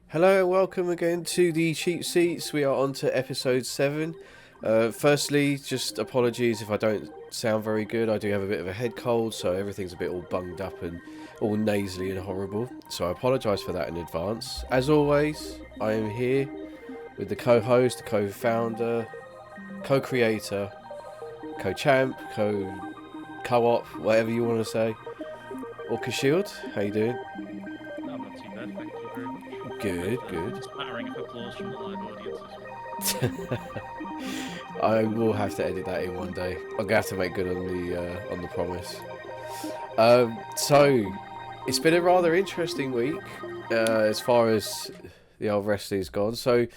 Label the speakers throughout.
Speaker 1: Hello, welcome again to the Cheap Seats. We are on to episode 7. Firstly, just apologies if I don't sound very good. I do have a bit of a head cold, so everything's a bit all bunged up and all nasally and horrible. So I apologise for that in advance. As always, I am here with the co-host, the co-founder, co-creator, co-champ, co-op, whatever you want to say. Orca Shield, how you doing?
Speaker 2: I'm not too bad, thank you very much.
Speaker 1: Good,
Speaker 2: With
Speaker 1: good.
Speaker 2: a smattering of applause from the live audience as well.
Speaker 1: I will have to edit that in one day. I'm gonna have to make good on the promise. So it's been a rather interesting week as far as the old wrestling's gone. So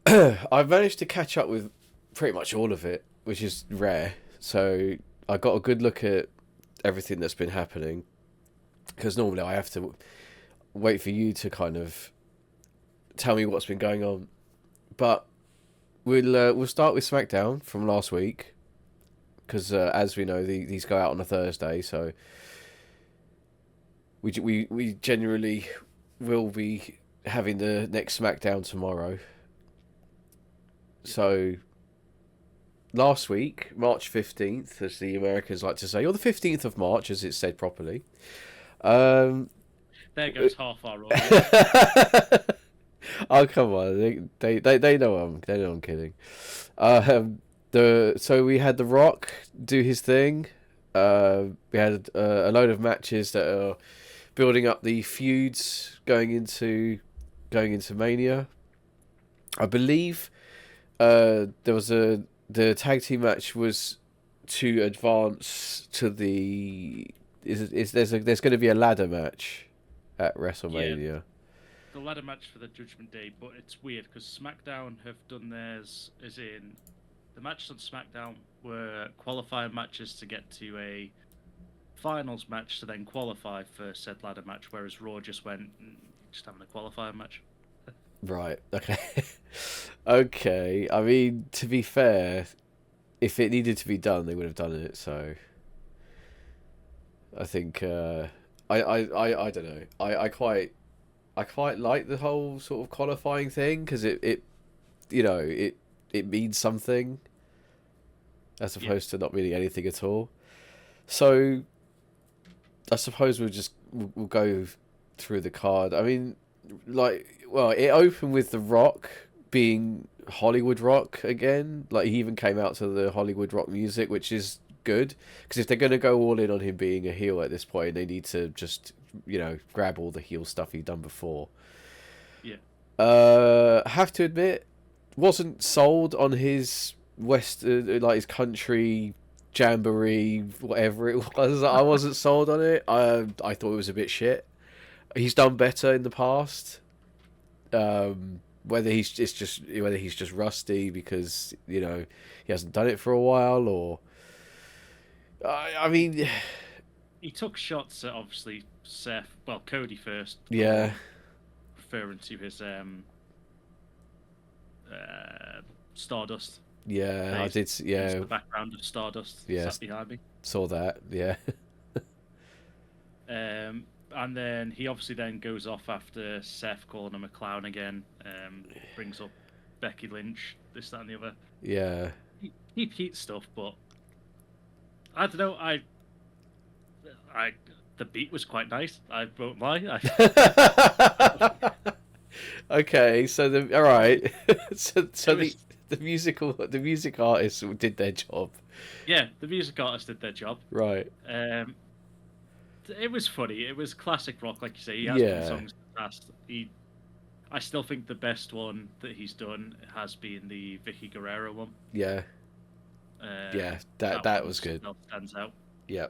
Speaker 1: I've managed to catch up with pretty much all of it, which is rare. So I got a good look at everything that's been happening because normally I have to wait for you to kind of tell me what's been going on, but we'll start with SmackDown from last week because as we know these go out on a Thursday, so we generally will be having the next SmackDown tomorrow.
Speaker 2: Yeah.
Speaker 1: So last week, March 15th, as the Americans like to say, or the 15th of March, as it's said properly. Um,
Speaker 2: There goes half our audience.
Speaker 1: oh come on, they know I'm kidding. So we had The Rock do his thing. We had a load of matches that are building up the feuds going into Mania. I believe there was the tag team match was to advance to the there's going to be a ladder match at
Speaker 2: Yeah,
Speaker 1: WrestleMania.
Speaker 2: the ladder match for the Judgment Day, but it's weird because SmackDown have done theirs, as in the matches on SmackDown were qualifying matches to get to a finals match to then qualify for said ladder match, whereas Raw just went just having a qualifying match.
Speaker 1: Right. Okay. Okay. I mean, to be fair, if it needed to be done, they would have done it. So I think I don't know. I quite like the whole sort of qualifying thing because it it means something as
Speaker 2: Yeah,
Speaker 1: opposed to not meaning anything at all. So I suppose we'll go through the card. I mean, it opened with The Rock being Hollywood Rock again. Like he even came out to the Hollywood Rock music, which is good because if they're going to go all in on him being a heel at this point, they need to just grab all the heel stuff he'd done before.
Speaker 2: yeah.
Speaker 1: Have to admit, wasn't sold on his like his country jamboree, whatever it was. I wasn't sold on it. I thought it was a bit shit. He's done better in the past. Whether he's just rusty because he hasn't done it for a while, or I mean,
Speaker 2: He took shots at obviously Seth, well Cody first,
Speaker 1: yeah,
Speaker 2: referring to his Stardust
Speaker 1: yeah, I
Speaker 2: face.
Speaker 1: did,
Speaker 2: Use
Speaker 1: yeah,
Speaker 2: the background of Stardust
Speaker 1: yeah,
Speaker 2: sat behind me.
Speaker 1: saw that, yeah,
Speaker 2: And then he obviously then goes off after Seth calling him a clown again. Brings up Becky Lynch, this, that, and the other.
Speaker 1: yeah.
Speaker 2: Heat stuff, but I don't know. The beat was quite nice. I won't lie.
Speaker 1: Okay, so all right, so
Speaker 2: It was,
Speaker 1: the music artists did their job,
Speaker 2: yeah, the music artists did their job.
Speaker 1: right?
Speaker 2: Um, it was funny. It was classic Rock, like you say. He has done
Speaker 1: Yeah,
Speaker 2: songs in the past. I still think the best one that he's done has been the Vicky Guerrero one.
Speaker 1: yeah, yeah. That
Speaker 2: one
Speaker 1: was good.
Speaker 2: still stands out.
Speaker 1: Yeah,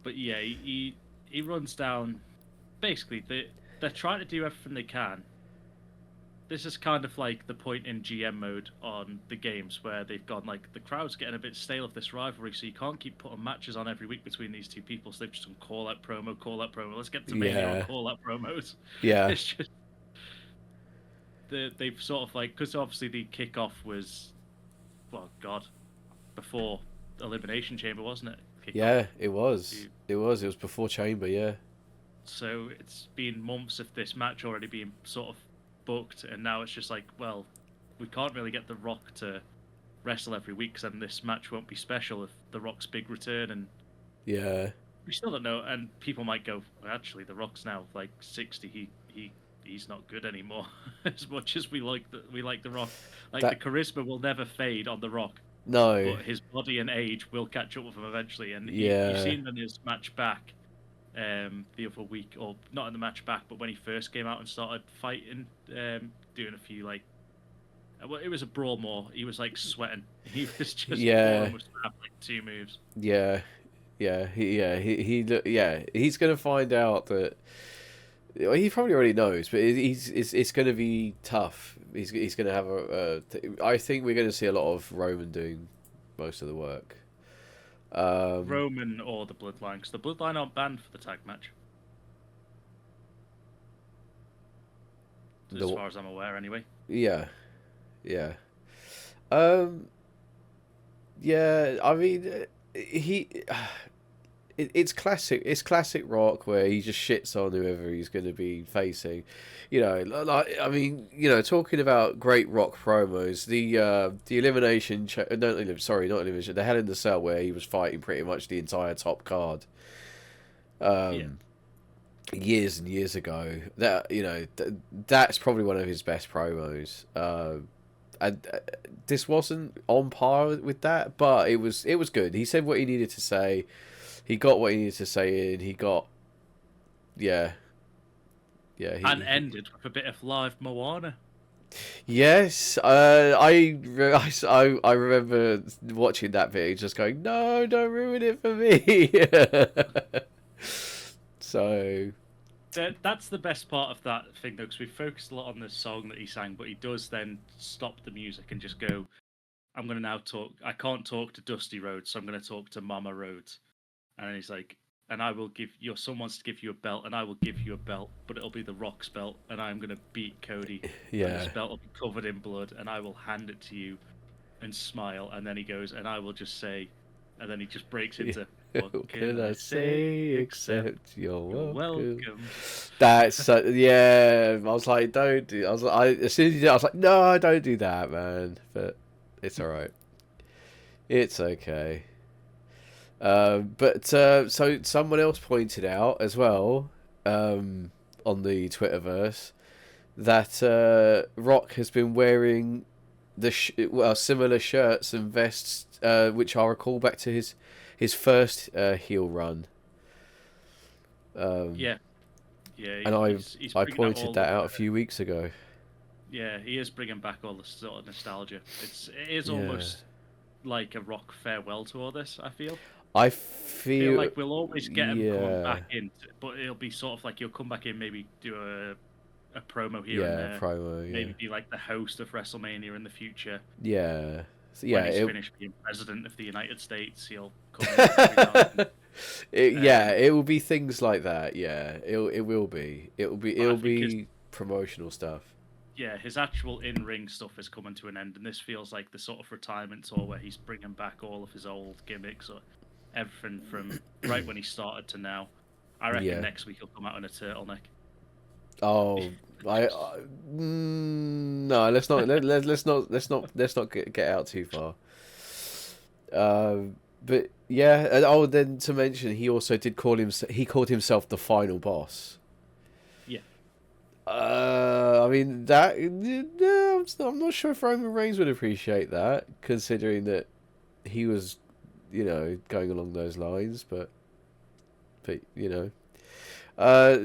Speaker 2: But yeah, he runs down. Basically, they're trying to do everything they can. This is kind of like the point in GM mode on the games where they've gone like the crowd's getting a bit stale of this rivalry, so you can't keep putting matches on every week between these two people. So they've just done call out promo, call out promo. Let's get to Mania on
Speaker 1: yeah,
Speaker 2: call out promos.
Speaker 1: yeah,
Speaker 2: It's just they've sort of like, because obviously the kickoff was, well, God, before Elimination Chamber, wasn't it? Kickoff.
Speaker 1: yeah. It was. It was before Chamber. Yeah,
Speaker 2: So it's been months of this match already being sort of booked, and now it's just like, well, we can't really get The Rock to wrestle every week, because then this match won't be special if The Rock's big return, and
Speaker 1: Yeah.
Speaker 2: we still don't know. And people might go, well, actually, The Rock's now like 60. He's not good anymore. As much as we like The Rock, like the
Speaker 1: That
Speaker 2: charisma will never fade on The Rock,
Speaker 1: no.
Speaker 2: but his body and age will catch up with him eventually. And you've
Speaker 1: Yeah.
Speaker 2: seen in his match back the other week, or not in the match back, but when he first came out and started fighting, doing a few like, well, it was a brawl more. He was like sweating. He was just
Speaker 1: Yeah.
Speaker 2: almost have like 2 moves.
Speaker 1: Yeah. Yeah. He's gonna find out that. Well, he probably already knows, but it's going to be tough. He's going to have I think we're going to see a lot of Roman doing most of the work.
Speaker 2: Roman or the Bloodline, because the Bloodline aren't banned for the tag match, as far as I'm aware, anyway.
Speaker 1: Yeah, yeah, um, yeah. I mean, he. It's classic. It's classic Rock where he just shits on whoever he's going to be facing. You know, like I mean, you know, talking about great Rock promos, the elimination. Sorry, not elimination. The Hell in the Cell where he was fighting pretty much the entire top card.
Speaker 2: Yeah.
Speaker 1: Years and years ago. That you know, that's probably one of his best promos. And this wasn't on par with that, but it was good. He said what he needed to say. He got what he needed to say in. He got, yeah.
Speaker 2: And ended with a bit of live Moana.
Speaker 1: Yes, I remember watching that bit, just going, no, don't ruin it for me. So
Speaker 2: That's the best part of that thing, though, because we focused a lot on the song that he sang, but he does then stop the music and just go, I'm going to now talk. I can't talk to Dusty Rhodes, so I'm going to talk to Mama Rhodes. And then he's like, and I will give your son wants to give you a belt, and I will give you a belt, but it'll be the Rock's belt, and I'm gonna beat Cody.
Speaker 1: yeah,
Speaker 2: And this belt will be covered in blood, and I will hand it to you, and smile. And then he goes, and I will just say, and then he just breaks into,
Speaker 1: what can I say except you're welcome?
Speaker 2: welcome.
Speaker 1: That's yeah. I was like, don't do. I was like, as soon as you did, I was like, no, don't do that, man. But it's all right. It's okay. So someone else pointed out as well on the Twitterverse that Rock has been wearing similar shirts and vests, which are a callback to his first heel run.
Speaker 2: Yeah.
Speaker 1: And I pointed that out a few weeks ago.
Speaker 2: Yeah, he is bringing back all the sort of nostalgia. It is almost like a Rock farewell tour. This I feel.
Speaker 1: I
Speaker 2: feel like we'll always get him coming back in, but it'll be sort of like he'll come back in, maybe do a promo here and there.
Speaker 1: Promo,
Speaker 2: maybe be like the host of WrestleMania in the future.
Speaker 1: Yeah. So,
Speaker 2: when he's finished being president of the United States, he'll come in
Speaker 1: it will be things like that. Yeah, it will be. It'll be promotional stuff.
Speaker 2: Yeah, his actual in-ring stuff is coming to an end, and this feels like the sort of retirement tour where he's bringing back all of his old gimmicks, or everything from right when he started to now. I reckon next week he'll come out in a turtleneck.
Speaker 1: Oh, no, let's not get out too far. But yeah, then to mention, he also called himself the final boss.
Speaker 2: Yeah.
Speaker 1: I mean that. I'm not sure if Roman Reigns would appreciate that, considering that he was, going along those lines. But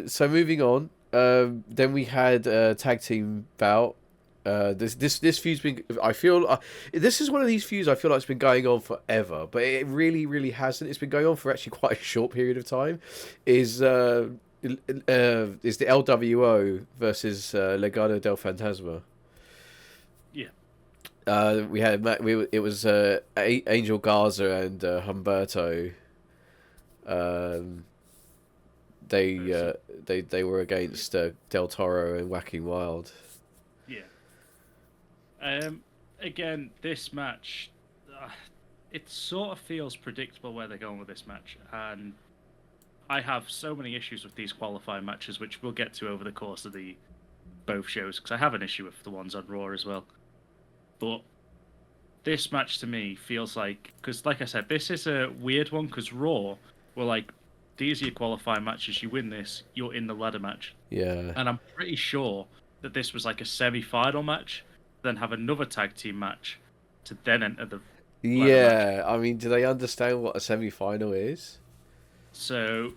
Speaker 1: so moving on. Then we had a tag team bout. This feud's been. I feel this is one of these feuds I feel like it's been going on forever, but it really, really hasn't. It's been going on for actually quite a short period of time. Is the LWO versus Legado del Fantasma.
Speaker 2: Yeah.
Speaker 1: We had it was Angel Garza and Humberto. They were against Del Toro and Whacking Wild.
Speaker 2: Yeah. Again, this match, it sort of feels predictable where they're going with this match, and I have so many issues with these qualifying matches, which we'll get to over the course of the both shows, because I have an issue with the ones on Raw as well. But this match to me feels like, because like I said, this is a weird one, because Raw were like, these are your qualifying matches, you win this, you're in the ladder match.
Speaker 1: Yeah.
Speaker 2: And I'm pretty sure that this was like a semi-final match, then have another tag team match to then enter the ladder match.
Speaker 1: Yeah. I mean, do they understand what a semi-final is?
Speaker 2: So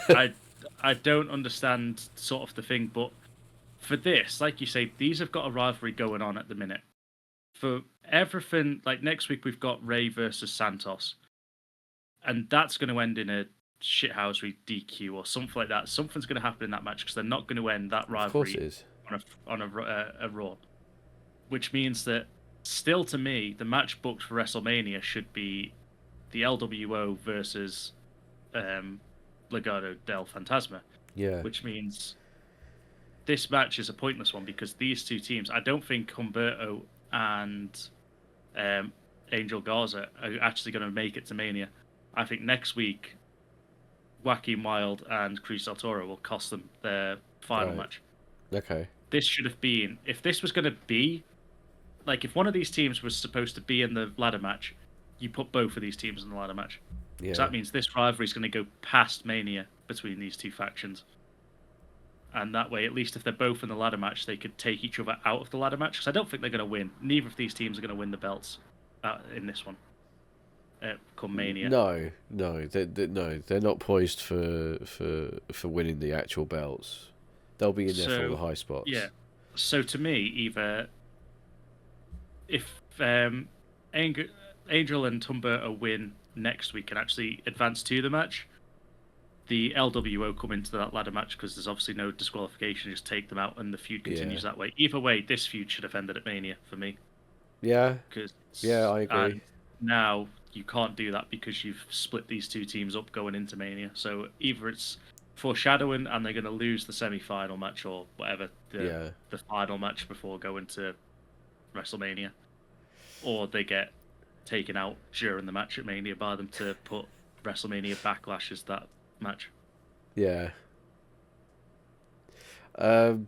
Speaker 2: I don't understand sort of the thing, but for this, like you say, these have got a rivalry going on at the minute. For everything, like next week we've got Ray versus Santos, and that's going to end in a shithousery DQ or something like that. Something's going to happen in that match because they're not going to end that
Speaker 1: Of course it
Speaker 2: rivalry
Speaker 1: is.
Speaker 2: on a Raw, which means that still to me the match booked for WrestleMania should be the LWO versus Legado del Fantasma,
Speaker 1: Yeah.
Speaker 2: which means this match is a pointless one because these two teams, I don't think Humberto and Angel Garza are actually going to make it to Mania. I think next week, Joaquin Wild and Cruz del Toro will cost them their final match.
Speaker 1: Okay.
Speaker 2: This should have been, if this was going to be, like if one of these teams was supposed to be in the ladder match, you put both of these teams in the ladder match.
Speaker 1: Yeah.
Speaker 2: So that means this rivalry is going to go past Mania between these two factions. And that way, at least if they're both in the ladder match, they could take each other out of the ladder match. Because I don't think they're going to win. Neither of these teams are going to win the belts in this one. Come Mania.
Speaker 1: No, they're not poised for winning the actual belts. They'll be in there for all the high spots.
Speaker 2: Yeah. So to me, either if Angel and Humberto win next week and actually advance to the match, the LWO come into that ladder match because there's obviously no disqualification. Just take them out and the feud continues that way. Either way, this feud should have ended at Mania for me.
Speaker 1: Yeah.
Speaker 2: Yeah,
Speaker 1: I agree.
Speaker 2: Now you can't do that because you've split these two teams up going into Mania. So either it's foreshadowing and they're going to lose the semi-final match or whatever, the final match before going to WrestleMania, or they get taken out during the match at Mania by them to put WrestleMania Backlash as that match.
Speaker 1: Yeah. I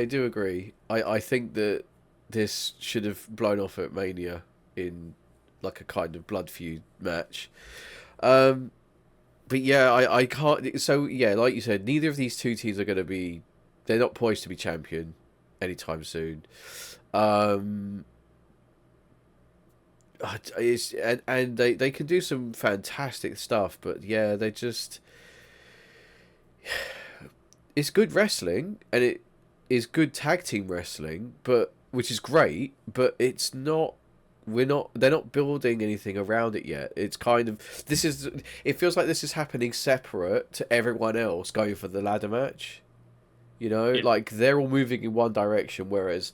Speaker 1: do agree. I think that this should have blown off at Mania in like a kind of blood feud match. But yeah, I can't. So yeah, like you said, neither of these two teams are going to be. They're not poised to be champion anytime soon. It's and they can do some fantastic stuff, but yeah, they just. It's good wrestling, and it is good tag team wrestling, but which is great, but it's not. They're not building anything around it yet. It's kind of it feels like this is happening separate to everyone else going for the ladder match. You know, like they're all moving in one direction, whereas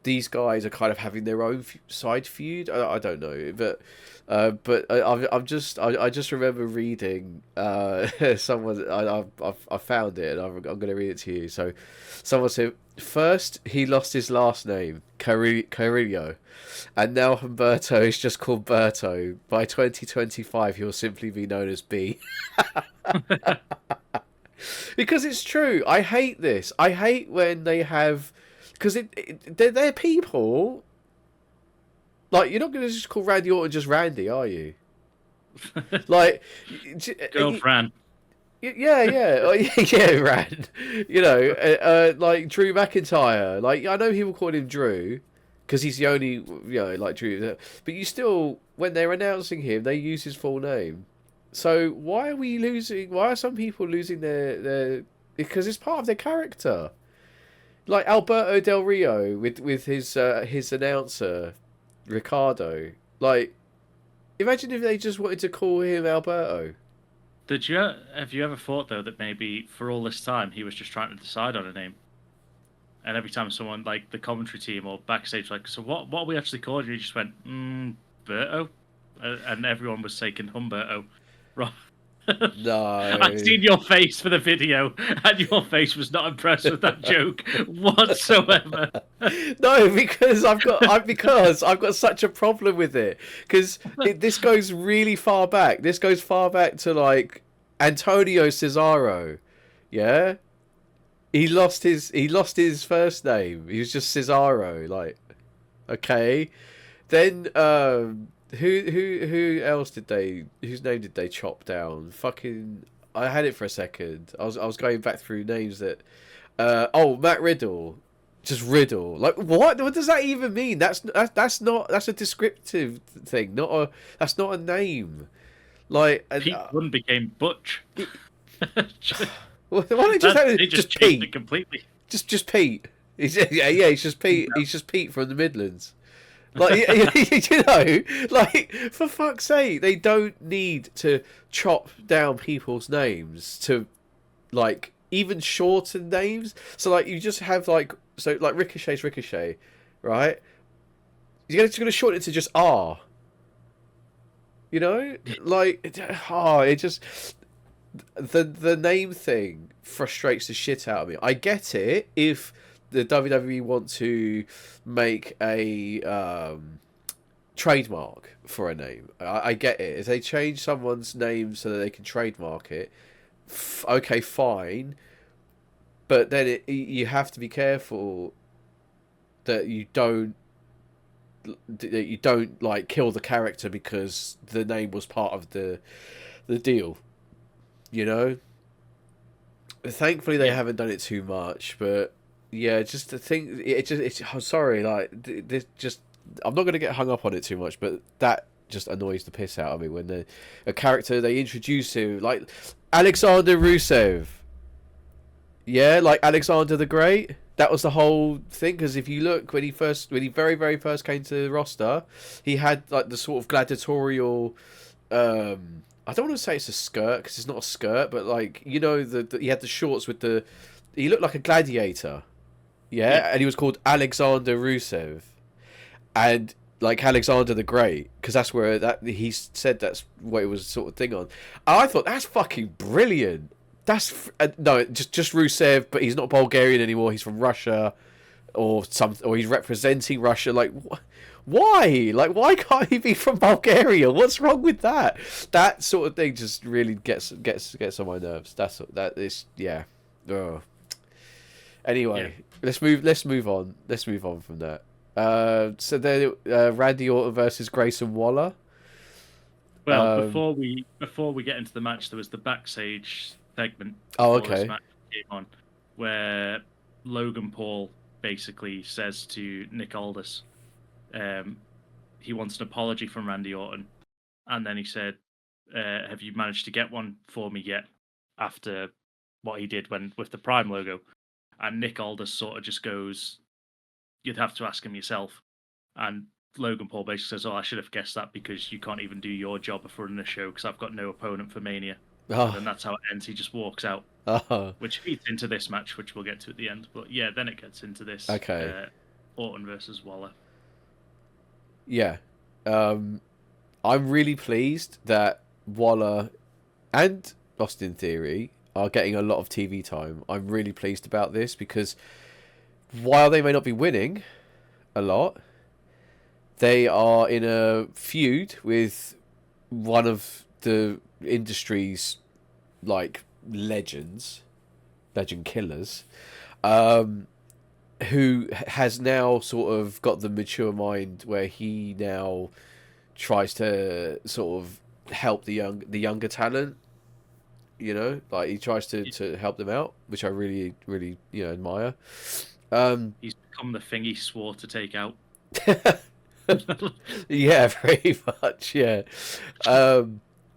Speaker 1: these guys are kind of having their own side feud. I don't know, but I just remember reading someone. I found it, and I'm going to read it to you. So, someone said first he lost his last name Carrillo, and now Humberto is just called Berto. By 2025, he'll simply be known as B. Because it's true. I hate this. I hate when they have. Because they're people. Like, you're not going to just call Randy Orton just Randy, are you? Like,
Speaker 2: Go Fran.
Speaker 1: Yeah, Rand. You know, like Drew McIntyre. Like, I know people call him Drew because he's the only, like Drew. But you still, when they're announcing him, they use his full name. So why are we losing? Why are some people losing their? Because it's part of their character. Like Alberto Del Rio with his announcer Ricardo. Like, imagine if they just wanted to call him Alberto.
Speaker 2: Have you ever thought though that maybe for all this time he was just trying to decide on a name, and every time someone like the commentary team or backstage like, so what are we actually calling you? He just went Berto, and everyone was taking Humberto. I've
Speaker 1: No.
Speaker 2: seen your face for the video, and your face was not impressed with that joke whatsoever.
Speaker 1: No, because I've got such a problem with it. Because this goes really far back. This goes far back to like Antonio Cesaro. Yeah, he lost his first name. He was just Cesaro. Like, okay. Then who else did they? Whose name did they chop down? Fucking, I had it for a second. I was going back through names that. Matt Riddle, just Riddle. Like what? What does that even mean? That's a descriptive thing. That's not a name. Like
Speaker 2: Pete Dunne became Butch.
Speaker 1: why don't you just have
Speaker 2: They
Speaker 1: just
Speaker 2: changed it
Speaker 1: Pete?
Speaker 2: completely.
Speaker 1: Just Pete. Yeah. He's just Pete. He's just Pete from the Midlands. Like you know, like for fuck's sake, they don't need to chop down people's names to like even shorten names. So like you just have like Ricochet's Ricochet, right? Just gonna shorten it to just R. You know, like it just the name thing frustrates the shit out of me. I get it if the WWE want to make a trademark for a name. I get it. If they change someone's name so that they can trademark it, okay, fine. But then you have to be careful that you don't like kill the character because the name was part of the deal. You know. Thankfully, they haven't done it too much, but yeah, just the thing. I'm sorry, like this. Just I'm not going to get hung up on it too much, but that just annoys the piss out of me when a character they introduce to like Alexander Rusev. Yeah, like Alexander the Great. That was the whole thing. Because if you look when he very very first came to the roster, he had like the sort of gladiatorial. I don't want to say it's a skirt because it's not a skirt, but like you know he had the shorts with the. He looked like a gladiator. Yeah, and he was called Alexander Rusev, and like Alexander the Great because that's where he said that's what it was sort of thing on. And I thought that's fucking brilliant. That's no, just Rusev, but he's not Bulgarian anymore. He's from Russia, or he's representing Russia. Like, why? Like, why can't he be from Bulgaria? What's wrong with that? That sort of thing just really gets on my nerves. That is yeah. Ugh. Anyway, let's move on. Let's move on from that. So then Randy Orton versus Grayson Waller.
Speaker 2: Well, before we get into the match, there was the backstage segment.
Speaker 1: Oh,
Speaker 2: before this
Speaker 1: okay.
Speaker 2: match came on, where Logan Paul basically says to Nick Aldis, he wants an apology from Randy Orton, and then he said, "Have you managed to get one for me yet?" After what he did with the Prime logo, and Nick Aldis sort of just goes, "You'd have to ask him yourself," and Logan Paul basically says, "Oh, I should have guessed that because you can't even do your job of running a show because I've got no opponent for Mania."
Speaker 1: Oh.
Speaker 2: And that's how it ends. He just walks out, which feeds into this match, which we'll get to at the end. But yeah, then it gets into this Orton versus Waller.
Speaker 1: Yeah, I'm really pleased that Waller and Austin Theory are getting a lot of TV time. I'm really pleased about this because while they may not be winning a lot, they are in a feud with one of the industry's like legend killers, who has now sort of got the mature mind where he now tries to sort of help the younger talent. You know, like he tries to help them out, which I really admire.
Speaker 2: He's become the thing he swore to take out.
Speaker 1: Yeah, very much. Yeah,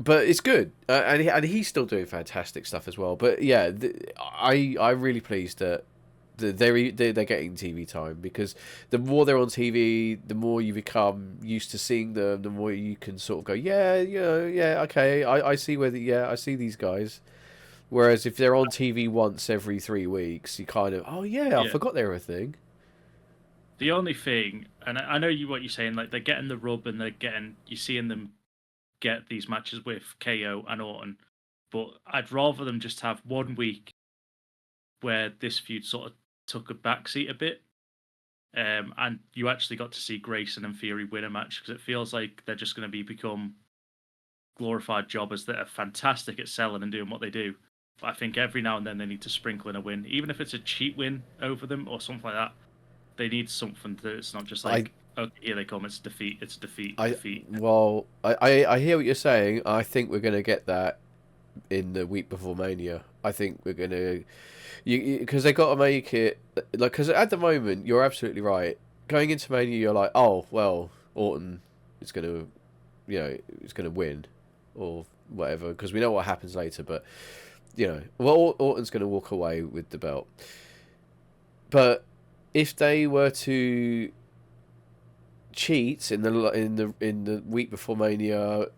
Speaker 1: but it's good, and he's still doing fantastic stuff as well. But yeah, I'm really pleased that they're getting TV time because the more they're on TV, the more you become used to seeing them. The more you can sort of go, yeah, okay, I see I see these guys. Whereas if they're on TV once every 3 weeks, you kind of, I forgot they were a thing.
Speaker 2: The only thing, and I know what you're saying, like they're getting the rub and you're seeing them get these matches with KO and Orton. But I'd rather them just have 1 week where this feud sort of took a backseat a bit, and you actually got to see Grayson and Fury win a match, because it feels like they're just going to become glorified jobbers that are fantastic at selling and doing what they do. But I think every now and then they need to sprinkle in a win, even if it's a cheap win over them or something like that. They need something that it's not just
Speaker 1: I
Speaker 2: like, okay, here they come, it's defeat, it's defeat,
Speaker 1: I
Speaker 2: defeat.
Speaker 1: well, I hear what you're saying. I think we're gonna get that in the week before Mania. I think we're gonna because they got to make it like, because at the moment you're absolutely right. Going into Mania, you're like, oh well, Orton is gonna, is gonna win, or whatever, because we know what happens later. But well, Orton's gonna walk away with the belt. But if they were to cheat in the week before Mania,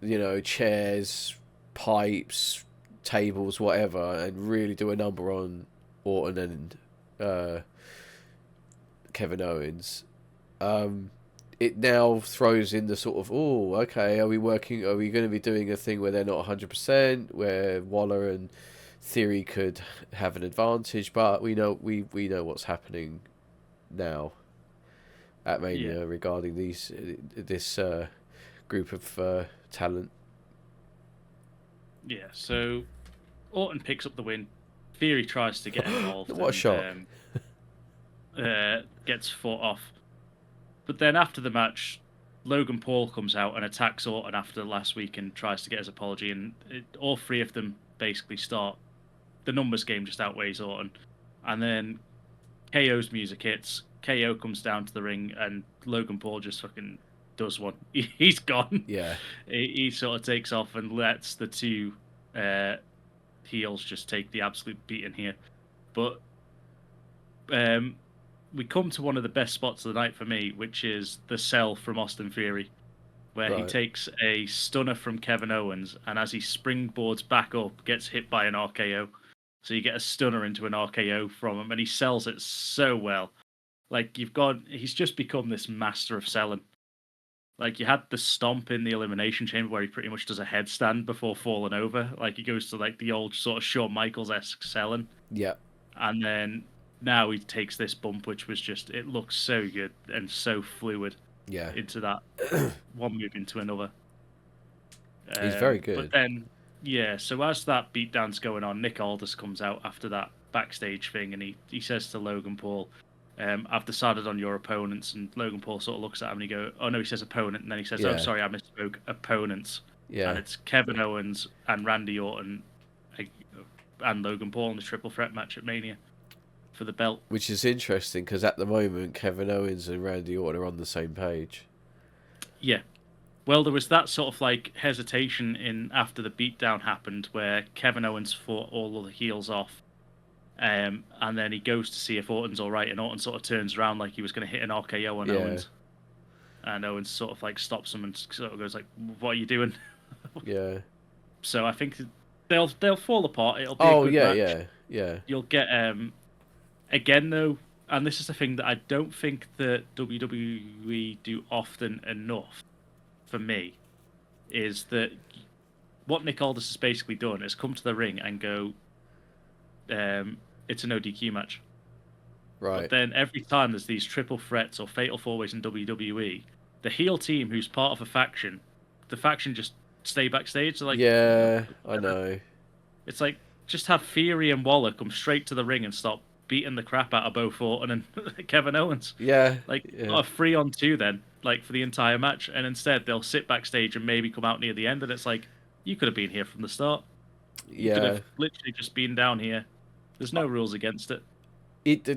Speaker 1: chairs, pipes, tables, whatever, and really do a number on Orton and Kevin Owens, it now throws in the sort of, oh, okay, are we going to be doing a thing where they're not 100%, where Waller and Theory could have an advantage, but we know what's happening now at
Speaker 2: Yeah,
Speaker 1: Mania regarding this group of talent.
Speaker 2: yeah. So Orton picks up the win. Theory tries to get involved
Speaker 1: What a shock!
Speaker 2: and gets fought off. But then after the match, Logan Paul comes out and attacks Orton after last week and tries to get his apology. And all three of them basically start. The numbers game just outweighs Orton. And then KO's music hits. KO comes down to the ring and Logan Paul just fucking does one. He's gone.
Speaker 1: Yeah,
Speaker 2: He sort of takes off and lets the two heels just take the absolute beating here. But we come to one of the best spots of the night for me, which is the sell from Austin Theory, where he
Speaker 1: right.
Speaker 2: takes a stunner from Kevin Owens, and as he springboards back up, gets hit by an RKO. So you get a stunner into an RKO from him, and he sells it so well. Like, he's just become this master of selling. Like, you had the stomp in the Elimination Chamber where he pretty much does a headstand before falling over. Like, he goes to, like, the old sort of Shawn Michaels-esque selling.
Speaker 1: Yeah,
Speaker 2: And then now he takes this bump, which was just, it looks so good and so fluid
Speaker 1: yeah.
Speaker 2: into that one move into another.
Speaker 1: He's very
Speaker 2: But
Speaker 1: good.
Speaker 2: then, yeah, so as that beatdown's going on, Nick Aldis comes out after that backstage thing and he says to Logan Paul, I've decided on your opponents. And Logan Paul sort of looks at him and he goes, oh no, he says opponent. And then he says, oh,
Speaker 1: Yeah,
Speaker 2: sorry, I misspoke, opponents. And
Speaker 1: yeah.
Speaker 2: it's Kevin Owens and Randy Orton and Logan Paul in the triple threat match at Mania for the belt.
Speaker 1: Which is interesting because at the moment Kevin Owens and Randy Orton are on the same page.
Speaker 2: Yeah. Well, there was that sort of like hesitation in after the beatdown happened where Kevin Owens fought all of the heels off. And then he goes to see if Orton's all right, and Orton sort of turns around like he was going to hit an RKO on
Speaker 1: Yeah,
Speaker 2: Owens, and Owens sort of like stops him and sort of goes like, "What are you doing?"
Speaker 1: yeah.
Speaker 2: So I think they'll fall apart. It'll be a
Speaker 1: Oh
Speaker 2: good
Speaker 1: yeah,
Speaker 2: match.
Speaker 1: yeah, yeah.
Speaker 2: You'll get again though, and this is the thing that I don't think that WWE do often enough. For me, is that what Nick Aldis has basically done is come to the ring and go, it's an ODQ match.
Speaker 1: Right.
Speaker 2: But then every time there's these triple threats or fatal four ways in WWE, the heel team who's part of a faction, the faction just stay backstage. They're like,
Speaker 1: Yeah, I know.
Speaker 2: it's like, just have Theory and Waller come straight to the ring and stop beating the crap out of both Orton and Kevin Owens.
Speaker 1: Yeah,
Speaker 2: Like,
Speaker 1: yeah,
Speaker 2: not a 3-on-2 then, like for the entire match. And instead, they'll sit backstage and maybe come out near the end. And it's like, you could have been here from the start. You could
Speaker 1: yeah.
Speaker 2: have literally just been down here. There's no rules against it.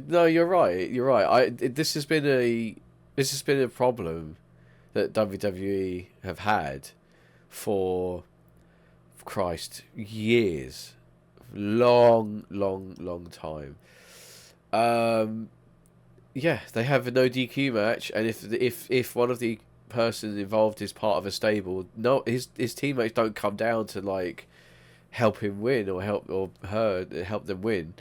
Speaker 1: No, you're right. You're right. This has been a problem that WWE have had for Christ years, long, long, long time. Yeah, they have a no DQ match, and if one of the persons involved is part of a stable, no, his teammates don't come down to like help him win or help them win.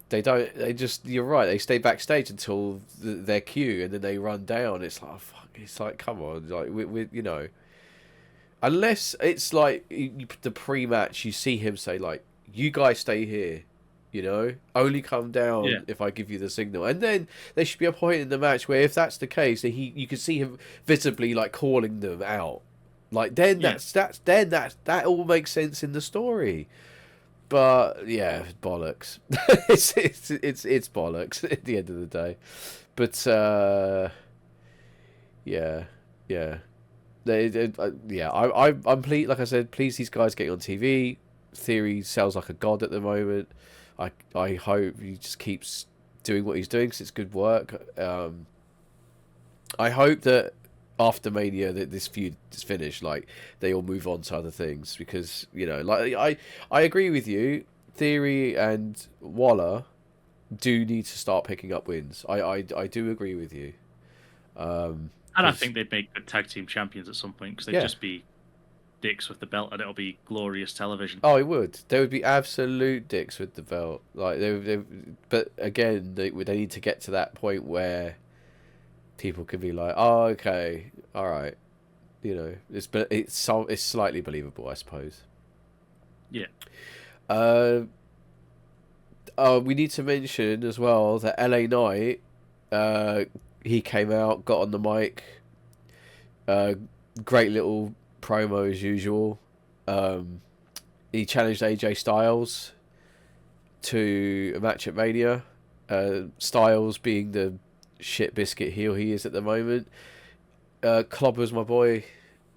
Speaker 1: They don't. They just. You're right. They stay backstage until their cue, and then they run down. It's like, oh, fuck. It's like, come on. Like we. Unless it's like the pre-match, you see him say like, "You guys stay here." You know, only come
Speaker 2: Yeah,
Speaker 1: down if I give you the signal. And then there should be a point in the match where, if that's the case, that you can see him visibly like calling them out. Like then
Speaker 2: yeah.
Speaker 1: that all makes sense in the story. But yeah, bollocks. It's bollocks at the end of the day. But yeah, yeah. Yeah, I'm pleased. Like I said, pleased these guys getting on TV. Theory sells like a god at the moment. I hope he just keeps doing what he's doing because it's good work. I hope that after Mania that this feud is finished, like they all move on to other things because like I agree with you. Theory and Waller do need to start picking up wins. I do agree with you.
Speaker 2: And I
Speaker 1: 'Cause
Speaker 2: think they'd make good tag team champions at some point because they'd
Speaker 1: yeah.
Speaker 2: just be dicks with the belt, and it'll be glorious television.
Speaker 1: Oh, it would. They would be absolute dicks with the belt. Like but again, they need to get to that point where people can be like, "Oh, okay, all right," it's slightly believable, I suppose.
Speaker 2: Yeah,
Speaker 1: Uh, we need to mention as well that LA Knight, he came out, got on the mic, uh, great little promo as usual. Um, he challenged AJ Styles to a match at Mania. Styles being the shit biscuit heel he is at the moment. Clobbers my boy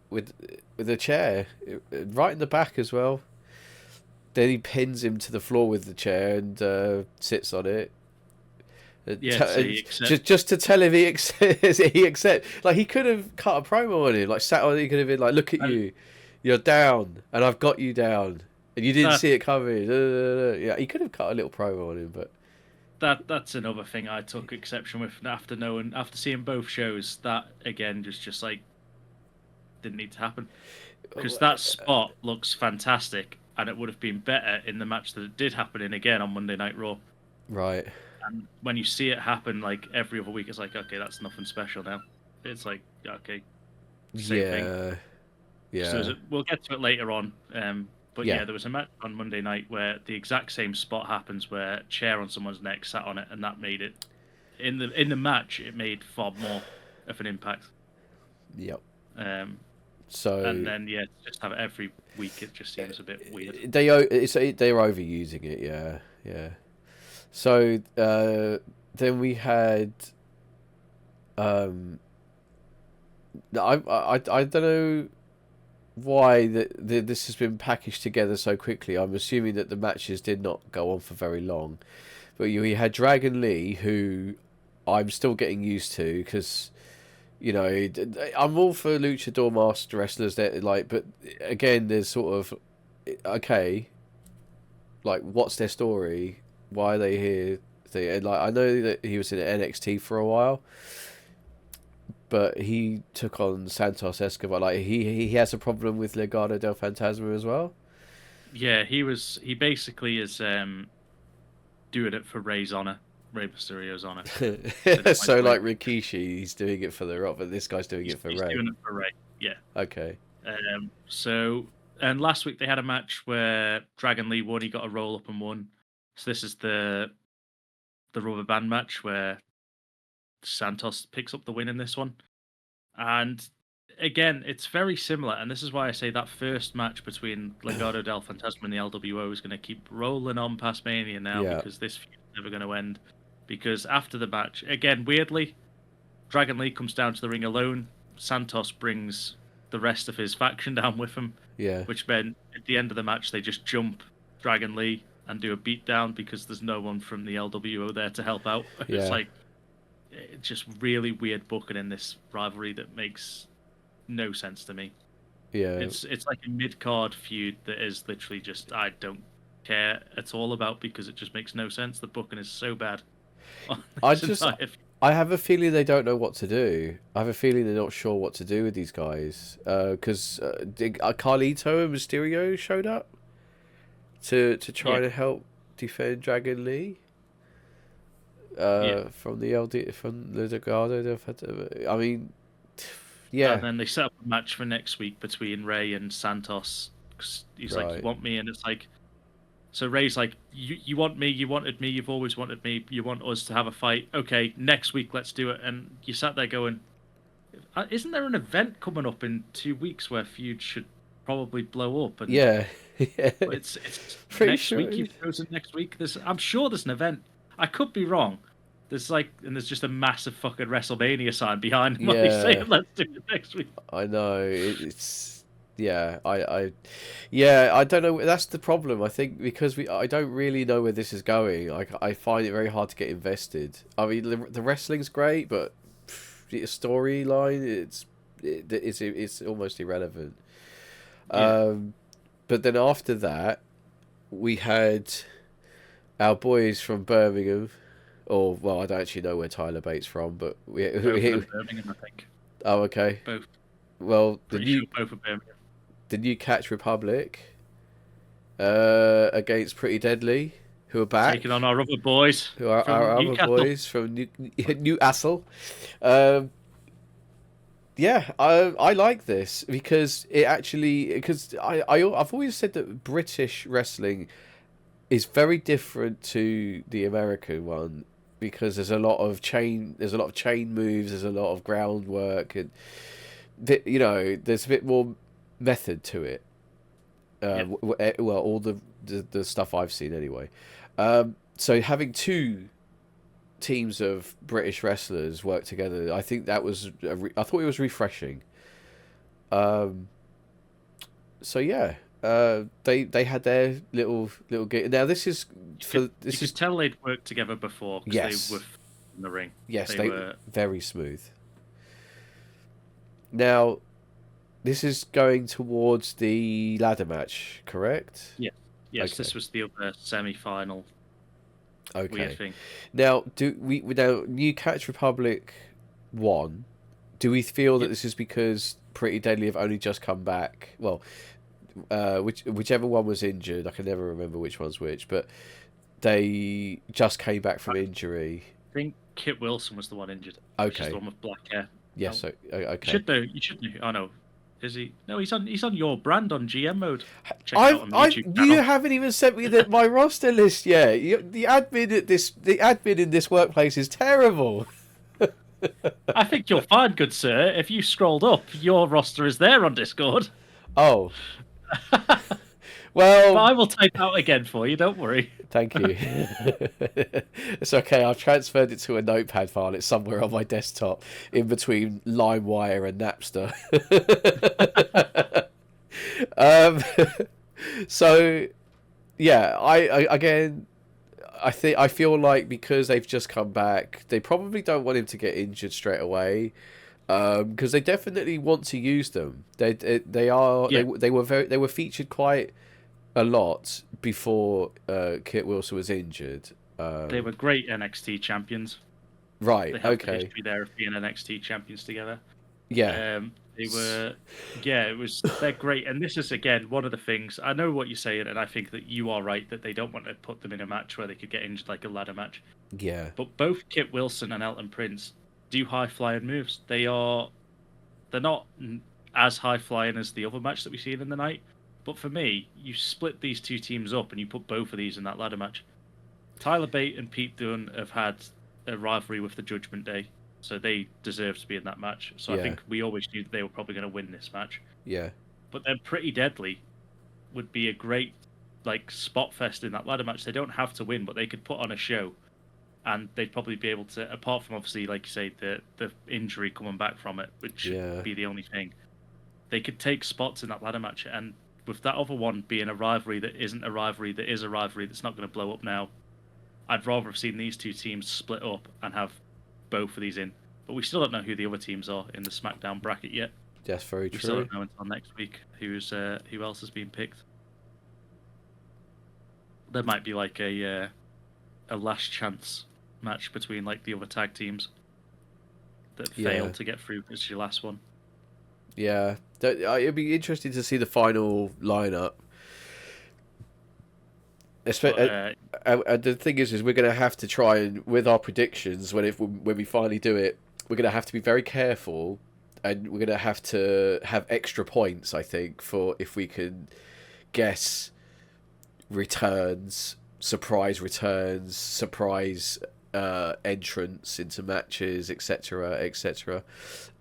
Speaker 1: with a chair right in the back as well. Then he pins him to the floor with the chair and sits on it.
Speaker 2: yeah. So you accept.
Speaker 1: Just to tell him he accept. Like he could have cut a promo on him. Like sat on it, he could have been like, "Look at
Speaker 2: And
Speaker 1: you, you're down, and I've got you down, and you didn't
Speaker 2: that
Speaker 1: see it coming." Yeah, he could have cut a little promo on him, but
Speaker 2: that's another thing I took exception with after seeing both shows. That again just like didn't need to happen because that spot looks fantastic, and it would have been better in the match that it did happen in again on Monday Night Raw.
Speaker 1: right.
Speaker 2: And when you see it happen like every other week, it's like, okay, that's nothing special now. It's like, okay, same thing.
Speaker 1: Yeah,
Speaker 2: So
Speaker 1: yeah,
Speaker 2: we'll get to it later on. But
Speaker 1: yeah,
Speaker 2: yeah, there was a match on Monday night where the exact same spot happens, where a chair on someone's neck sat on it, and that made it in the match. It made far more of an impact.
Speaker 1: yep.
Speaker 2: Um, and
Speaker 1: So
Speaker 2: then yeah, just have it every week. It just seems a bit weird.
Speaker 1: they're overusing it. Yeah, yeah. So then we had um, I don't know why this has been packaged together so quickly. I'm assuming that the matches did not go on for very long, but you had Dragon Lee, who I'm still getting used to because I'm all for luchador master wrestlers that like, but again, there's sort of okay, like what's their story? Why are they here? And like I know that he was in NXT for a while, but he took on Santos Escobar. Like he has a problem with Legado del Fantasma as well.
Speaker 2: Yeah, he basically is doing it for Ray's honor, Rey Mysterio's honor.
Speaker 1: So like Rikishi, he's doing it for the Rock, but this guy's doing it for
Speaker 2: He's
Speaker 1: Ray.
Speaker 2: doing it for Ray. Yeah.
Speaker 1: Okay.
Speaker 2: So, and last week they had a match where Dragon Lee won. He got a roll up and won. So this is the rubber band match where Santos picks up the win in this one. And again, it's very similar. And this is why I say that first match between Legado del Fantasma and the LWO is going to keep rolling on past Mania now
Speaker 1: Yeah.
Speaker 2: because this feud is never going to end. Because after the match, again, weirdly, Dragon Lee comes down to the ring alone. Santos brings the rest of his faction down with him,
Speaker 1: Yeah.
Speaker 2: which meant at the end of the match they just jump Dragon Lee and do a beatdown because there's no one from the LWO there to help out.
Speaker 1: Yeah.
Speaker 2: It's like it's just really weird booking in this rivalry that makes no sense to me.
Speaker 1: Yeah.
Speaker 2: It's like a mid card feud that is literally just I don't care at all about because it just makes no sense. The booking is so bad.
Speaker 1: I have a feeling they don't know what to do. I have a feeling they're not sure what to do with these guys. Because Carlito and Mysterio showed up to try to help defend Dragon Lee. From the Legado. I mean, yeah.
Speaker 2: And then they set up match for next week between Ray and Santos. 'Cause he's like, you
Speaker 1: Right.
Speaker 2: want me? And it's like, so Ray's like, you want me, you wanted me, you've always wanted me, you want us to have a fight. Okay, next week, let's do it. And you sat there going, isn't there an event coming up in 2 weeks where feuds should probably blow up? And
Speaker 1: Yeah. Yeah.
Speaker 2: it's
Speaker 1: Pretty
Speaker 2: next
Speaker 1: sure
Speaker 2: week.
Speaker 1: it
Speaker 2: You've
Speaker 1: is.
Speaker 2: chosen next week. I'm sure there's an event. I could be wrong. There's just a massive fucking WrestleMania sign behind him. Like
Speaker 1: Yeah.
Speaker 2: saying, let's do it next week.
Speaker 1: I know. It's yeah. Yeah. I don't know. That's the problem. I think because I don't really know where this is going. I find it very hard to get invested. I mean, the wrestling's great, but the storyline, it's almost irrelevant.
Speaker 2: Yeah.
Speaker 1: But then after that, we had our boys from Birmingham. Or well, I don't actually know where Tyler Bates from, but
Speaker 2: Both of them Birmingham, I think.
Speaker 1: oh, okay.
Speaker 2: Both.
Speaker 1: Well,
Speaker 2: Pretty sure both of Birmingham.
Speaker 1: the new Catch Republic against Pretty Deadly, who are back,
Speaker 2: Taking on our other boys
Speaker 1: who are
Speaker 2: from
Speaker 1: our other
Speaker 2: Newcastle.
Speaker 1: boys from Newcastle. Um, yeah, I like this because I've always said that British wrestling is very different to the American one because there's a lot of chain moves, there's a lot of groundwork, and there's a bit more method to it.
Speaker 2: Yeah.
Speaker 1: Well, all the stuff I've seen anyway. So having two teams of British wrestlers work together, I think that was I thought it was refreshing. So yeah, they had their little game. Now this is
Speaker 2: You could tell they'd worked together before because
Speaker 1: Yes.
Speaker 2: they were in the ring.
Speaker 1: Yes,
Speaker 2: they
Speaker 1: were very smooth. Now, this is going towards the ladder match, correct?
Speaker 2: Yes,
Speaker 1: Okay.
Speaker 2: this was the other semi-final
Speaker 1: Okay.
Speaker 2: weird thing.
Speaker 1: Now, now New Catch Republic won? Do we feel that
Speaker 2: Yep.
Speaker 1: this is because Pretty Deadly have only just come back? Well, whichever one was injured, I can never remember which one's which, but they just came back from injury.
Speaker 2: I think Kit Wilson was the one injured.
Speaker 1: Okay.
Speaker 2: Which is the one with black hair.
Speaker 1: Yes.
Speaker 2: Oh.
Speaker 1: Okay.
Speaker 2: You should know. Oh no, is he? No, he's on your brand on GM mode. Check it out on the YouTube channel.
Speaker 1: You haven't even sent me my roster list yet. The admin in this workplace is terrible.
Speaker 2: I think you'll find, good sir, if you scrolled up, your roster is there on Discord.
Speaker 1: Oh. Well,
Speaker 2: but I will type out again for you. Don't worry.
Speaker 1: Thank you. It's okay. I've transferred it to a notepad file. It's somewhere on my desktop, in between LimeWire and Napster. So, yeah. I feel like because they've just come back, they probably don't want him to get injured straight away. Because they definitely want to use them. They were featured quite a lot before Kit Wilson was injured.
Speaker 2: They were great NXT champions.
Speaker 1: Right.
Speaker 2: They have the
Speaker 1: Okay.
Speaker 2: history there of being NXT champions together.
Speaker 1: Yeah.
Speaker 2: They were, they're great. And this is, again, one of the things, I know what you're saying, and I think that you are right, that they don't want to put them in a match where they could get injured like a ladder match.
Speaker 1: Yeah.
Speaker 2: But both Kit Wilson and Elton Prince do high-flying moves. They're not as high-flying as the other match that we've seen in the night. But for me, you split these two teams up and you put both of these in that ladder match. Tyler Bate and Pete Dunne have had a rivalry with the Judgment Day, so they deserve to be in that match. So
Speaker 1: Yeah.
Speaker 2: I think we always knew that they were probably going to win this match.
Speaker 1: Yeah.
Speaker 2: But then Pretty Deadly would be a great spot fest in that ladder match. They don't have to win, but they could put on a show, and they'd probably be able to, apart from obviously, like you say, the injury coming back from it, which should be the only thing. They could take spots in that ladder match, and with that other one being a rivalry that isn't a rivalry that is a rivalry that's not going to blow up now, I'd rather have seen these two teams split up and have both of these in. But we still don't know who the other teams are in the SmackDown bracket yet.
Speaker 1: That's very
Speaker 2: We still
Speaker 1: true.
Speaker 2: don't know until next week who else has been picked. There might be a last chance match between the other tag teams that failed to get through as your last one.
Speaker 1: Yeah. It'd be interesting to see the final lineup. And the thing is we're going to have to try and, with our predictions, when we finally do it, we're going to have to be very careful and we're gonna have to have extra points, I think, for if we can guess returns, surprise entrance into matches, etc., etc.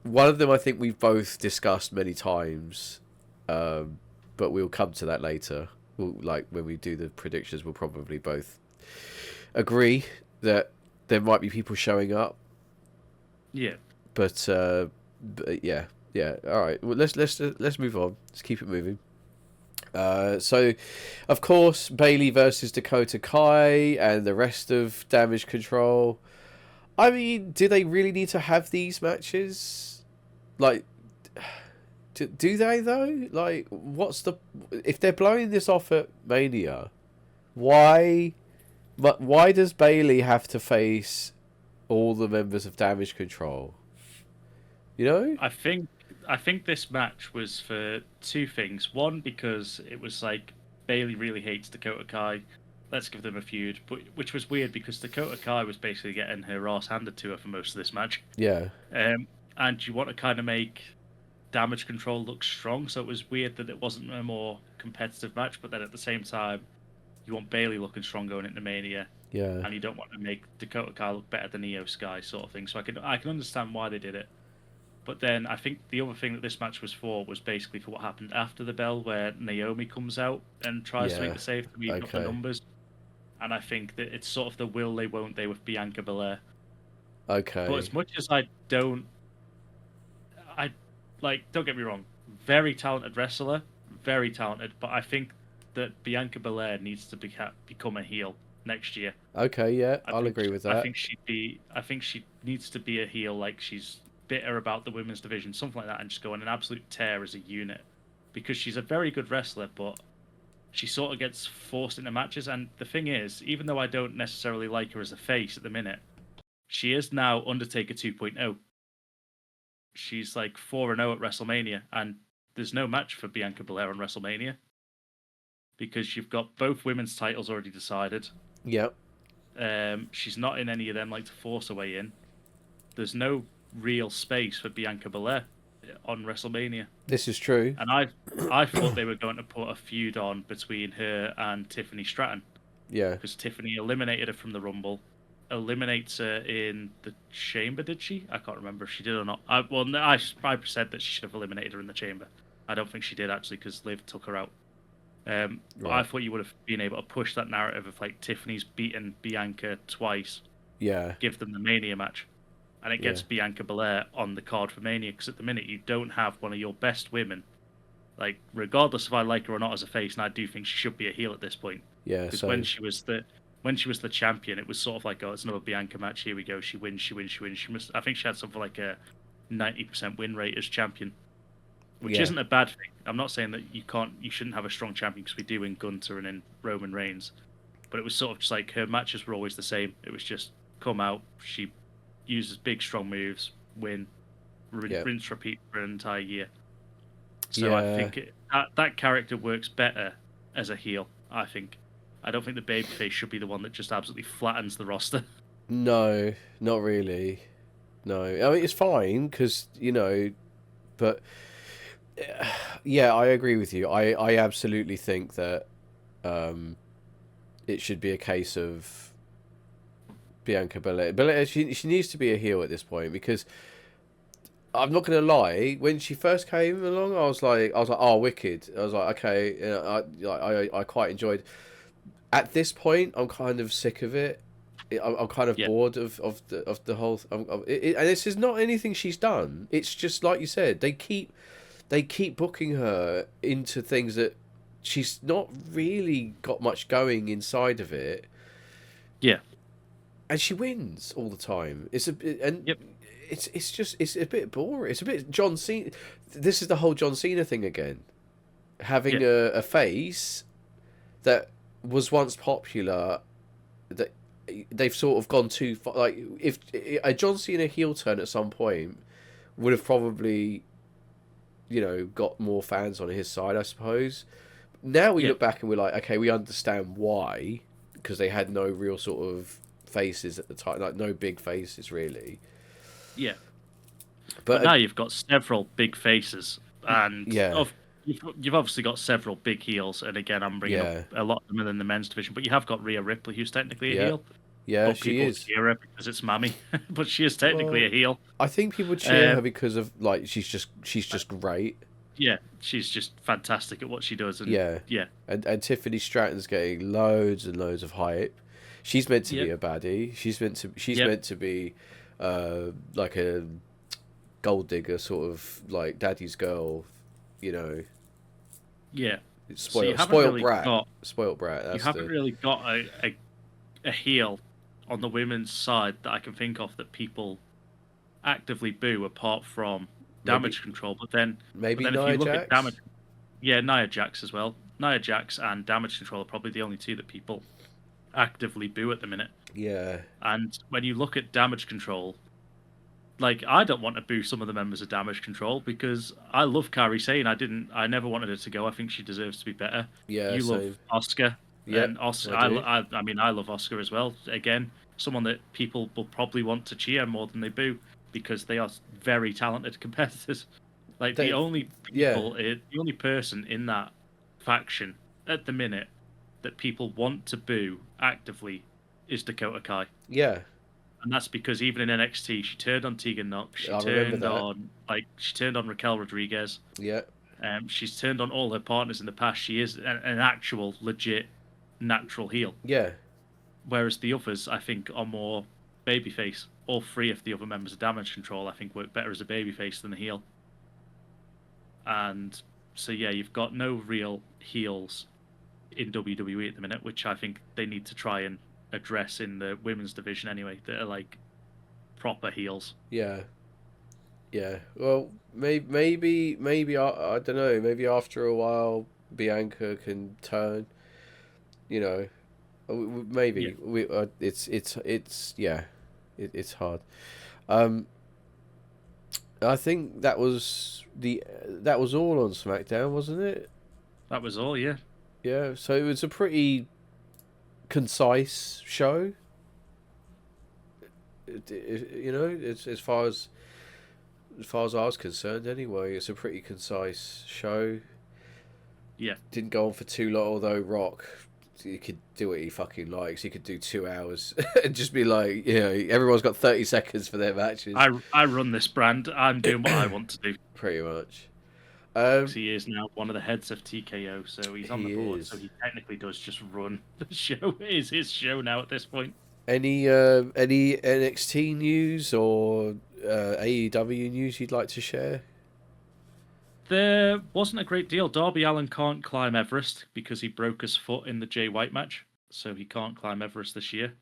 Speaker 1: One of them I think we've both discussed many times, but we'll come to that later. Like when we do the predictions, we'll probably both agree that there might be people showing up.
Speaker 2: Yeah.
Speaker 1: But yeah. All right. Well, let's move on. Let's keep it moving. So, of course, Bailey versus Dakota Kai and the rest of Damage Control. I mean, do they really need to have these matches? Like, do they though? Like, what's the if they're blowing this off at Mania? Why? But why does Bailey have to face all the members of Damage Control? You know?
Speaker 2: I think this match was for two things. One, because it was like Bailey really hates Dakota Kai. Let's give them a feud. But which was weird because Dakota Kai was basically getting her ass handed to her for most of this match.
Speaker 1: Yeah.
Speaker 2: And you want to kind of make Damage Control look strong, so it was weird that it wasn't a more competitive match. But then at the same time, you want Bailey looking strong going into Mania.
Speaker 1: Yeah.
Speaker 2: And you don't want to make Dakota Kai look better than Io Sky, sort of thing. So I can understand why they did it. But then I think the other thing that this match was for was basically for what happened after the bell, where Naomi comes out and tries to make the save to even up the numbers. And I think that it's sort of the will they, won't they with Bianca Belair.
Speaker 1: Okay.
Speaker 2: But as much as don't get me wrong, very talented wrestler, very talented. But I think that Bianca Belair needs to become a heel next year.
Speaker 1: Okay, yeah, I'll agree with that.
Speaker 2: I think she needs to be a heel, like she's bitter about the women's division, something like that, and just go on an absolute tear as a unit. Because she's a very good wrestler, but she sort of gets forced into matches. And the thing is, even though I don't necessarily like her as a face at the minute, she is now Undertaker 2.0. She's like 4-0 at WrestleMania, and there's no match for Bianca Belair on WrestleMania because you've got both women's titles already decided.
Speaker 1: Yep.
Speaker 2: She's not in any of them like to force her way in. There's no real space for Bianca Belair on WrestleMania.
Speaker 1: This is true.
Speaker 2: And I thought they were going to put a feud on between her and Tiffany Stratton.
Speaker 1: Yeah.
Speaker 2: Because Tiffany eliminated her from the Rumble, eliminates her in the Chamber, did she? I can't remember if she did or not. I said that she should have eliminated her in the Chamber. I don't think she did actually because Liv took her out. But I thought you would have been able to push that narrative of like Tiffany's beaten Bianca twice.
Speaker 1: Yeah.
Speaker 2: Give them the Mania match. And it gets Bianca Belair on the card for Mania because at the minute you don't have one of your best women. Like, regardless if I like her or not as a face, and I do think she should be a heel at this point.
Speaker 1: Yeah.
Speaker 2: Because when she was the champion, it was sort of like, oh, it's another Bianca match. Here we go. She wins. I think she had something like a 90% win rate as champion, which isn't a bad thing. I'm not saying that you shouldn't have a strong champion because we do in Gunther and in Roman Reigns, but it was sort of just like her matches were always the same. It was just come out, she uses big strong moves, win, rinse, repeat for an entire year. So I think that character works better as a heel. I don't think the babyface should be the one that just absolutely flattens the roster.
Speaker 1: No, not really. No, I mean it's fine because but yeah, I agree with you. I absolutely think that it should be a case of Bianca Belair. She needs to be a heel at this point because I'm not gonna lie. When she first came along, I was like, oh, wicked. I was like, okay, I quite enjoyed. At this point, I'm kind of sick of it. I'm kind of bored of the whole. And this is not anything she's done. It's just like you said. They keep booking her into things that she's not really got much going inside of it.
Speaker 2: Yeah.
Speaker 1: And she wins all the time. It's a bit boring. It's a bit John Cena. This is the whole John Cena thing again. Having a face that was once popular, that they've sort of gone too far. Like if a John Cena heel turn at some point would have probably, got more fans on his side, I suppose. Now we look back and we're like, okay, we understand why, because they had no real sort of faces at the time, like no big faces really.
Speaker 2: Yeah. But now you've got several big faces, and
Speaker 1: yeah,
Speaker 2: you've obviously got several big heels. And again, I'm bringing up a lot of them in the men's division. But you have got Rhea Ripley, who's technically a
Speaker 1: yeah,
Speaker 2: heel.
Speaker 1: yeah.
Speaker 2: But
Speaker 1: She
Speaker 2: people
Speaker 1: is.
Speaker 2: cheer her because it's Mammy. But she is technically
Speaker 1: Well,
Speaker 2: a heel.
Speaker 1: I think people cheer her because of like she's just great.
Speaker 2: Yeah, she's just fantastic at what she does, and
Speaker 1: Yeah,
Speaker 2: yeah,
Speaker 1: and Tiffany Stratton's getting loads and loads of hype. She's meant to be
Speaker 2: yep,
Speaker 1: a baddie. She's
Speaker 2: yep,
Speaker 1: meant to be like a gold digger sort of like daddy's girl, you know,
Speaker 2: yeah. So
Speaker 1: spoiled brat. Spoiled brat.
Speaker 2: you
Speaker 1: That's
Speaker 2: haven't
Speaker 1: the
Speaker 2: really got a heel on the women's side that I can think of that people actively boo, apart from
Speaker 1: maybe
Speaker 2: Damage Control. But then if you
Speaker 1: Nia
Speaker 2: look at
Speaker 1: Jax.
Speaker 2: Damage, yeah, Nia Jax as well. Nia Jax and Damage Control are probably the only two that people actively boo at the minute.
Speaker 1: Yeah,
Speaker 2: And when you look at Damage Control, like I don't want to boo some of the members of Damage Control because I love Kairi Sane. I never wanted her to go. I think she deserves to be better.
Speaker 1: yeah,
Speaker 2: You love
Speaker 1: same.
Speaker 2: Oscar,
Speaker 1: Yep,
Speaker 2: and Oscar.
Speaker 1: I do.
Speaker 2: I mean, I love Oscar as well. Again, someone that people will probably want to cheer more than they boo because they are very talented competitors. Like
Speaker 1: They, yeah,
Speaker 2: the only person in that faction at the minute that people want to boo actively is Dakota Kai.
Speaker 1: yeah.
Speaker 2: And that's because even in NXT, she turned on Tegan Knox,
Speaker 1: I remember that.
Speaker 2: she turned on Raquel Rodriguez,
Speaker 1: Yeah,
Speaker 2: she's turned on all her partners in the past. She is an actual legit natural heel.
Speaker 1: yeah,
Speaker 2: Whereas the others, I think, are more babyface. All three of the other members of Damage Control, I think, work better as a babyface than a heel. And so yeah, you've got no real heels in WWE at the minute, which I think they need to try and address in the women's division anyway. That are like proper heels.
Speaker 1: yeah, yeah. Well, maybe I don't know. Maybe after a while, Bianca can turn. You know,
Speaker 2: Yeah,
Speaker 1: maybe it's yeah, it's hard. Um, I think that was all on SmackDown, wasn't it?
Speaker 2: that was all. Yeah.
Speaker 1: Yeah. So it was a pretty concise show. You know, it's as far as I was concerned. Anyway, it's a pretty concise show.
Speaker 2: Yeah.
Speaker 1: Didn't go on for too long. Although Rock, he could do what he fucking likes. He could do 2 hours and just be like, you know, everyone's got 30 seconds for their matches.
Speaker 2: I run this brand. I'm doing what I want to do.
Speaker 1: Pretty much.
Speaker 2: 'Cause he is now one of the heads of TKO, so he's on the
Speaker 1: He
Speaker 2: board.
Speaker 1: is.
Speaker 2: So he technically does just run the show. It is his show now at this point.
Speaker 1: Any NXT news or AEW news you'd like to share?
Speaker 2: There wasn't a great deal. Darby Allin can't climb Everest because he broke his foot in the Jay White match, so he can't climb Everest this year.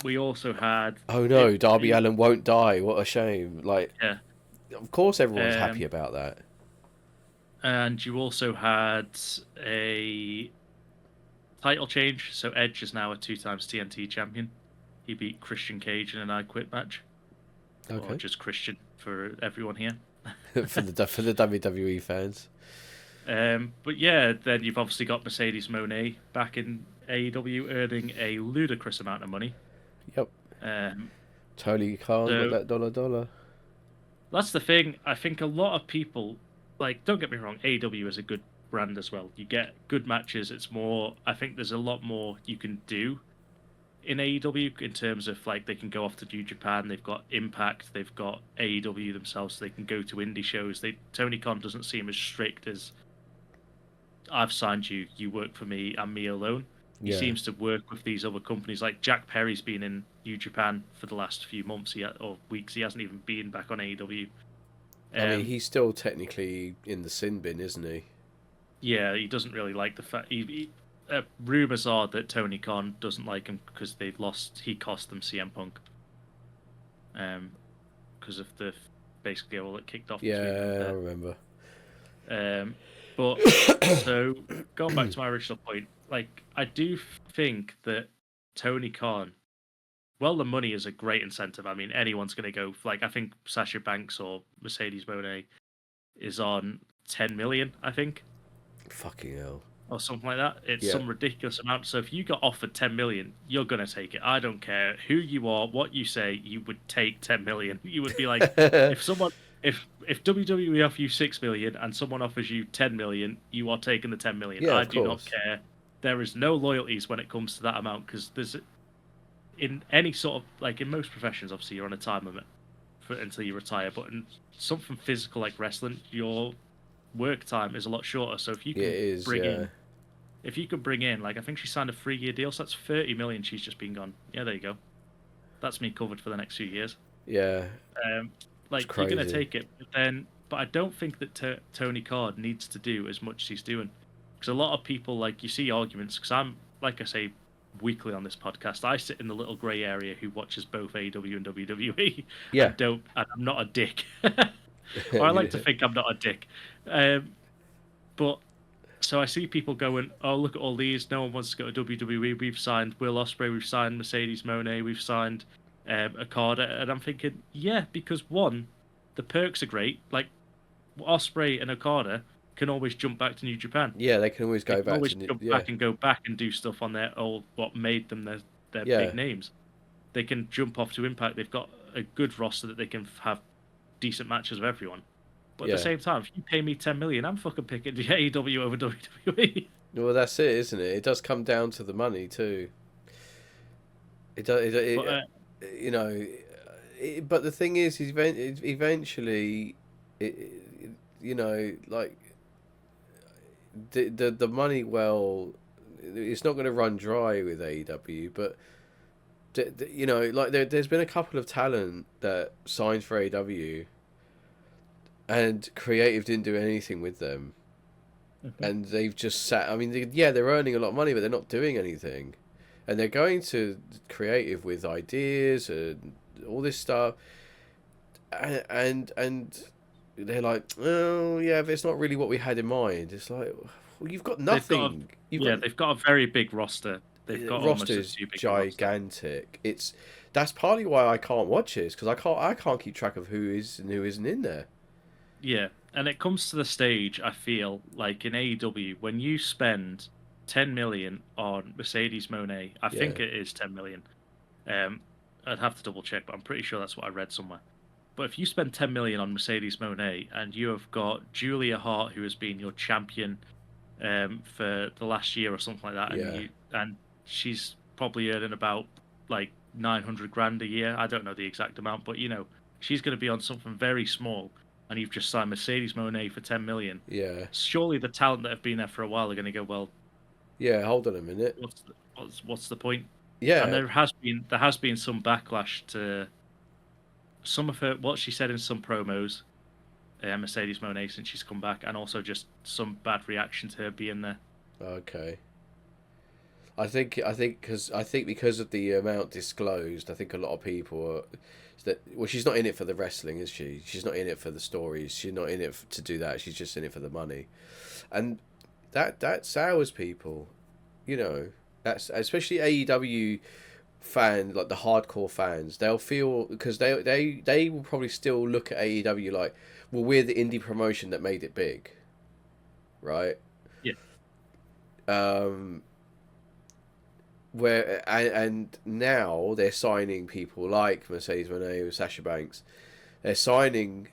Speaker 2: We also had.
Speaker 1: Oh no, Darby Allin won't die. What a shame. Like,
Speaker 2: Yeah.
Speaker 1: of course everyone's happy about that.
Speaker 2: And you also had a title change. So Edge is now a 2 times TNT champion. He beat Christian Cage in an I Quit match.
Speaker 1: Okay.
Speaker 2: Or just Christian for everyone here.
Speaker 1: for the WWE fans.
Speaker 2: But yeah, then you've obviously got Mercedes Moné back in AEW earning a ludicrous amount of money.
Speaker 1: Yep. Tony Khan got that dollar.
Speaker 2: That's the thing. I think a lot of people, like, don't get me wrong, AEW is a good brand as well. You get good matches. It's more, I think there's a lot more you can do in AEW in terms of, like, they can go off to New Japan. They've got Impact. They've got AEW themselves. So they can go to indie shows. Tony Khan doesn't seem as strict as, I've signed you, you work for me, and me alone. He seems to work with these other companies. Like Jack Perry's been in New Japan for the last few months or weeks. He hasn't even been back on AEW.
Speaker 1: I mean, he's still technically in the sin bin, isn't he?
Speaker 2: Yeah, he doesn't really like the fact. Rumors are that Tony Khan doesn't like him because he cost them CM Punk. Because of basically all it kicked off.
Speaker 1: Yeah, I remember.
Speaker 2: But so going back to my original point, like I do think that Tony Khan, well, the money is a great incentive. I mean, anyone's going to go. Like I think Sasha Banks or Mercedes Moné is on 10 million. I think.
Speaker 1: Fucking hell.
Speaker 2: or something like that. It's
Speaker 1: Yeah.
Speaker 2: some ridiculous amount. So if you got offered 10 million, you're gonna take it. I don't care who you are, what you say. You would take 10 million. You would be like, if someone, if WWE offer you 6 million and someone offers you 10 million, you are taking the 10 million.
Speaker 1: Yeah,
Speaker 2: I
Speaker 1: of
Speaker 2: do not
Speaker 1: course.
Speaker 2: care. There is no loyalties when it comes to that amount because there's in any sort of like in most professions, obviously you're on a time limit for until you retire. But in something physical like wrestling, your work time is a lot shorter. So
Speaker 1: Yeah, it is.
Speaker 2: bring
Speaker 1: Yeah.
Speaker 2: in, if you could bring in, like I think she signed a 3 year deal, so that's 30 million. She's just been gone. Yeah, there you go. That's me covered for the next few years.
Speaker 1: Yeah.
Speaker 2: Um,
Speaker 1: It's
Speaker 2: like you're gonna
Speaker 1: crazy.
Speaker 2: take it, but I don't think that Tony Khan needs to do as much as he's doing, because a lot of people like you see arguments. Because I'm like I say weekly on this podcast, I sit in the little grey area who watches both AEW and WWE,
Speaker 1: Yeah.
Speaker 2: and I'm not a dick, or I like to think I'm not a dick. Um, but so I see people going, "Oh, look at all these! No one wants to go to WWE. We've signed Will Ospreay, we've signed Mercedes Moné, we've signed Okada," and I'm thinking, yeah, because one, the perks are great. Like Ospreay and Okada can always jump back to New Japan.
Speaker 1: Yeah, they can always
Speaker 2: They
Speaker 1: go
Speaker 2: can
Speaker 1: back
Speaker 2: always
Speaker 1: to
Speaker 2: jump
Speaker 1: yeah.
Speaker 2: back and go back and do stuff on their old what made them their
Speaker 1: Yeah.
Speaker 2: big names. They can jump off to Impact. They've got a good roster that they can have decent matches with everyone. But at the
Speaker 1: Yeah.
Speaker 2: same time, if you pay me 10 million, I'm fucking picking the AEW over WWE.
Speaker 1: Well, that's it, isn't it? It does come down to the money too. It does.
Speaker 2: But
Speaker 1: You know, but the thing is, eventually, you know, like the money well, it's not going to run dry with AEW. But you know, like there's been a couple of talent that signed for AEW, and creative didn't do anything with them,
Speaker 2: Mhm.
Speaker 1: and they've just sat. I mean, yeah, they're earning a lot of money, but they're not doing anything, and they're going to creative with ideas and all this stuff, and they're like, oh yeah, but it's not really what we had in mind. It's like, well, you've got
Speaker 2: they've got a
Speaker 1: nothing. You've
Speaker 2: yeah,
Speaker 1: got
Speaker 2: they've got a very big roster. They've got almost a
Speaker 1: roster's
Speaker 2: too big a roster.
Speaker 1: gigantic. It's That's partly why I can't watch this because I can't keep track of who is and who isn't in there.
Speaker 2: Yeah, and it comes to the stage. I feel like in AEW when you spend 10 million on Mercedes Moné, I
Speaker 1: Yeah,
Speaker 2: think it is 10 million. Um, I'd have to double check, but I'm pretty sure that's what I read somewhere. But if you spend 10 million on Mercedes Moné and you have got Julia Hart, who has been your champion for the last year or something like that,
Speaker 1: yeah,
Speaker 2: and she's probably earning about like 900 grand a year. I don't know the exact amount, but she's going to be on something very small, and you've just signed Mercedes Moné for 10 million.
Speaker 1: yeah,
Speaker 2: Surely the talent that have been there for a while are going to go, well,
Speaker 1: yeah. Hold on a minute.
Speaker 2: what's the point? And
Speaker 1: Yeah,
Speaker 2: there has been some backlash to some of her what she said in some promos, Mercedes Moné, since she's come back, and also just some bad reaction to her being there.
Speaker 1: okay. I think because of the amount disclosed, I think a lot of people are that well, she's not in it for the wrestling, is she? She's not in it for the stories. She's not in it to do that. She's just in it for the money, and that sours people. You know, that's especially AEW fan like the hardcore fans. They'll feel because they will probably still look at AEW like, well, we're the indie promotion that made it big, right?
Speaker 2: Yeah,
Speaker 1: Um, and now they're signing people like Mercedes Moné or Sasha Banks. They're signing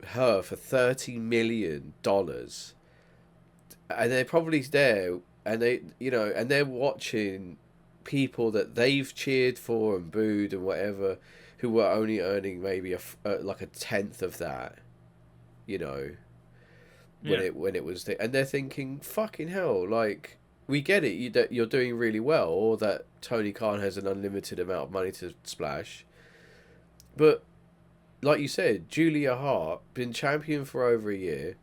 Speaker 1: her for $30 million, and they're probably there, and they're watching people that they've cheered for and booed and whatever, who were only earning maybe like a tenth of that, you know, when
Speaker 2: yeah,
Speaker 1: it was and they're thinking, fucking hell, like we get it, that you're doing really well, or that Tony Khan has an unlimited amount of money to splash, but like you said, Julia Hart been champion for over a year,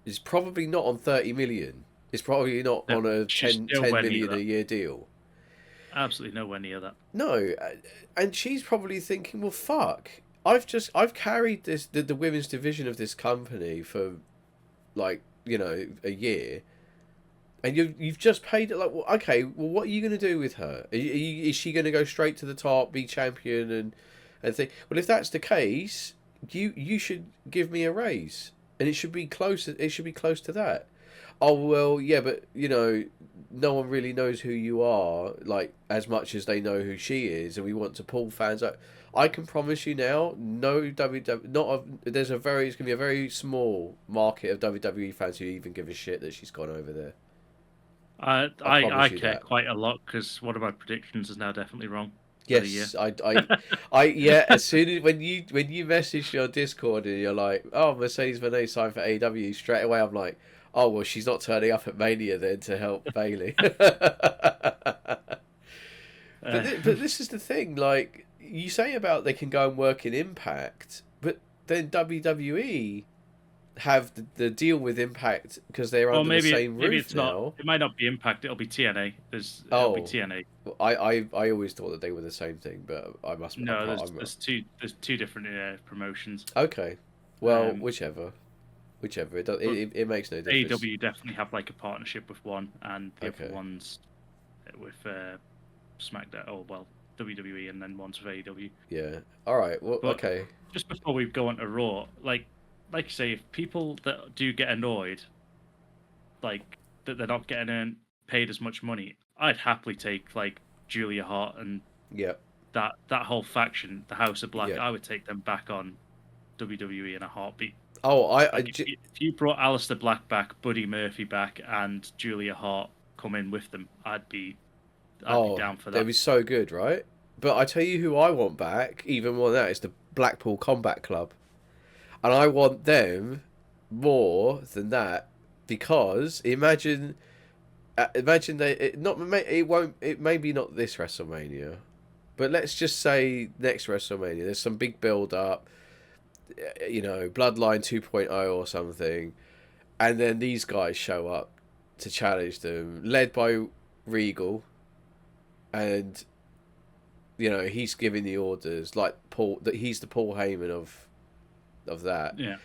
Speaker 1: is probably not on 30 million. It's probably not
Speaker 2: no,
Speaker 1: on a
Speaker 2: she's
Speaker 1: 10
Speaker 2: nowhere near
Speaker 1: million a
Speaker 2: that.
Speaker 1: year deal.
Speaker 2: Absolutely nowhere near that.
Speaker 1: No, and she's probably thinking, well, fuck. I've carried the women's division of this company for like a year, and you've just paid it like, well, okay, well, what are you going to do with her? Is she going to go straight to the top, be champion, and think? Well, if that's the case, you should give me a raise, and it should be close. It should be close to that. oh well, yeah, but no one really knows who you are, like as much as they know who she is, and we want to pull fans out. I can promise you now, no WWE, it's gonna be a very small market of WWE fans who even give a shit that she's gone over there. I
Speaker 2: I
Speaker 1: promise you
Speaker 2: care
Speaker 1: that.
Speaker 2: quite a lot because one of my predictions is now definitely wrong for the year.
Speaker 1: Yes, yeah. As soon as when you message your Discord and you're like, "Oh, Mercedes Moné signed for AEW," straight away I'm like, "Oh well, she's not turning up at Mania then to help Bailey."
Speaker 2: Uh,
Speaker 1: But this is the thing, like you say about they can go and work in Impact, but then WWE have the deal with Impact because they're
Speaker 2: or
Speaker 1: under the
Speaker 2: maybe
Speaker 1: same roof
Speaker 2: it's not.
Speaker 1: now.
Speaker 2: It might not be Impact. It'll be TNA. It'll be
Speaker 1: Oh,
Speaker 2: TNA.
Speaker 1: I always thought that they were the same thing, but I must.
Speaker 2: No,
Speaker 1: I'm,
Speaker 2: there's two different promotions.
Speaker 1: okay, well,
Speaker 2: Um,
Speaker 1: whichever.
Speaker 2: but
Speaker 1: It makes no difference.
Speaker 2: AEW definitely have like a partnership with one, and the
Speaker 1: Okay.
Speaker 2: other ones with SmackDown. Oh well, WWE, and then one's with AEW.
Speaker 1: Yeah. All right. Well.
Speaker 2: But
Speaker 1: Okay.
Speaker 2: just before we go on to Raw, like you say, if people that do get annoyed, like that they're not getting paid as much money, I'd happily take like Julia Hart and
Speaker 1: Yeah.
Speaker 2: that whole faction, the House of Black.
Speaker 1: Yeah.
Speaker 2: I would take them back on WWE in a heartbeat.
Speaker 1: Oh,
Speaker 2: Like if you brought Alistair Black back, Buddy Murphy back, and Julia Hart come in with them, I'd be down for
Speaker 1: they'd
Speaker 2: that.
Speaker 1: be so good, right? But I tell you who I want back, even more than that, is the Blackpool Combat Club, and I want them more than that because imagine it maybe not this WrestleMania, but let's just say next WrestleMania. There's some big build up, Bloodline 2.0 or something, and then these guys show up to challenge them, led by Regal, and he's giving the orders like Paul. That he's the Paul Heyman of that.
Speaker 2: Yeah,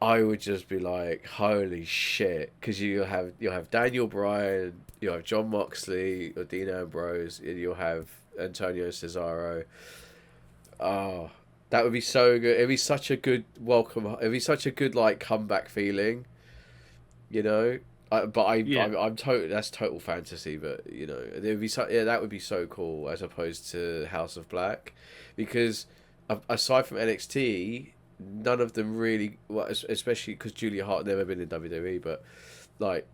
Speaker 1: I would just be like, holy shit, because you'll have Daniel Bryan, you'll have John Moxley or Dean Ambrose, and you'll have Antonio Cesaro. Oh, that would be so good. It'd be such a good welcome. It'd be such a good like comeback feeling, you know. I'm total. That's total fantasy, but it'd be that would be so cool as opposed to House of Black, because aside from NXT, none of them really. Well, especially because Julia Hart never been in WWE, but like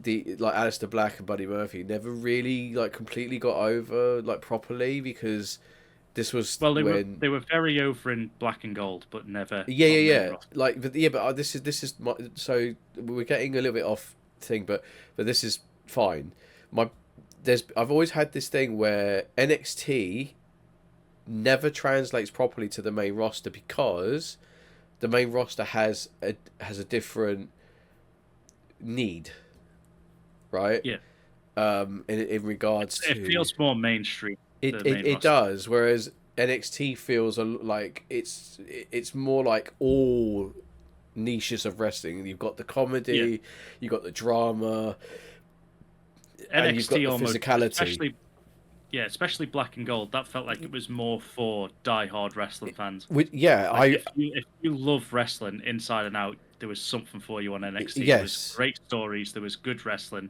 Speaker 1: Aleister Black and Buddy Murphy never really like completely got over like properly because this was
Speaker 2: they were very over in Black and Gold, but never.
Speaker 1: Yeah. Like, but this is so we're getting a little bit off thing, but this is fine. I've always had this thing where NXT never translates properly to the main roster because the main roster has a different need, right?
Speaker 2: Yeah.
Speaker 1: In regards to
Speaker 2: it feels more mainstream.
Speaker 1: It does, whereas NXT feels like it's more like all niches of wrestling. You've got the comedy, you've got the drama, and you've got the physicality.
Speaker 2: Especially Black and Gold. That felt like it was more for die-hard wrestling fans.
Speaker 1: If
Speaker 2: you love wrestling inside and out, there was something for you on NXT.
Speaker 1: Yes.
Speaker 2: There was great stories. There was good wrestling,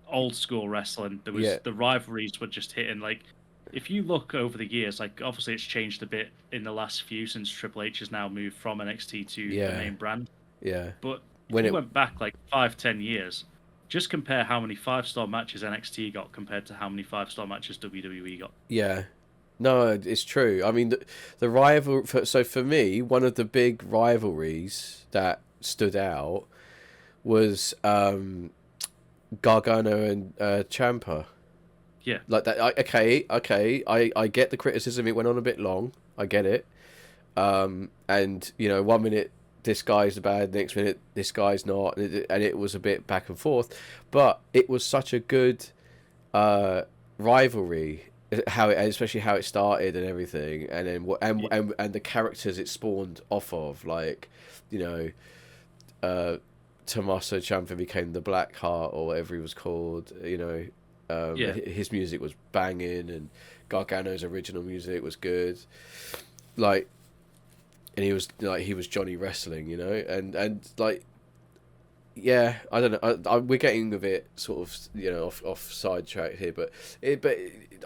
Speaker 2: old school wrestling. There was the rivalries were just hitting like. If you look over the years, like obviously it's changed a bit in the last few since Triple H has now moved from NXT to the main brand.
Speaker 1: Yeah.
Speaker 2: But when it went back like 5-10 years, just compare how many 5-star matches NXT got compared to how many 5-star matches WWE got.
Speaker 1: Yeah. No, it's true. I mean, the rival. So for me, one of the big rivalries that stood out was Gargano and Ciampa.
Speaker 2: Yeah.
Speaker 1: Like that. I get the criticism. It went on a bit long. I get it. And 1 minute this guy's bad, next minute this guy's not, and it was a bit back and forth. But it was such a good rivalry. Especially how it started and everything, and then and the characters it spawned off of, like, Tommaso Ciampa became the Black Heart or whatever he was called, his music was banging, and Gargano's original music was good, like, and he was Johnny Wrestling, and like yeah, I don't know. We're getting a bit sort of, off sidetrack here, but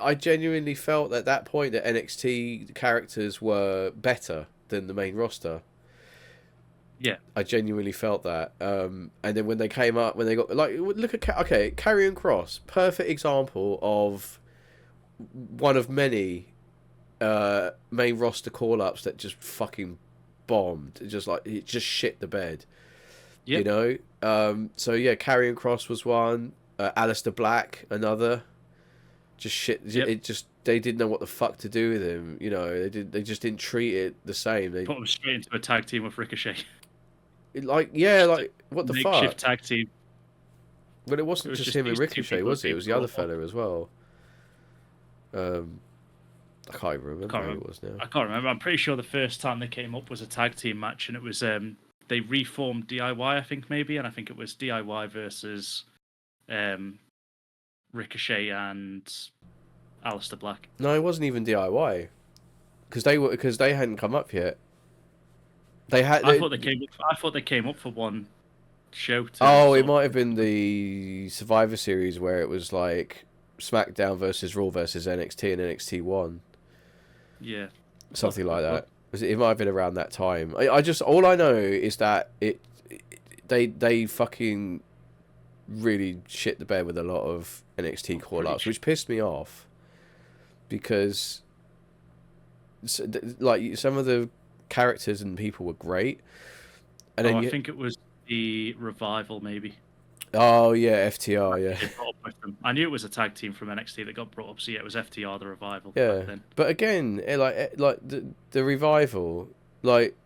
Speaker 1: I genuinely felt at that point that NXT characters were better than the main roster.
Speaker 2: Yeah.
Speaker 1: I genuinely felt that. And then when they came up, when they got like, look at Karrion Kross, perfect example of one of many main roster call ups that just fucking bombed. It just shit the bed.
Speaker 2: Yep.
Speaker 1: You know. So yeah, Karrion Kross was one. Aleister Black, another. Just shit.
Speaker 2: Yep.
Speaker 1: They didn't know what the fuck to do with him. You know, they just didn't treat it the same. They
Speaker 2: Put him straight into a tag team with Ricochet.
Speaker 1: what the
Speaker 2: Makeshift
Speaker 1: fuck?
Speaker 2: tag team.
Speaker 1: Well, it wasn't just him and Ricochet, was it? It was the other fella as well. I can't even remember who it was now.
Speaker 2: I can't remember. I'm pretty sure the first time they came up was a tag team match, and it was they reformed DIY, I think maybe, and I think it was DIY versus Ricochet and Aleister Black.
Speaker 1: No, it wasn't even DIY because they hadn't come up yet. I
Speaker 2: thought they came up for one show.
Speaker 1: It might have been the Survivor Series where it was like SmackDown versus Raw versus NXT and NXT won.
Speaker 2: Yeah,
Speaker 1: something like that. It might have been around that time. All I know is that they fucking really shit the bed with a lot of NXT call ups, which pissed me off because like some of the characters and people were great, and then
Speaker 2: I think it was the Revival maybe.
Speaker 1: Oh yeah, FTR, yeah.
Speaker 2: I knew it was a tag team from NXT that got brought up, so yeah, it was FTR, the Revival.
Speaker 1: Yeah,
Speaker 2: back then.
Speaker 1: But again, like the Revival, like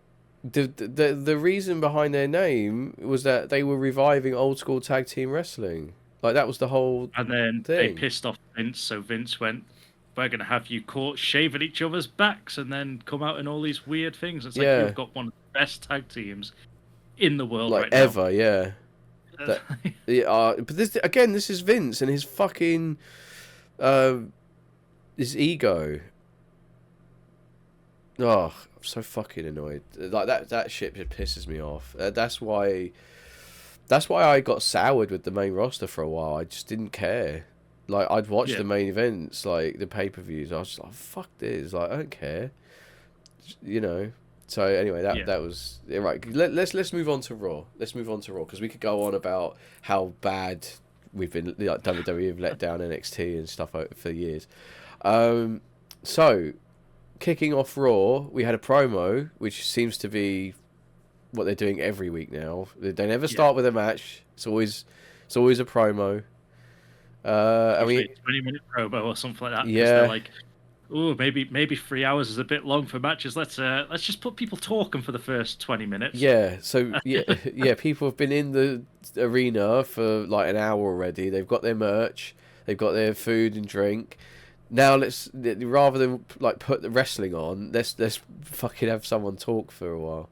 Speaker 1: the reason behind their name was that they were reviving old school tag team wrestling. Like that was the whole.
Speaker 2: And then
Speaker 1: thing.
Speaker 2: They pissed off Vince, so Vince went, "We're gonna have you caught shaving each other's backs, and then come out in all these weird things." It's like you've got one of the best tag teams in the world right now.
Speaker 1: Ever, yeah. But this is Vince and his fucking his ego. Oh, I'm so fucking annoyed. Like that shit just pisses me off. That's why I got soured with the main roster for a while. I just didn't care. Like I'd watch the main events, like the pay-per-views. I was just like, fuck this. Like I don't care. You know. So anyway, that was right. Let's move on to Raw. Let's move on to Raw because we could go on about how bad we've been. Like WWE have let down NXT and stuff for years. So kicking off Raw, we had a promo, which seems to be what they're doing every week now. They never start with a match. It's always a promo.
Speaker 2: 20-minute promo or something like that.
Speaker 1: Yeah.
Speaker 2: They're like, oh, maybe 3 hours is a bit long for matches. Let's just put people talking for the first 20 minutes.
Speaker 1: Yeah. So yeah, people have been in the arena for like an hour already. They've got their merch. They've got their food and drink. Now rather than like put the wrestling on, let's fucking have someone talk for a while.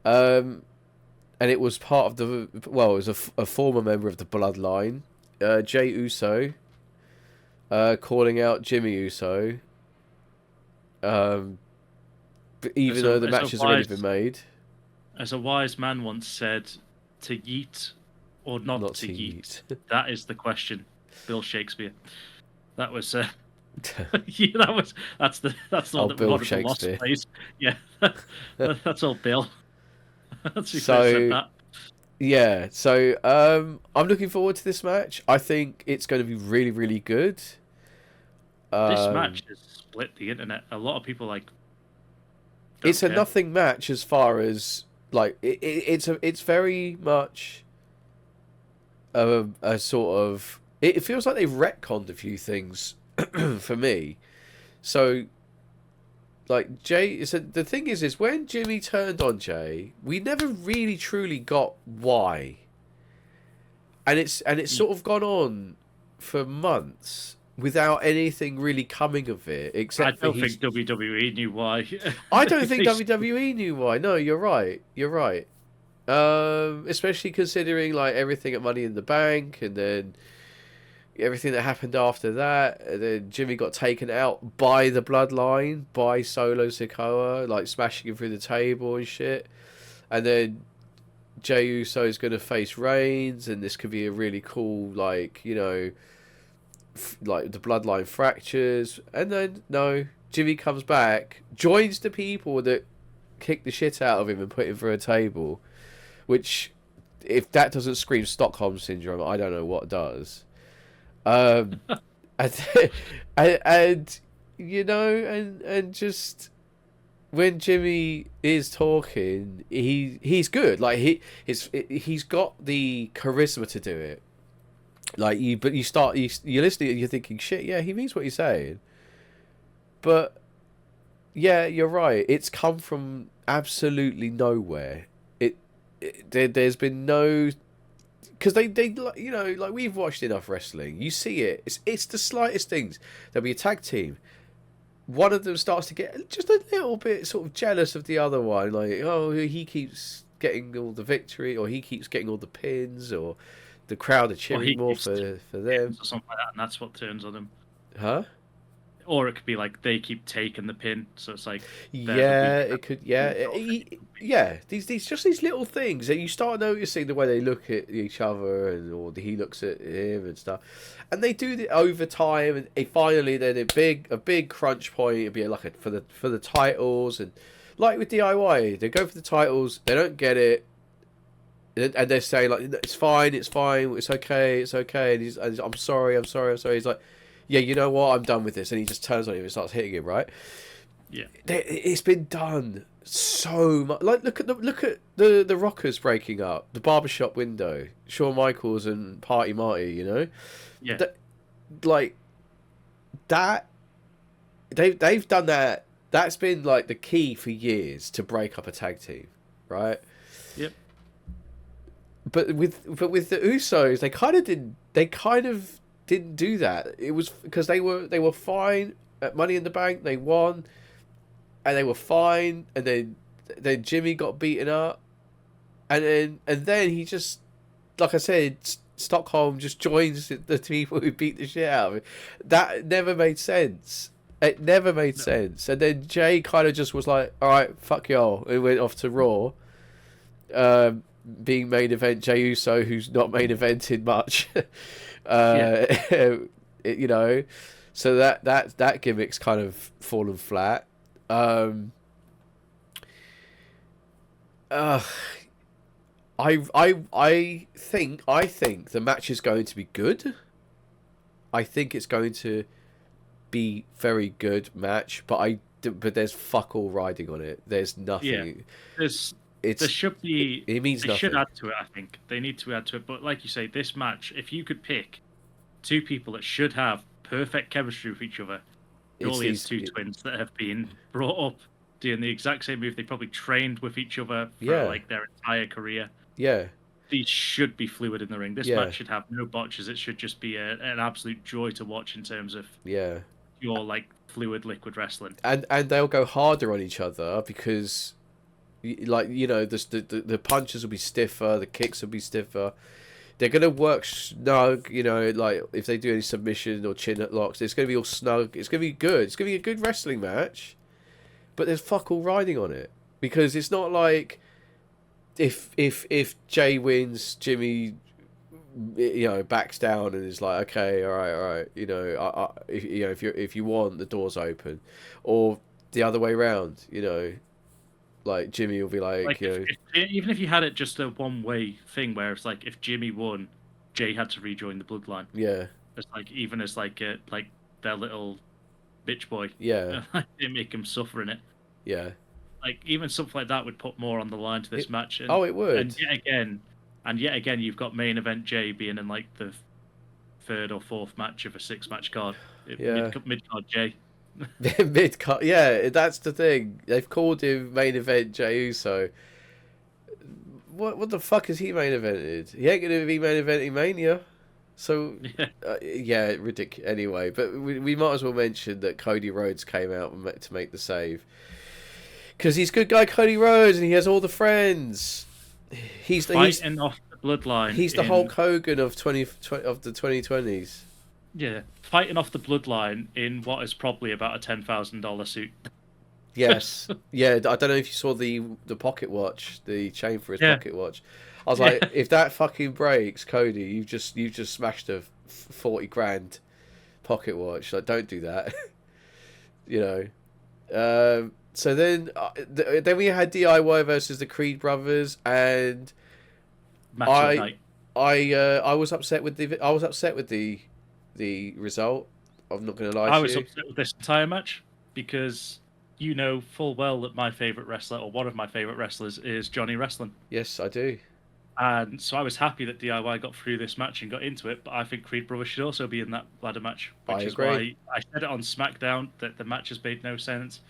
Speaker 1: And it was part of it was a former member of the Bloodline, Jey Uso, calling out Jimmy Uso. Even though the match has already been made.
Speaker 2: As a wise man once said, to yeet or not to yeet. That is the question. Bill Shakespeare. That was that's the one that
Speaker 1: Bill
Speaker 2: Shakespeare plays. Yeah. That's all Bill. That's who
Speaker 1: said
Speaker 2: that.
Speaker 1: Yeah, so I'm looking forward to this match. I think it's going to be really, really good.
Speaker 2: This match has split the internet. A lot of people
Speaker 1: it's a nothing match as far as like it's very much a sort of it feels like they've retconned a few things for me. So like Jay, so the thing is when Jimmy turned on Jay, we never really truly got why. And it's sort of gone on for months without anything really coming of it, except
Speaker 2: I don't think WWE knew why.
Speaker 1: I don't think WWE knew why. No, you're right. You're right. Especially considering like everything at Money in the Bank, and then everything that happened after that. And then Jimmy got taken out by the Bloodline, by Solo Sikoa, like smashing him through the table and shit. And then Jey Uso is going to face Reigns, and this could be a really cool, like, you know, like the bloodline fractures. And then no, Jimmy comes back, joins the people that kick the shit out of him and put him through a table, which, if that doesn't scream Stockholm syndrome, I don't know what does. And, and you know, and just when Jimmy is talking, he's good. Like he's got the charisma to do it. Like but you're listening and you're thinking, shit, yeah, he means what he's saying. But yeah, you're right. It's come from absolutely nowhere. There's been no, because they you know, like, we've watched enough wrestling. You see it. It's the slightest things. There'll be a tag team. One of them starts to get just a little bit sort of jealous of the other one, like, oh, he keeps getting all the victory, or he keeps getting all the pins, or the crowd are cheering more for them,
Speaker 2: or something like that, and that's what turns on them.
Speaker 1: Huh?
Speaker 2: Or it could be like they keep taking the pin, so it's like,
Speaker 1: yeah, it could, yeah. These just these little things that you start noticing, the way they look at each other, and or he looks at him and stuff, and they do it over time, and finally then a big crunch point. It'd be like for the titles, and like with DIY, they go for the titles, they don't get it, and they're saying like, it's fine, it's okay, and I'm sorry. He's like, yeah, you know what? I'm done with this, and he just turns on him and starts hitting him. Right?
Speaker 2: Yeah.
Speaker 1: It's been done so much. Like, look at the Rockers breaking up, the barbershop window, Shawn Michaels and Party Marty. You know,
Speaker 2: yeah,
Speaker 1: like that. They've done that. That's been like the key for years to break up a tag team, right?
Speaker 2: Yep.
Speaker 1: But with the Usos, they kind of didn't do that. It was because they were fine at Money in the Bank. They won, and they were fine. And then Jimmy got beaten up, and then he just, like I said, Stockholm just joins the people who beat the shit out of him. That never made sense. It never made sense. And then Jay kind of just was like, all right, fuck y'all, and went off to Raw. Being main event Jey Uso, who's not main evented much. You know, so that gimmick's kind of fallen flat. I think the match is going to be good. I think it's going to be very good match, but there's fuck all riding on it. There's nothing.
Speaker 2: Yeah, there should be.
Speaker 1: It means
Speaker 2: they
Speaker 1: nothing.
Speaker 2: should add to it. I think they need to add to it. But like you say, this match, if you could pick two people that should have perfect chemistry with each other, surely it's two twins that have been brought up doing the exact same move. They probably trained with each other for like their entire career.
Speaker 1: Yeah.
Speaker 2: These should be fluid in the ring. This match should have no botches. It should just be an absolute joy to watch in terms of your like fluid liquid wrestling. And
Speaker 1: they'll go harder on each other because, like, you know, the punches will be stiffer, the kicks will be stiffer. They're gonna work snug, you know, like if they do any submission or chin locks, it's gonna be all snug. It's gonna be good. It's gonna be a good wrestling match, but there's fuck all riding on it because it's not like if Jay wins, Jimmy, you know, backs down and is like, okay, all right, you know, if you want, the door's open, or the other way around, you know. Like Jimmy will be like you know,
Speaker 2: even if you had it just a one-way thing where it's like if Jimmy won, Jay had to rejoin the bloodline.
Speaker 1: Yeah.
Speaker 2: It's like even as like their little bitch boy.
Speaker 1: Yeah.
Speaker 2: They make him suffer in it.
Speaker 1: Yeah.
Speaker 2: Like even something like that would put more on the line to this match. And,
Speaker 1: it would.
Speaker 2: And yet again, you've got main event Jay being in like the third or fourth match of a 6-match card.
Speaker 1: Yeah.
Speaker 2: Mid card Jay.
Speaker 1: Mid-card, yeah, that's the thing. They've called him main event Jey Uso. What the fuck is he main evented? He ain't gonna be main eventing Mania. So ridiculous. Anyway, but we might as well mention that Cody Rhodes came out to make the save because he's good guy Cody Rhodes and he has all the friends. He's
Speaker 2: fighting off the bloodline.
Speaker 1: He's the Hulk Hogan of the 2020s.
Speaker 2: Yeah, fighting off the bloodline in what is probably about a $10,000 suit.
Speaker 1: Yes. Yeah, I don't know if you saw the pocket watch, the chain for his
Speaker 2: Yeah.
Speaker 1: pocket watch. I was
Speaker 2: Yeah.
Speaker 1: like, if that fucking breaks, Cody, you've just smashed a 40 grand pocket watch. Like, don't do that. you know. So then we had DIY versus the Creed brothers, and
Speaker 2: Match of the night.
Speaker 1: I was upset with the result. I'm not going to lie
Speaker 2: I
Speaker 1: to
Speaker 2: was
Speaker 1: you.
Speaker 2: upset with this entire match because you know full well that my favorite wrestler, or one of my favorite wrestlers, is Johnny Wrestling.
Speaker 1: Yes, I do.
Speaker 2: And so I was happy that DIY got through this match and got into it, but I think Creed Brothers should also be in that ladder match,
Speaker 1: I
Speaker 2: which is
Speaker 1: agree.
Speaker 2: why I said it on SmackDown that the matches made no sense.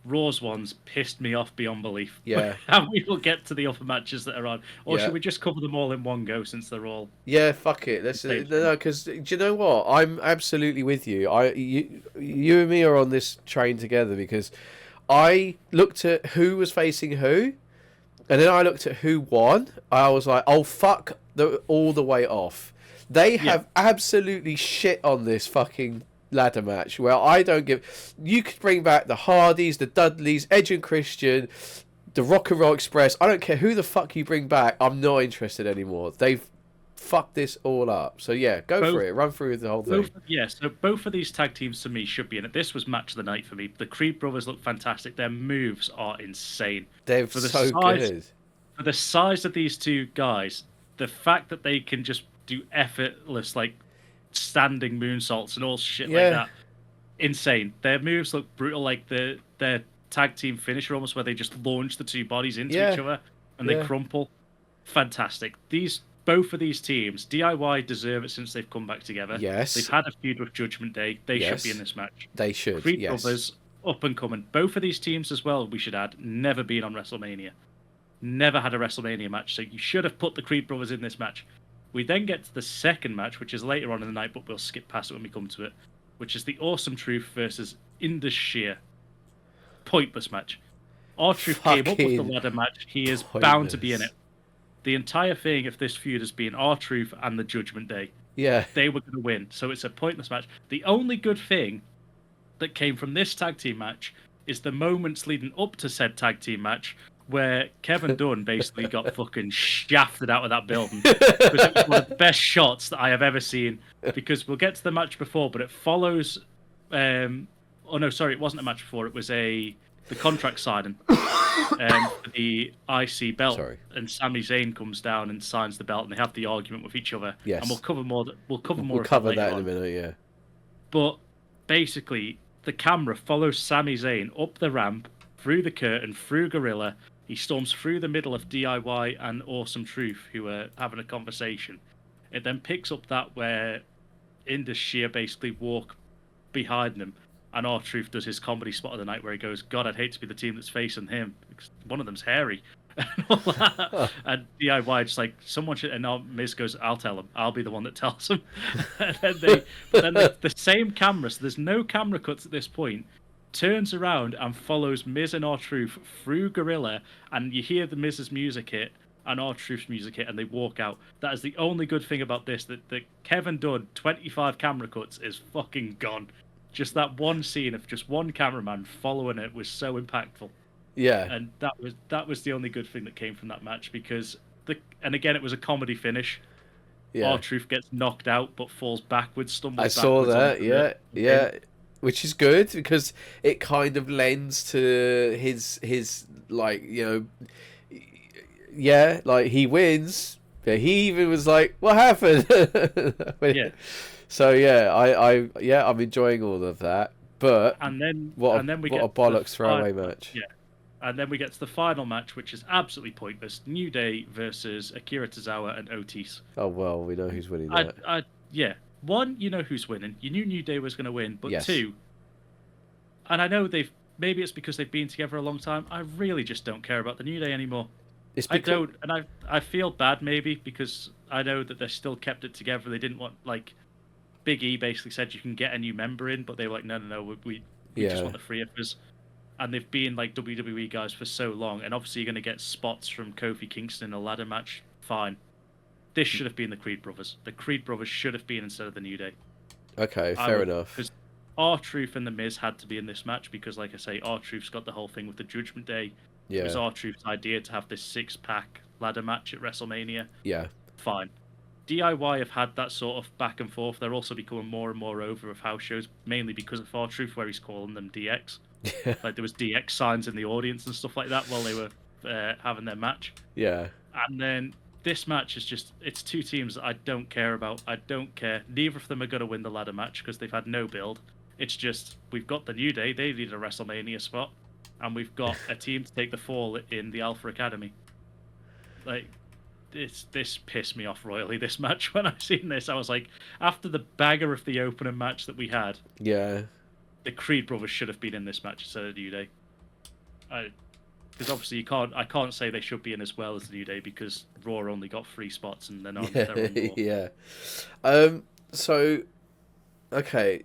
Speaker 2: Raw's ones pissed me off beyond belief.
Speaker 1: Yeah.
Speaker 2: And we will get to the other matches that are on. Or
Speaker 1: Yeah.
Speaker 2: should we just cover them all in one go since they're all...
Speaker 1: Yeah, fuck it. Let's no, because do you know what? I'm absolutely with you. You and me are on this train together because I looked at who was facing who, and then I looked at who won. I was like, oh fuck, all the way off. They have absolutely shit on this fucking ladder match. Where I don't give. You could bring back the Hardys, the Dudleys, Edge and Christian, the Rock and Roll Express. I don't care who the fuck you bring back. I'm not interested anymore. They've fucked this all up. So yeah, go for it. Run through the whole thing.
Speaker 2: So both of these tag teams to me should be in it. This was match of the night for me. The Creed brothers look fantastic. Their moves are insane.
Speaker 1: They're so good.
Speaker 2: For the size of these two guys, the fact that they can just do effortless, like, standing moonsaults and all shit like that, insane. Their moves look brutal, like their tag team finisher almost, where they just launch the two bodies into each other and they crumple. Fantastic. Both of these teams, DIY deserve it since they've come back together.
Speaker 1: Yes.
Speaker 2: They've had a feud with Judgment Day. They should be in this match.
Speaker 1: They should.
Speaker 2: Creed brothers, up and coming. Both of these teams as well, we should add, never been on WrestleMania. Never had a WrestleMania match, so you should have put the Creed brothers in this match. We then get to the second match, which is later on in the night, but we'll skip past it when we come to it, which is the Awesome Truth versus Indus Sher. Pointless match. R-Truth came up with the ladder match. He is bound to be in it. The entire thing, if this feud has been R-Truth and the Judgment Day, they were going to win. So it's a pointless match. The only good thing that came from this tag team match is the moments leading up to said tag team match, where Kevin Dunn basically got fucking shafted out of that building. Because it was one of the best shots that I have ever seen. Because we'll get to the match before, but it follows... oh, no, sorry, it wasn't a match before. It was the contract signing for the IC belt.
Speaker 1: Sorry.
Speaker 2: And Sami Zayn comes down and signs the belt, and they have the argument with each other.
Speaker 1: Yes.
Speaker 2: And we'll cover more. We'll
Speaker 1: cover that in a minute, yeah.
Speaker 2: But basically, the camera follows Sami Zayn up the ramp, through the curtain, through Gorilla. He storms through the middle of DIY and Awesome Truth, who are having a conversation. It then picks up that where Indus Sher basically walk behind them, and R-Truth does his comedy spot of the night where he goes, God, I'd hate to be the team that's facing him, because one of them's hairy. And all that. And DIY just like, someone should... And Miz goes, I'll tell him. I'll be the one that tells him. And then the same camera, so there's no camera cuts at this point, turns around and follows Miz and R-Truth through Gorilla, and you hear the Miz's music hit and R-Truth's music hit, and they walk out. That is the only good thing about this, that Kevin Dunn, 25 camera cuts, is fucking gone. Just that one scene of just one cameraman following it was so impactful.
Speaker 1: Yeah.
Speaker 2: And that was the only good thing that came from that match, because and again, it was a comedy finish.
Speaker 1: Yeah.
Speaker 2: R-Truth gets knocked out but falls backwards, stumbles backwards.
Speaker 1: I saw that, yeah. Which is good because it kind of lends to his like, you know, like he wins, but he even was like, what happened?
Speaker 2: Yeah.
Speaker 1: So I'm enjoying all of that. But what a bollocks throwaway match.
Speaker 2: Yeah. And then we get to the final match, which is absolutely pointless. New Day versus Akira Tozawa and Otis.
Speaker 1: Oh well, we know who's winning that.
Speaker 2: One, you know who's winning. You knew New Day was going to win, but two, and I know maybe it's because they've been together a long time. I really just don't care about the New Day anymore. I don't, and I feel bad maybe because I know that they still kept it together. They didn't want, like, Big E basically said you can get a new member in, but they were like, no, we just want the three of us. And they've been like WWE guys for so long, and obviously you're going to get spots from Kofi Kingston in a ladder match. Fine. This should have been the Creed brothers. The Creed brothers should have been instead of the New Day.
Speaker 1: Okay, fair enough.
Speaker 2: R-Truth and The Miz had to be in this match because, like I say, R-Truth's got the whole thing with the Judgment Day. It was
Speaker 1: Yeah.
Speaker 2: R-Truth's idea to have this 6-pack ladder match at WrestleMania.
Speaker 1: Yeah.
Speaker 2: Fine. DIY have had that sort of back and forth. They're also becoming more and more over of house shows, mainly because of R-Truth, where he's calling them DX. Like there was DX signs in the audience and stuff like that while they were having their match.
Speaker 1: Yeah.
Speaker 2: And then this match is just, it's two teams that I don't care about. I don't care. Neither of them are going to win the ladder match because they've had no build. It's just, we've got the New Day, they need a WrestleMania spot, and we've got a team to take the fall in the Alpha Academy. Like, this pissed me off royally, this match. When I seen this, I was like, after the bagger of the opening match that we had,
Speaker 1: Yeah.
Speaker 2: the Creed brothers should have been in this match instead of New Day. Because obviously I can't say they should be in as well as the New Day because Raw only got 3 spots and they're on Raw.
Speaker 1: Yeah. So, okay,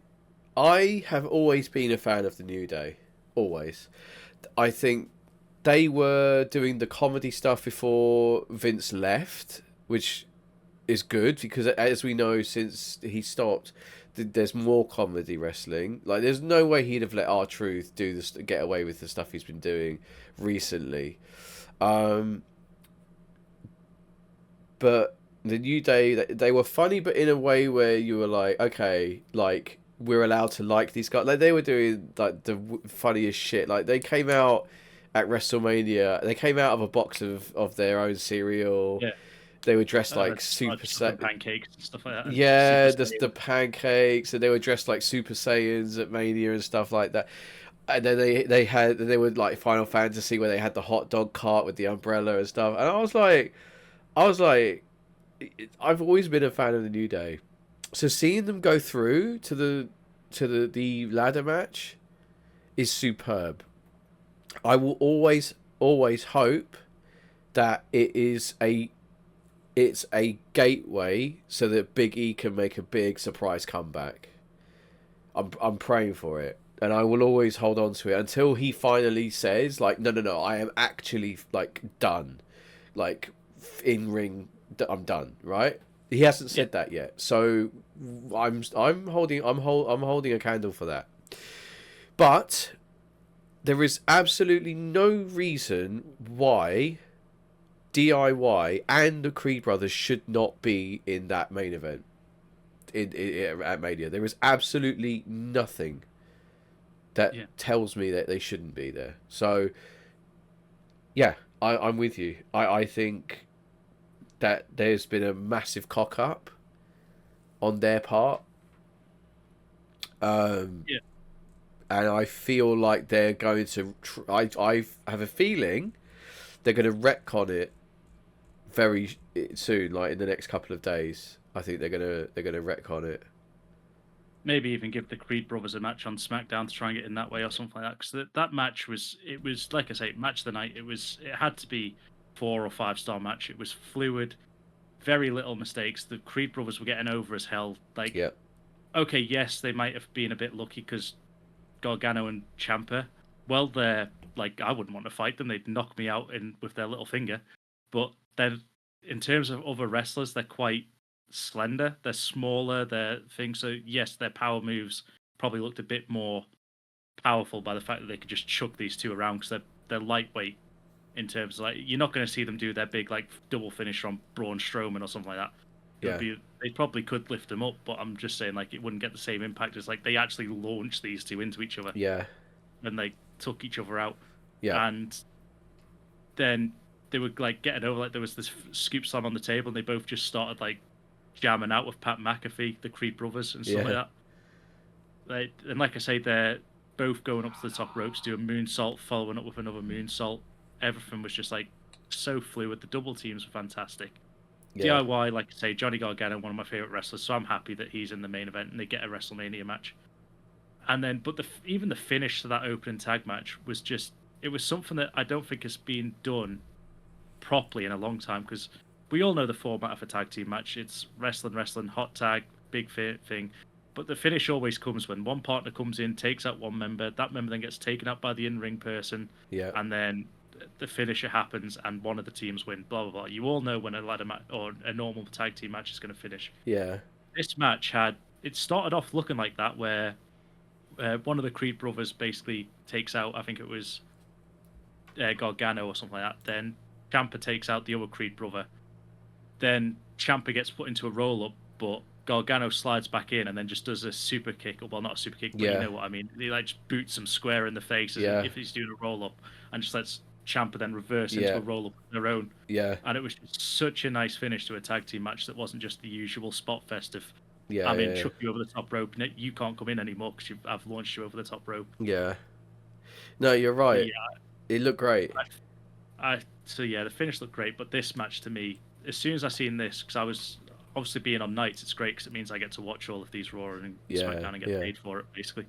Speaker 1: I have always been a fan of the New Day. Always. I think they were doing the comedy stuff before Vince left, which is good because, as we know, since he stopped, there's more comedy wrestling. Like, there's no way he'd have let R-Truth do this, get away with the stuff he's been doing recently. But the New Day, they were funny, but in a way where you were like, okay, like, we're allowed to like these guys. Like, they were doing like the funniest shit. Like, they came out at WrestleMania. They came out of a box of their own cereal.
Speaker 2: Yeah.
Speaker 1: They were dressed like Super
Speaker 2: pancakes and stuff like that.
Speaker 1: Yeah, the pancakes, and they were dressed like Super Saiyans at Mania and stuff like that. And then they were like Final Fantasy where they had the hot dog cart with the umbrella and stuff. And I was like, I've always been a fan of the New Day. So seeing them go through to the ladder match is superb. I will always hope that it's a gateway so that Big E can make a big surprise comeback. I'm praying for it, and I will always hold on to it until he finally says, like, no, I am actually like done, like in ring, I'm done. Right? He hasn't said that yet, so I'm holding a candle for that. But there is absolutely no reason why DIY and the Creed brothers should not be in that main event at Mania. There is absolutely nothing that tells me that they shouldn't be there. So, yeah, I'm with you. I think that there's been a massive cock up on their part. And I feel like they're going to. I have a feeling they're going to retcon it very soon, like in the next couple of days. I think they're gonna retcon it.
Speaker 2: Maybe even give the Creed brothers a match on SmackDown to try and get in that way or something like that. Because that match was like I say, match of the night. It had to be 4 or 5 star match. It was fluid, very little mistakes. The Creed brothers were getting over as hell. Like, okay, yes, they might have been a bit lucky because Gargano and Ciampa, well, they're like, I wouldn't want to fight them. They'd knock me out with their little finger. But then, in terms of other wrestlers, they're quite slender. They're smaller. They're things. So yes, their power moves probably looked a bit more powerful by the fact that they could just chuck these two around because they're lightweight. In terms of, like, you're not going to see them do their big like double finish on Braun Strowman or something like that. They probably could lift them up, but I'm just saying, like, it wouldn't get the same impact as like they actually launched these two into each other.
Speaker 1: Yeah.
Speaker 2: And they took each other out.
Speaker 1: Yeah.
Speaker 2: And then they were like getting over, like there was this scoop slam on the table and they both just started like jamming out with Pat McAfee, the Creed brothers and stuff like that. And like I say, they're both going up to the top ropes, doing moonsault, following up with another moonsault. Everything was just like so fluid. The double teams were fantastic. DIY, like I say, Johnny Gargano, one of my favorite wrestlers, so I'm happy that he's in the main event and they get a WrestleMania match. And then, but even the finish to that opening tag match was just, it was something that I don't think has been done properly in a long time, because we all know the format of a tag team match. It's wrestling, hot tag, big thing. But the finish always comes when one partner comes in, takes out one member, that member then gets taken out by the in-ring person, and then the finisher happens and one of the teams win, blah, blah, blah. You all know when a ladder match or a normal tag team match is going to finish.
Speaker 1: Yeah.
Speaker 2: This match it started off looking like that, where one of the Creed brothers basically takes out, I think it was Gargano or something like that. Then Ciampa takes out the other Creed brother. Then Ciampa gets put into a roll up, but Gargano slides back in and then just does a super kick. Well, not a super kick, but you know what I mean. He like just boots him square in the face as if he's doing a roll up, and just lets Ciampa then reverse into a roll up of their own.
Speaker 1: Yeah.
Speaker 2: And it was just such a nice finish to a tag team match that wasn't just the usual spot fest of chuck you over the top rope. You can't come in anymore because I've launched you over the top rope.
Speaker 1: Yeah. No, you're right. It looked great.
Speaker 2: So the finish looked great, but this match to me, as soon as I seen this, because I was obviously being on nights, it's great because it means I get to watch all of these Raw and SmackDown and get paid for it, basically.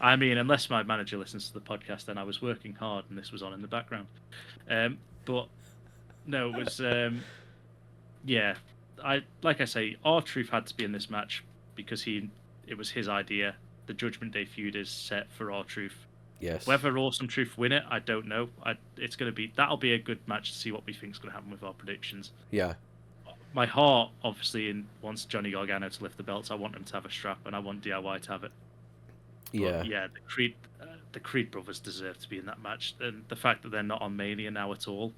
Speaker 2: I mean, unless my manager listens to the podcast, then I was working hard and this was on in the background. But no, it was like I say, R-Truth had to be in this match because it was his idea. The Judgment Day feud is set for R-Truth.
Speaker 1: Yes.
Speaker 2: Whether Awesome Truth win it, I don't know. That'll be a good match to see what we think is going to happen with our predictions.
Speaker 1: Yeah.
Speaker 2: My heart, obviously, wants Johnny Gargano to lift the belts. I want him to have a strap, and I want DIY to have it. But, the Creed brothers deserve to be in that match, and the fact that they're not on Mania now at all,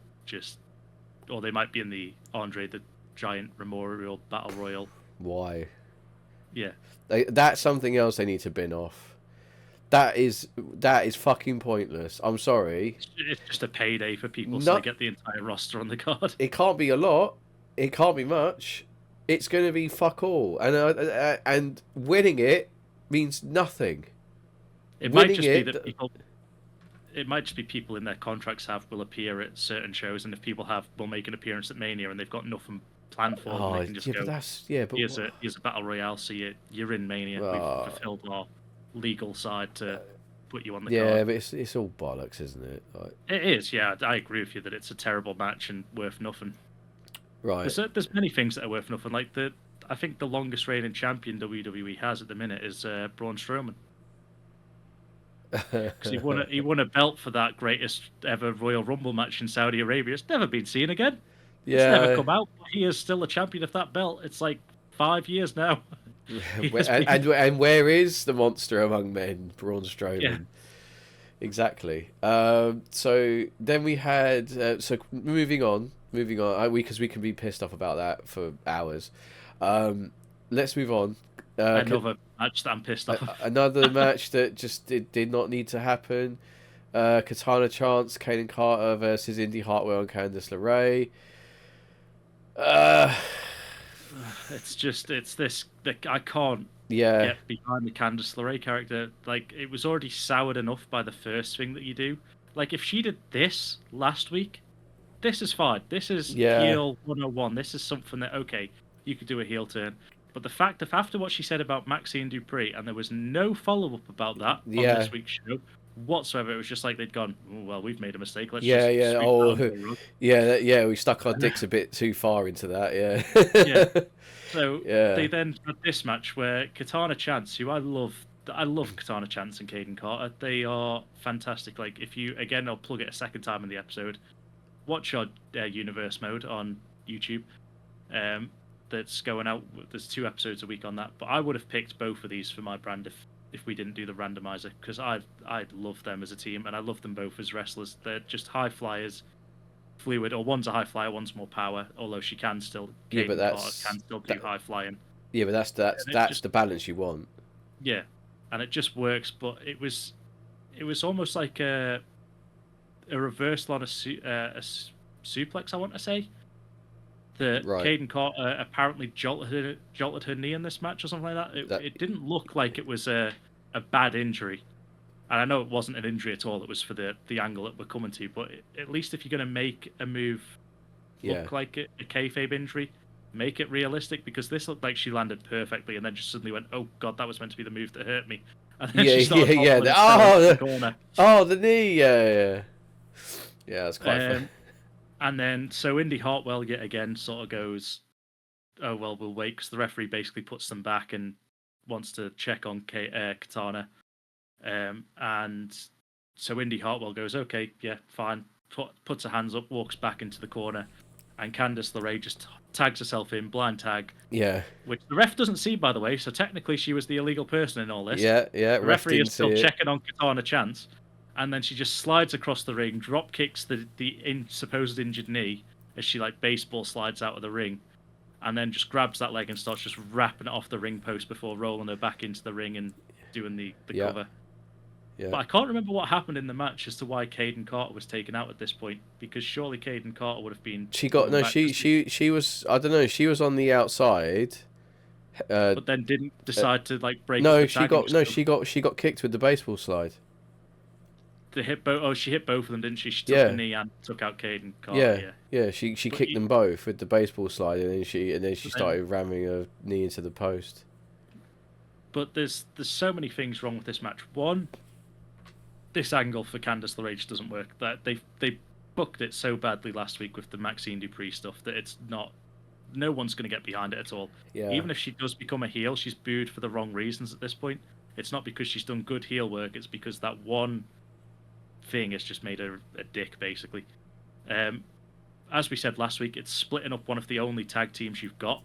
Speaker 2: or they might be in the Andre the Giant Memorial Battle Royal.
Speaker 1: Why?
Speaker 2: Yeah.
Speaker 1: That's something else they need to bin off. That is fucking pointless. I'm sorry.
Speaker 2: It's just a payday for people, so they get the entire roster on the card.
Speaker 1: It can't be a lot. It can't be much. It's going to be fuck all, and winning it means nothing.
Speaker 2: It might just be that people. It might just be people in their contracts will appear at certain shows, and if people will make an appearance at Mania, and they've got nothing planned for them, they can just go. Here's a battle royale, so you're in Mania. We've fulfilled our legal side to put you on the card.
Speaker 1: Yeah, but it's all bollocks, isn't it?
Speaker 2: It is. Yeah, I agree with you that it's a terrible match and worth nothing.
Speaker 1: Right.
Speaker 2: There's many things that are worth nothing. Like I think the longest reigning champion WWE has at the minute is Braun Strowman. Because he won a belt for that greatest ever Royal Rumble match in Saudi Arabia. It's never been seen again. It's never come out. But he is still a champion of that belt. It's like 5 years now.
Speaker 1: And where is the monster among men, Braun Strowman? Yeah. Exactly. So then we had moving on, because we can be pissed off about that for hours. Let's move on.
Speaker 2: Another match that I'm pissed off.
Speaker 1: Another match that just did not need to happen. Katana Chance, Kaden Carter versus Indy Hartwell and Candice LeRae. I can't get behind the Candice LeRae character. Like, it was already soured enough by the first thing that you do. Like, if she did this last week, this is fine. This is heel 101. This is something that, okay, you could do a heel turn. But the fact that after what she said about Maxine Dupree, and there was no follow-up about that on this week's show whatsoever, it was just like they'd gone, oh, well, we've made a mistake. Let's we stuck our dicks a bit too far into that,
Speaker 2: So they then had this match where Katana Chance, who I love Katana Chance and Kaden Carter. They are fantastic. Like, if you, again, I'll plug it a second time in the episode, watch our Universe mode on YouTube. That's going out. There's 2 episodes a week on that. But I would have picked both of these for my brand if we didn't do the randomizer, because I love them as a team, and I love them both as wrestlers. They're just high flyers, fluid. Or one's a high flyer, one's more power. Although she can still, can still do high flying.
Speaker 1: Yeah, but that's the balance you want.
Speaker 2: Yeah, and it just works. But it was almost like a reversal on a suplex, I want to say. That Kaden Carter apparently jolted her knee in this match or something like that. It didn't look like it was a bad injury. And I know it wasn't an injury at all. It was for the angle that we're coming to. But at least if you're going to make a move look like a kayfabe injury, make it realistic, because this looked like she landed perfectly and then just suddenly went, oh, God, that was meant to be the move that hurt me. And then she started the corner.
Speaker 1: Oh, the knee. Yeah, that's quite fun.
Speaker 2: And then, so Indy Hartwell yet again sort of goes, oh, well, we'll wait, because the referee basically puts them back and wants to check on Katana. And so Indy Hartwell goes, okay, yeah, fine, puts her hands up, walks back into the corner. and Candice LeRae just tags herself in, blind tag,
Speaker 1: Yeah.
Speaker 2: which the ref doesn't see, by the way, so technically she was the illegal person in all this.
Speaker 1: Yeah.
Speaker 2: The
Speaker 1: Ref
Speaker 2: referee
Speaker 1: didn't
Speaker 2: is still
Speaker 1: see it.
Speaker 2: checking on Katana Chance, and then she just slides across the ring, drop kicks the supposed injured knee as she like baseball slides out of the ring, and then just grabs that leg and starts just wrapping it off the ring post before rolling her back into the ring and doing the
Speaker 1: Yeah.
Speaker 2: cover.
Speaker 1: Yeah.
Speaker 2: But I can't remember what happened in the match as to why Caden Carter was taken out at this point, because surely Caden Carter would have been.
Speaker 1: She got no. She was. I don't know. She was on the outside.
Speaker 2: But then didn't decide to like break.
Speaker 1: No,
Speaker 2: up the
Speaker 1: she
Speaker 2: tag
Speaker 1: got
Speaker 2: and
Speaker 1: no.
Speaker 2: just
Speaker 1: She got kicked with the baseball slide.
Speaker 2: to hit both. Oh, she hit both of them, didn't she? She took
Speaker 1: Yeah.
Speaker 2: the knee and took out Caden Carter.
Speaker 1: Yeah. She
Speaker 2: But
Speaker 1: kicked them both with the baseball slide, and then she started ramming her knee into the post.
Speaker 2: But there's so many things wrong with this match. One, this angle for Candice LeRae just doesn't work. That they booked it so badly last week with the Maxine Dupree stuff that it's not. No one's going to get behind it at all.
Speaker 1: Yeah.
Speaker 2: Even if she does become a heel, she's booed for the wrong reasons at this point. It's not because she's done good heel work. It's because that one thing has just made her a dick, basically. As we said last week, it's splitting up one of the only tag teams you've got.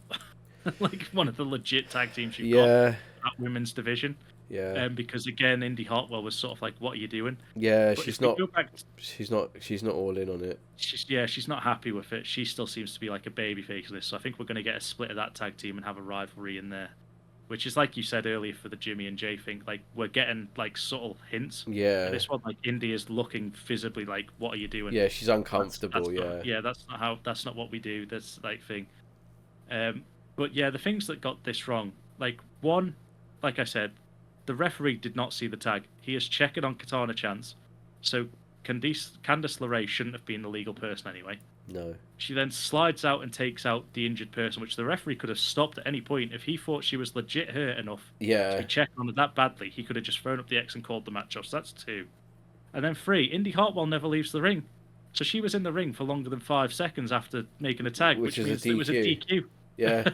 Speaker 2: Like one of the legit tag teams you've got. That women's division.
Speaker 1: Yeah.
Speaker 2: Because again, Indy Hartwell was sort of like, "What are you doing?"
Speaker 1: Yeah,
Speaker 2: But
Speaker 1: she's
Speaker 2: if we
Speaker 1: not.
Speaker 2: go back,
Speaker 1: She's not all in on it.
Speaker 2: she's not happy with it. She still seems to be like a babyface of this. So I think we're going to get a split of that tag team and have a rivalry in there, which is like you said earlier for the Jimmy and Jay thing. Like we're getting like subtle hints.
Speaker 1: Yeah.
Speaker 2: This one, like Indy is looking visibly like, "What are you doing?"
Speaker 1: Yeah, she's uncomfortable.
Speaker 2: That's not what we do. That's like thing. But yeah, the things that got this wrong, like one, like I said, the referee did not see the tag. He is checking on Katana Chance, so Candice LeRae shouldn't have been the legal person anyway.
Speaker 1: No.
Speaker 2: She then slides out and takes out the injured person, which the referee could have stopped at any point. If he thought she was legit hurt enough to be checking on it that badly, he could have just thrown up the X and called the match off. So that's 2. And then 3, Indy Hartwell never leaves the ring. So she was in the ring for longer than 5 seconds after making a tag, which means it was a DQ.
Speaker 1: Yeah.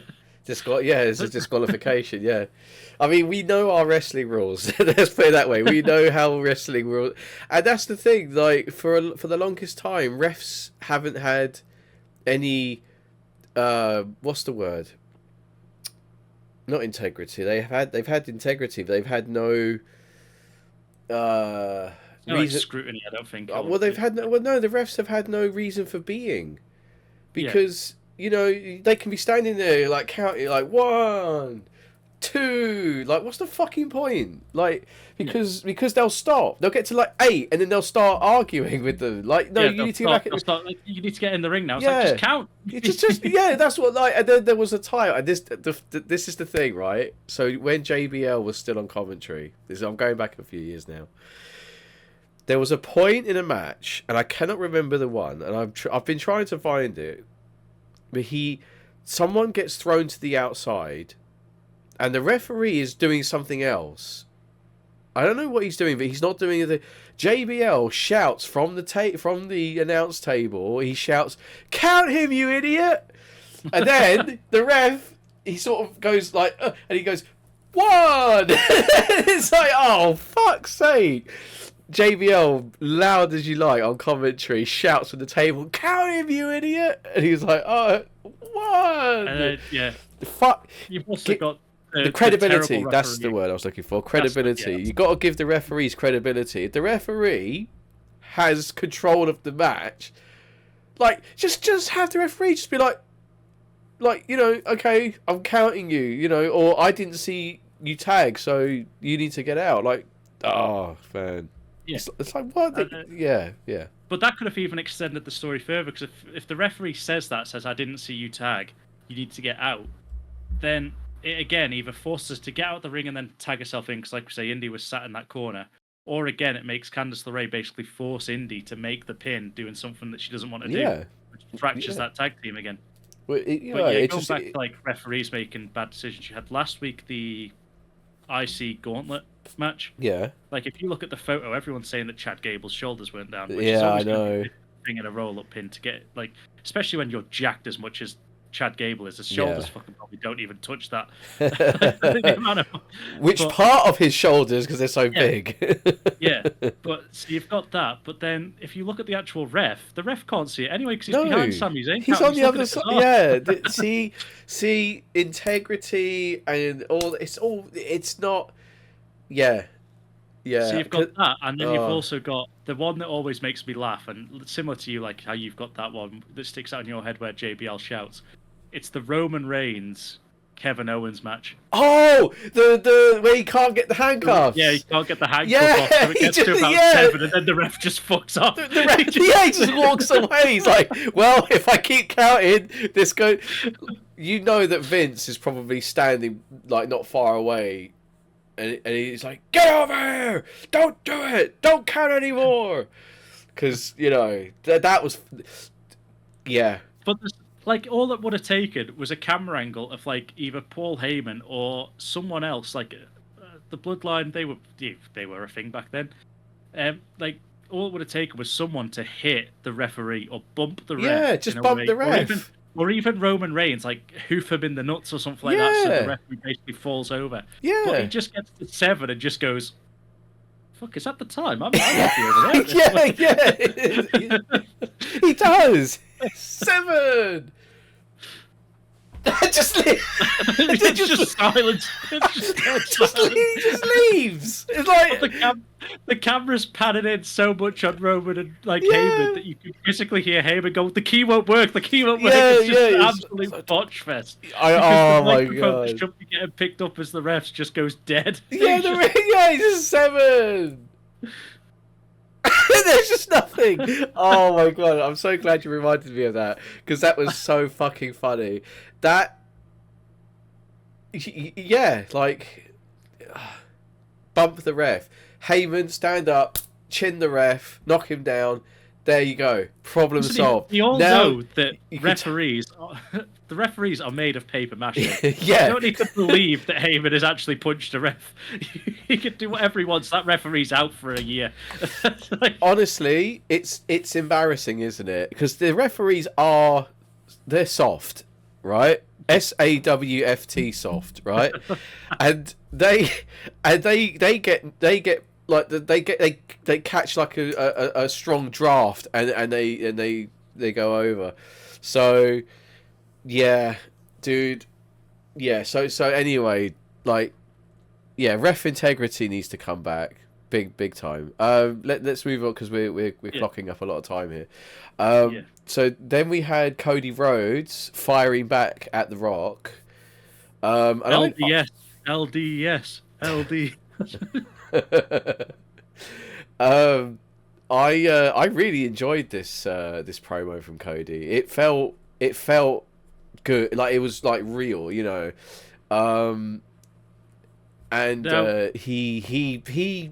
Speaker 1: It's a disqualification. Yeah, I mean, we know our wrestling rules. Let's put it that way. We know how wrestling rules, and that's the thing. Like for the longest time, refs haven't had any. What's the word? Not integrity. They've had integrity. They've had no.
Speaker 2: No, like scrutiny, I don't think.
Speaker 1: Well, they've had no. Well, no, the refs have had no reason for being, because. You know, they can be standing there like counting like 1, 2. Like, what's the fucking point? Like, because they'll stop. They'll get to like 8, and then they'll start arguing with them. Like, no, you need to get back.
Speaker 2: Like, you need to get in the ring now. It's like, just count.
Speaker 1: Just that's what. Like, and then there was a tie. And this is the thing, right? So when JBL was still on commentary, I'm going back a few years now. There was a point in a match, and I cannot remember the one, and I've been trying to find it. But someone gets thrown to the outside, and the referee is doing something else. I don't know what he's doing, but he's not doing the. JBL shouts from the announce table. He shouts, "Count him, you idiot!" And then the ref, he sort of goes like, and he goes, 1. It's like, oh fuck's sake. JBL, loud as you like on commentary, shouts from the table, "Count him, you idiot!" And he was like, "Oh, 1." Fuck.
Speaker 2: You've also got
Speaker 1: the credibility. That's the word I was looking for. Credibility. You got to give the referees credibility. If the referee has control of the match, like just have the referee just be like, okay, I'm counting you, or I didn't see you tag, so you need to get out. Like, oh man.
Speaker 2: Yeah.
Speaker 1: It's like, what? Yeah.
Speaker 2: But that could have even extended the story further, because if the referee says, "I didn't see you tag, you need to get out," then it again either forces us to get out the ring and then tag herself in, because like we say, Indy was sat in that corner, or again it makes Candice LeRae basically force Indy to make the pin doing something that she doesn't want to do, which fractures that tag team again.
Speaker 1: Well,
Speaker 2: going back to like referees making bad decisions, you had last week the IC gauntlet match.
Speaker 1: Yeah.
Speaker 2: Like if you look at the photo, everyone's saying that Chad Gable's shoulders weren't down. Which
Speaker 1: yeah,
Speaker 2: is always
Speaker 1: I know.
Speaker 2: Thing in a roll-up pin to get, like, especially when you're jacked as much as Chad Gable is. His shoulders fucking probably don't even touch that.
Speaker 1: Which part of his shoulders, because they're so big.
Speaker 2: Yeah, but so you've got that. But then if you look at the actual ref, the ref can't see it anyway because he's behind Sami Zayn.
Speaker 1: He's on the other side. Yeah, see, integrity and all. It's not. Yeah.
Speaker 2: So you've got that, and then you've also got the one that always makes me laugh, and similar to you, like how you've got that one that sticks out in your head where JBL shouts. It's the Roman Reigns Kevin Owens match.
Speaker 1: Oh, the where he can't get the handcuffs.
Speaker 2: Yeah, he can't get the handcuffs off. So it gets to about 7, and then the ref just fucks off.
Speaker 1: The ref, he just walks away. He's like, well, if I keep counting, this goes. You know that Vince is probably standing like not far away, and he's like, get over here! Don't do it! Don't count anymore! Because that was, yeah.
Speaker 2: But like all that would have taken was a camera angle of like either Paul Heyman or someone else, like the Bloodline. They were a thing back then. Like all it would have taken was someone to hit the referee or bump the ref.
Speaker 1: Yeah, just bump the ref.
Speaker 2: Or even Roman Reigns, like hoof him in the nuts or something like that, so the referee basically falls over.
Speaker 1: Yeah.
Speaker 2: But he just gets to 7 and just goes, fuck, is that the time? I'm happy over there.
Speaker 1: Yeah. He does. 7. just
Speaker 2: silence.
Speaker 1: He just leaves. It's like
Speaker 2: the camera's panning in so much on Roman and like Heyman that you can physically hear Heyman go, the key won't work. It's just an absolute botch fest.
Speaker 1: Oh my god!
Speaker 2: Getting picked up as the refs just goes dead.
Speaker 1: Yeah, he's just 7. There's just nothing. Oh my god! I'm so glad you reminded me of that because that was so fucking funny. That, yeah, like bump the ref. Heyman, stand up, chin the ref, knock him down. There you go. Problem solved.
Speaker 2: You all know that the referees are made of paper mache.
Speaker 1: Yeah.
Speaker 2: You don't need to believe that Heyman has actually punched a ref. He can do whatever he wants. That referee's out for a year.
Speaker 1: Honestly, it's embarrassing, isn't it? Because the referees they're soft, right? SAWFT soft, right? and they get like they catch like a strong draft and they go over. So yeah, dude. Yeah, so anyway, like yeah, ref integrity needs to come back big time. Let's move on because we're clocking up a lot of time here. So then we had Cody Rhodes firing back at The Rock.
Speaker 2: LDS. LD.
Speaker 1: I really enjoyed this promo from Cody. It felt good, like it was like real, and he he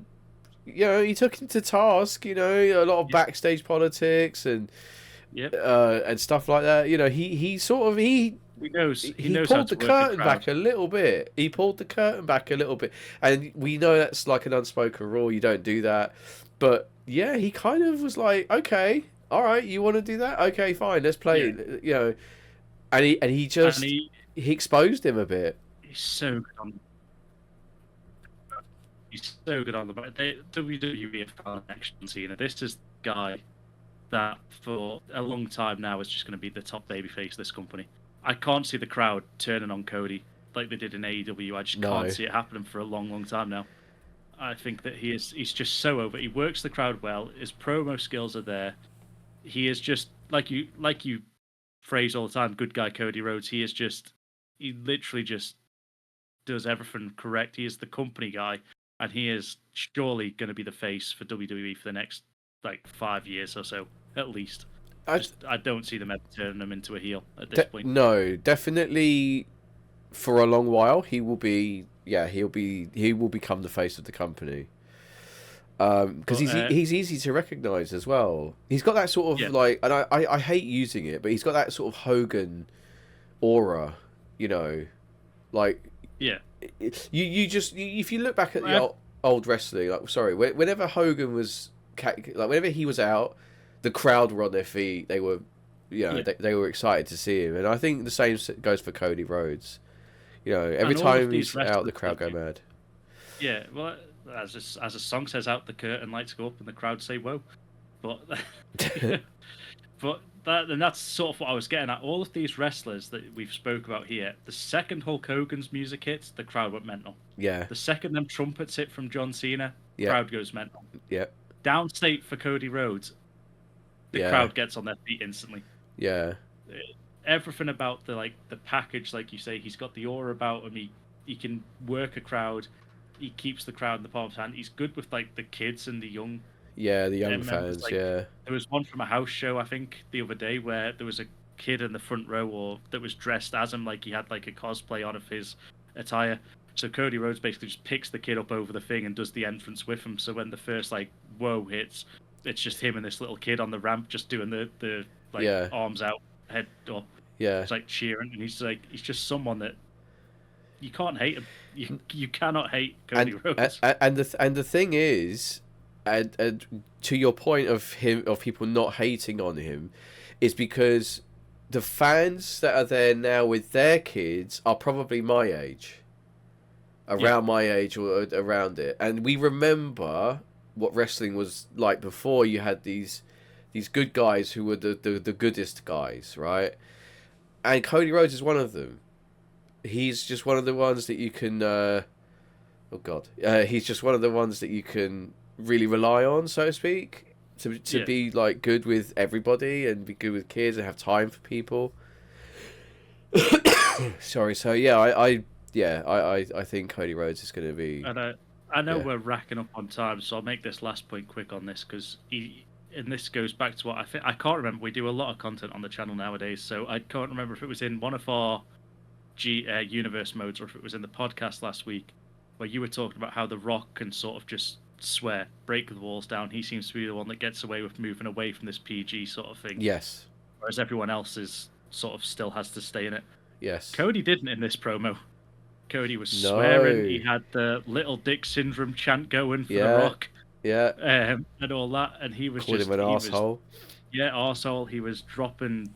Speaker 1: took him to task, a lot of backstage politics and stuff like that. He pulled the curtain back a little bit. He pulled the curtain back a little bit, and we know that's like an unspoken rule. You don't do that, but yeah, he kind of was like, okay, all right, you want to do that? Okay, fine, let's play. And he exposed him a bit.
Speaker 2: He's so good on. He's so good on the WWE fan action scene. This is the guy that for a long time now is just going to be the top babyface of this company. I can't see the crowd turning on Cody like they did in AEW. I just can't see it happening for a long time now. I think that he's just so over. He works the crowd well. His promo skills are there. He is just like you phrase all the time, good guy Cody Rhodes. He literally just does everything correct. He is the company guy, and he is surely going to be the face for WWE for the next 5 years or so at least. I don't see them ever turning him into a heel at this point.
Speaker 1: No, definitely for a long while he will be. Yeah, he will become the face of the company. Because he's easy to recognize as well. He's got that sort of and I hate using it, but he's got that sort of Hogan aura, like you just if you look back at the old wrestling, whenever Hogan was whenever he was out, the crowd were on their feet. They were
Speaker 2: Yeah.
Speaker 1: they were excited to see him, and I think the same goes for Cody Rhodes. Every
Speaker 2: And all of
Speaker 1: time
Speaker 2: these
Speaker 1: he's out, the
Speaker 2: wrestlers
Speaker 1: crowd go
Speaker 2: that
Speaker 1: mad.
Speaker 2: yeah, well, as a song says, out the curtain, lights go up, and the crowd say "whoa." But and that's sort of what I was getting at. All of these wrestlers that we've spoke about here, the second Hulk Hogan's music hits, the crowd went mental.
Speaker 1: Yeah,
Speaker 2: The second them trumpets hit from John Cena,
Speaker 1: yeah,
Speaker 2: crowd goes mental.
Speaker 1: yeah,
Speaker 2: Downstate for Cody Rhodes, the
Speaker 1: yeah,
Speaker 2: crowd gets on their feet instantly.
Speaker 1: yeah,
Speaker 2: Everything about the package, like you say, he's got the aura about him. He can work a crowd. He keeps the crowd in the palm of his hand. He's good with like the kids and the young
Speaker 1: yeah. The young
Speaker 2: members.
Speaker 1: fans,
Speaker 2: Like
Speaker 1: yeah,
Speaker 2: there was one from a house show I think the other day where there was a kid in the front row or that was dressed as him, like he had like a cosplay on of his attire. So Cody Rhodes basically just picks the kid up over the thing and does the entrance with him. So when the first like whoa hits, it's just him and this little kid on the ramp just doing the like
Speaker 1: yeah,
Speaker 2: arms out, head up.
Speaker 1: yeah.
Speaker 2: It's like cheering, and he's just someone that you can't hate him. You cannot hate Cody Rhodes.
Speaker 1: And the thing is, and to your point of people not hating on him, is because the fans that are there now with their kids are probably my age, around my age or around it, and we remember what wrestling was like before. You had these good guys who were the goodest guys, right? And Cody Rhodes is one of them. He's just one of the ones that you can. He's just one of the ones that you can really rely on, so to speak, to be like good with everybody and be good with kids and have time for people. Sorry. So yeah, I think Cody Rhodes is going to be.
Speaker 2: And I know we're racking up on time, so I'll make this last point quick on this because and this goes back to what I can't remember. We do a lot of content on the channel nowadays, so I can't remember if it was in one of our universe modes or if it was in the podcast last week where you were talking about how The Rock can sort of just swear, break the walls down. He seems to be the one that gets away with moving away from this PG sort of thing.
Speaker 1: Yes.
Speaker 2: Whereas everyone else is sort of still has to stay in it.
Speaker 1: Yes.
Speaker 2: Cody didn't in this promo. Cody was swearing. He had the little dick syndrome chant going for The Rock.
Speaker 1: Yeah.
Speaker 2: And all that, and he was
Speaker 1: called him an arsehole.
Speaker 2: Arsehole. He was dropping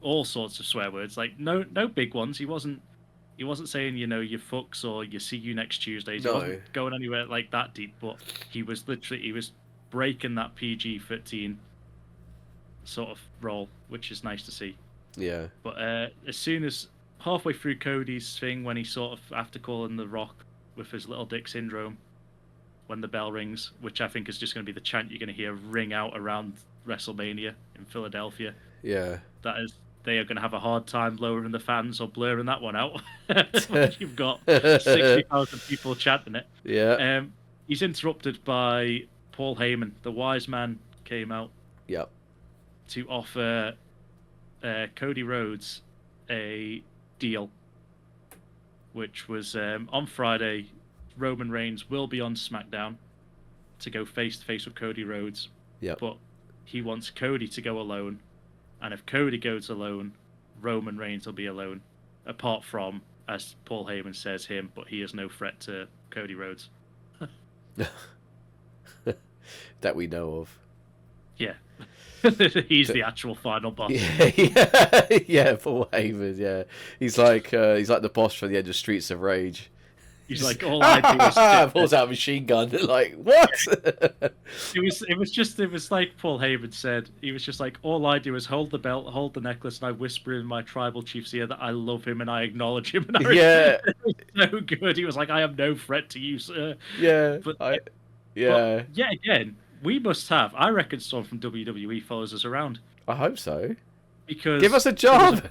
Speaker 2: all sorts of swear words, like no big ones. He wasn't saying you fucks or you see you next Tuesday. He wasn't going anywhere like that deep, but he was breaking that PG-13 sort of role, which is nice to see.
Speaker 1: Yeah.
Speaker 2: But as soon as halfway through Cody's thing, when he sort of after calling The Rock with his little dick syndrome, when the bell rings, which I think is just going to be the chant you're going to hear ring out around WrestleMania in Philadelphia.
Speaker 1: Yeah.
Speaker 2: They are going to have a hard time lowering the fans or blurring that one out. When you've got 60,000 people chanting it.
Speaker 1: Yeah.
Speaker 2: He's interrupted by Paul Heyman. The wise man came out.
Speaker 1: Yep.
Speaker 2: To offer Cody Rhodes a deal, which was on Friday. Roman Reigns will be on SmackDown to go face to face with Cody Rhodes.
Speaker 1: Yep.
Speaker 2: But he wants Cody to go alone. And if Cody goes alone, Roman Reigns will be alone. Apart from, as Paul Heyman says, him, but he is no threat to Cody Rhodes.
Speaker 1: That we know of.
Speaker 2: Yeah. He's the actual final boss.
Speaker 1: Yeah, Paul Heyman, yeah. He's like the boss from the end of Streets of Rage.
Speaker 2: He's like, all I do is
Speaker 1: pulls out a machine gun. Like, what?
Speaker 2: It was like Paul Heyman said. He was just like, all I do is hold the belt, hold the necklace, and I whisper in my tribal chief's ear that I love him and I acknowledge him. And it was so good. He was like, I am no threat to you, sir.
Speaker 1: Yeah.
Speaker 2: But yet again, we must have. I reckon someone from WWE follows us around.
Speaker 1: I hope so.
Speaker 2: Because
Speaker 1: give us a job.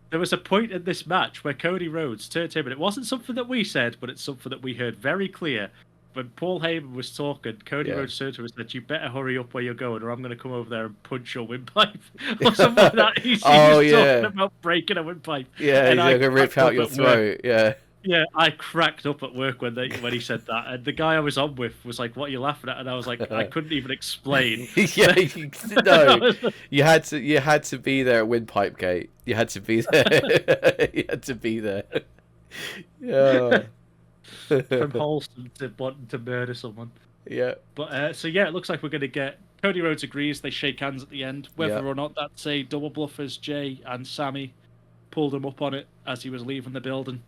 Speaker 2: There was a point in this match where Cody Rhodes turned to him, and it wasn't something that we said, but it's something that we heard very clear. When Paul Heyman was talking, Cody Rhodes turned to him and said, "You better hurry up where you're going, or I'm going to come over there and punch your windpipe." Or something like that. He was talking about breaking a windpipe.
Speaker 1: Yeah, and he's going to rip out your throat. Yeah.
Speaker 2: Yeah, I cracked up at work when he said that, and the guy I was on with was like, "What are you laughing at?" And I was like, "I couldn't even explain."
Speaker 1: You had to be there at Windpipe Gate. You had to be there. You had to be there. Yeah.
Speaker 2: From wholesome to wanting to murder someone.
Speaker 1: Yeah.
Speaker 2: But so yeah, it looks like we're going to get Cody Rhodes agrees. They shake hands at the end. Whether
Speaker 1: Yeah.
Speaker 2: or not that's a double bluff, as Jay and Sammy pulled him up on it as he was leaving the building,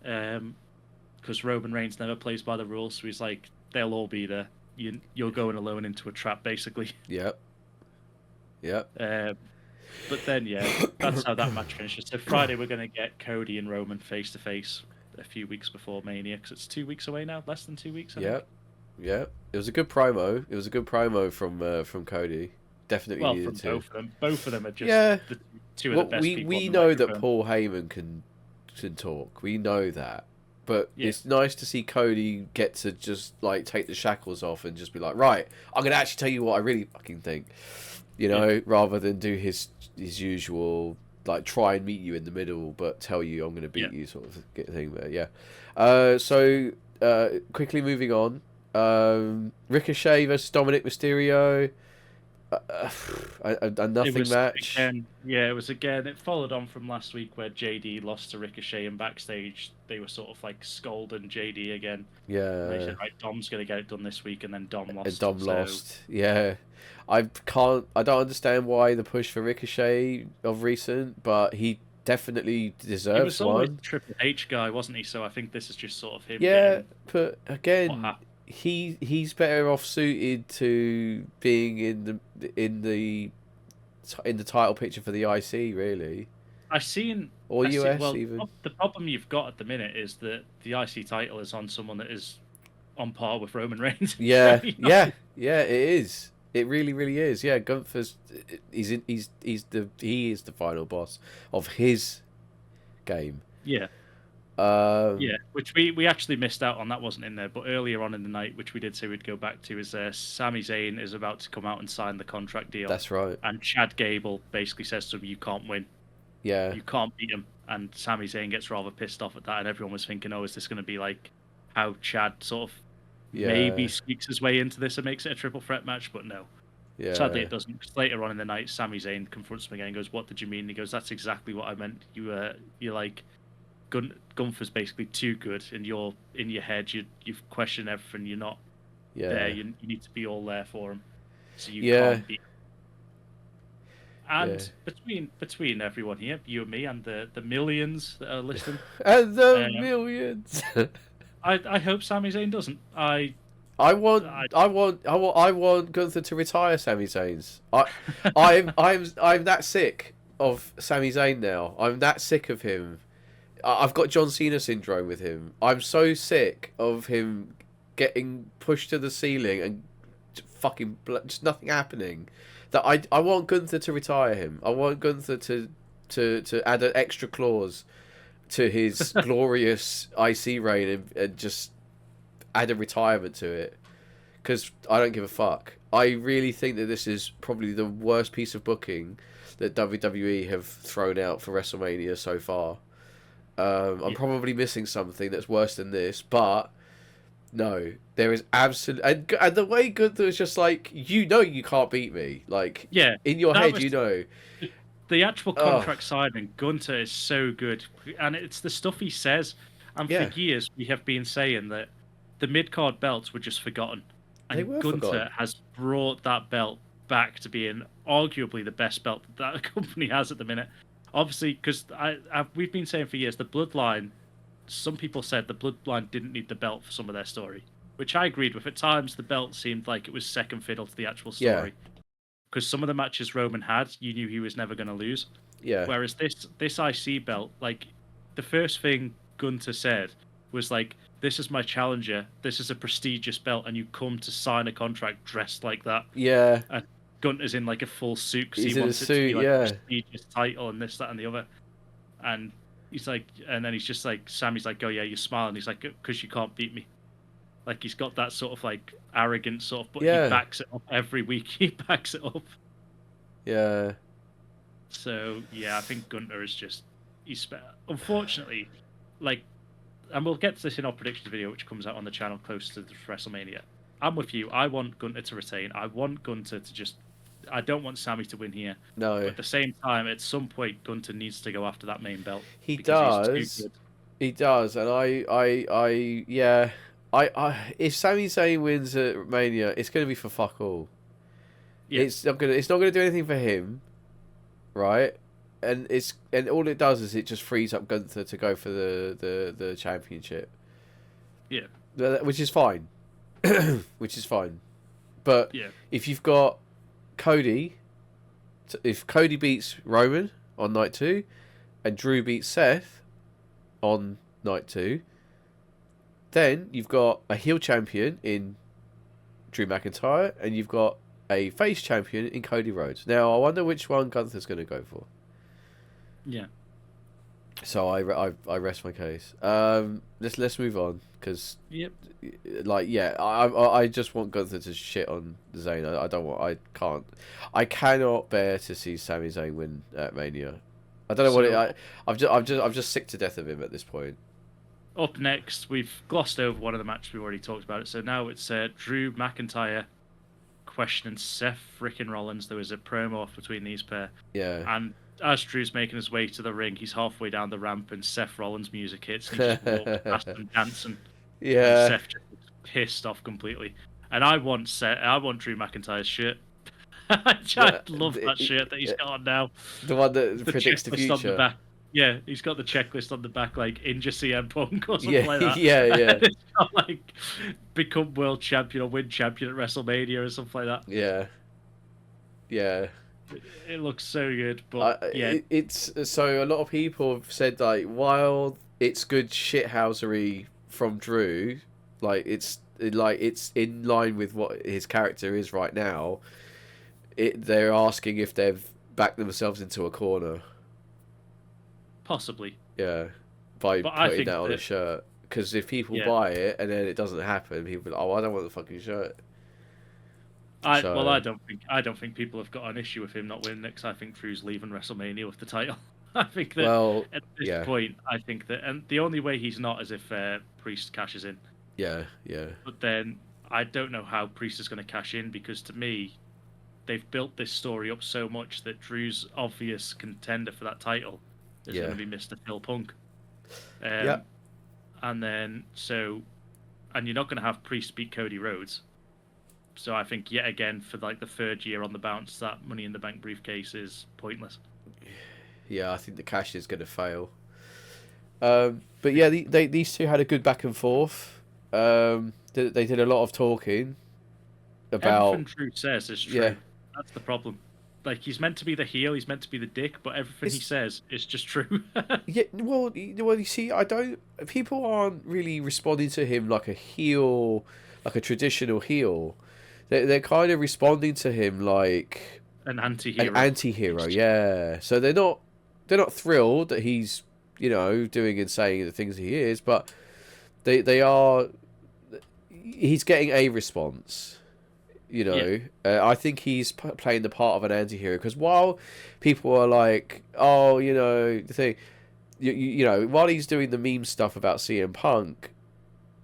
Speaker 2: because Roman Reigns never plays by the rules, so he's like, they'll all be there. You're going alone into a trap, basically.
Speaker 1: Yeah. Yeah.
Speaker 2: But then yeah, that's how that match finishes. So Friday we're going to get Cody and Roman face to face a few weeks before Mania, because it's 2 weeks away now, less than 2 weeks. I think.
Speaker 1: Yeah. It was a good promo. It was a good promo from Cody. Definitely
Speaker 2: Well,
Speaker 1: needed
Speaker 2: from
Speaker 1: to.
Speaker 2: both of them are just
Speaker 1: Yeah.
Speaker 2: the two of the best people.
Speaker 1: We
Speaker 2: on the
Speaker 1: know that
Speaker 2: microphone.
Speaker 1: Paul Heyman can talk. We know that. But
Speaker 2: Yeah.
Speaker 1: it's nice to see Cody get to just like take the shackles off and just be like, right, I'm gonna actually tell you what I really fucking think. You know, rather than do his usual like try and meet you in the middle, but tell you I'm gonna beat you sort of thing there. Yeah. So quickly moving on. Ricochet versus Dominic Mysterio. A nothing match.
Speaker 2: Again, yeah, it was again. It followed on from last week where JD lost to Ricochet, and backstage they were sort of like scolding JD again.
Speaker 1: Yeah.
Speaker 2: And they said, right, Dom's gonna get it done this week, and then Dom lost.
Speaker 1: And Dom lost. Yeah. I don't understand why the push for Ricochet of recent, but he definitely deserves
Speaker 2: he was always
Speaker 1: one.
Speaker 2: the Triple H guy, wasn't he? So I think this is just sort of him.
Speaker 1: Yeah, but
Speaker 2: what
Speaker 1: again,
Speaker 2: happened.
Speaker 1: he's better off suited to being in the title picture for the IC, really, or US
Speaker 2: Well,
Speaker 1: even.
Speaker 2: the problem you've got at the minute is that the IC title is on someone that is on par with Roman Reigns.
Speaker 1: Yeah,
Speaker 2: So, you know,
Speaker 1: yeah. It is. It really, really is. Yeah, Gunther's he is the final boss of his game.
Speaker 2: yeah.
Speaker 1: Um,
Speaker 2: Yeah, which we actually missed out on. That wasn't in there, but earlier on in the night, which we did say we'd go back to, is Sami Zayn is about to come out and sign the contract deal.
Speaker 1: That's right.
Speaker 2: And Chad Gable basically says to him, "You can't win.
Speaker 1: Yeah.
Speaker 2: You can't beat him." And Sami Zayn gets rather pissed off at that, and everyone was thinking, "Oh, is this going to be like how Chad sort of maybe sneaks his way into this and makes it a triple threat match?" But no.
Speaker 1: Yeah.
Speaker 2: Sadly, it doesn't. Because later on in the night, Sami Zayn confronts him again and goes, "What did you mean?" And he goes, "That's exactly what I meant. You're like." Gunther's basically too good, and you're in your head. You've questioned everything. You're not there. You need to be all there for him, so you can't be. And between everyone here, you and me, and the millions that are listening,
Speaker 1: and the millions.
Speaker 2: I hope Sami Zayn doesn't. I
Speaker 1: want Gunther to retire Sami Zayn's. I'm that sick of Sami Zayn now. I'm that sick of him. I've got John Cena syndrome with him. I'm so sick of him getting pushed to the ceiling and fucking just nothing happening. That I want Gunther to retire him. I want Gunther to add an extra clause to his glorious IC reign and just add a retirement to it. Because I don't give a fuck. I really think that this is probably the worst piece of booking that WWE have thrown out for WrestleMania so far. I'm probably missing something that's worse than this, but no, there is absolutely and the way Gunther is just like, you can't beat me, like in your head,
Speaker 2: the actual contract signing. Gunther is so good, and it's the stuff he says. And for years we have been saying that the mid-card belts were just forgotten, and Gunther has brought that belt back to being arguably the best belt that company has at the minute. Obviously, because we've been saying for years, the Bloodline, some people said the Bloodline didn't need the belt for some of their story, which I agreed with. At times, the belt seemed like it was second fiddle to the actual story. Because some of the matches Roman had, you knew he was never going to lose.
Speaker 1: Yeah.
Speaker 2: Whereas this IC belt, like, the first thing Gunther said was like, "This is my challenger. This is a prestigious belt, and you come to sign a contract dressed like that."
Speaker 1: Yeah.
Speaker 2: And Gunther's in like a full suit because
Speaker 1: He's
Speaker 2: he
Speaker 1: in
Speaker 2: wants
Speaker 1: a
Speaker 2: it to be
Speaker 1: suit,
Speaker 2: like a prestigious title and this, that, and the other. And he's like, and then he's just like, Sammy's like, "Oh yeah, you're smiling." He's like, "Because you can't beat me." Like he's got that sort of like arrogant sort of, but he backs it up every week. He backs it up.
Speaker 1: Yeah.
Speaker 2: So yeah, I think Gunther is just unfortunately, like, and we'll get to this in our predictions video, which comes out on the channel close to the WrestleMania. I'm with you. I want Gunther to retain. I want Gunther to just. I don't want Sammy to win here.
Speaker 1: No.
Speaker 2: But at the same time, at some point, Gunther needs to go after that main belt.
Speaker 1: He does. He does, and I if Sami Zayn wins at Mania, it's going to be for fuck all.
Speaker 2: Yeah.
Speaker 1: It's not gonna do anything for him, right? And all it does is it just frees up Gunther to go for the championship.
Speaker 2: Yeah.
Speaker 1: Which is fine. Which is fine. But
Speaker 2: Yeah.
Speaker 1: if you've got Cody, if Cody beats Roman on night 2, and Drew beats Seth on night 2, then you've got a heel champion in Drew McIntyre, and you've got a face champion in Cody Rhodes. Now, I wonder which one Gunther's going to go for.
Speaker 2: Yeah.
Speaker 1: So I rest my case. Let's move on, because
Speaker 2: Yep.
Speaker 1: I just want Gunther to shit on Zayn. I cannot bear to see Sami Zayn win at Mania. I don't know I'm just sick to death of him at this point.
Speaker 2: Up next, we've glossed over one of the matches we've already talked about it. So now it's Drew McIntyre questioning Seth frickin' Rollins. There was a promo off between these pair.
Speaker 1: Yeah.
Speaker 2: And as Drew's making his way to the ring, he's halfway down the ramp and Seth Rollins' music hits and he just walks past him dancing.
Speaker 1: Yeah.
Speaker 2: And Seth just looks pissed off completely. And I want Drew McIntyre's shirt. I love that shirt that he's got on now.
Speaker 1: The one that predicts the future.
Speaker 2: On the back. Yeah, he's got the checklist on the back, like injure CM Punk or something like that.
Speaker 1: Yeah.
Speaker 2: It's got like become world champion or win champion at WrestleMania or something like that.
Speaker 1: Yeah.
Speaker 2: It looks so good, but
Speaker 1: it's so a lot of people have said like while it's good shithousery from Drew, it's in line with what his character is right now. They're asking if they've backed themselves into a corner.
Speaker 2: Possibly.
Speaker 1: Yeah, by putting that on a shirt. Because if people buy it and then it doesn't happen, people are like, oh, I don't want the fucking shirt.
Speaker 2: I don't think people have got an issue with him not winning it, because I think Drew's leaving WrestleMania with the title. I think that at this point, I think that, and the only way he's not is if Priest cashes in.
Speaker 1: Yeah.
Speaker 2: But then I don't know how Priest is going to cash in, because to me, they've built this story up so much that Drew's obvious contender for that title is going to be Mr. Phil Punk. And then and you're not going to have Priest beat Cody Rhodes. So I think yet again for like the third year on the bounce, that Money in the Bank briefcase is pointless.
Speaker 1: Yeah, I think the cash is going to fail. But yeah, these two had a good back and forth. They did a lot of talking about.
Speaker 2: Everything Drew says is true. Yeah. That's the problem. Like, he's meant to be the heel, he's meant to be the dick, but everything he says is just true.
Speaker 1: Yeah, well, you see, people aren't really responding to him like a heel, like a traditional heel. They're kind of responding to him like
Speaker 2: an anti-hero.
Speaker 1: An anti-hero, yeah. So they're not thrilled that he's, doing and saying the things he is, but he's getting a response. I think he's playing the part of an anti-hero, because while people are like, oh, the thing, while he's doing the meme stuff about CM Punk,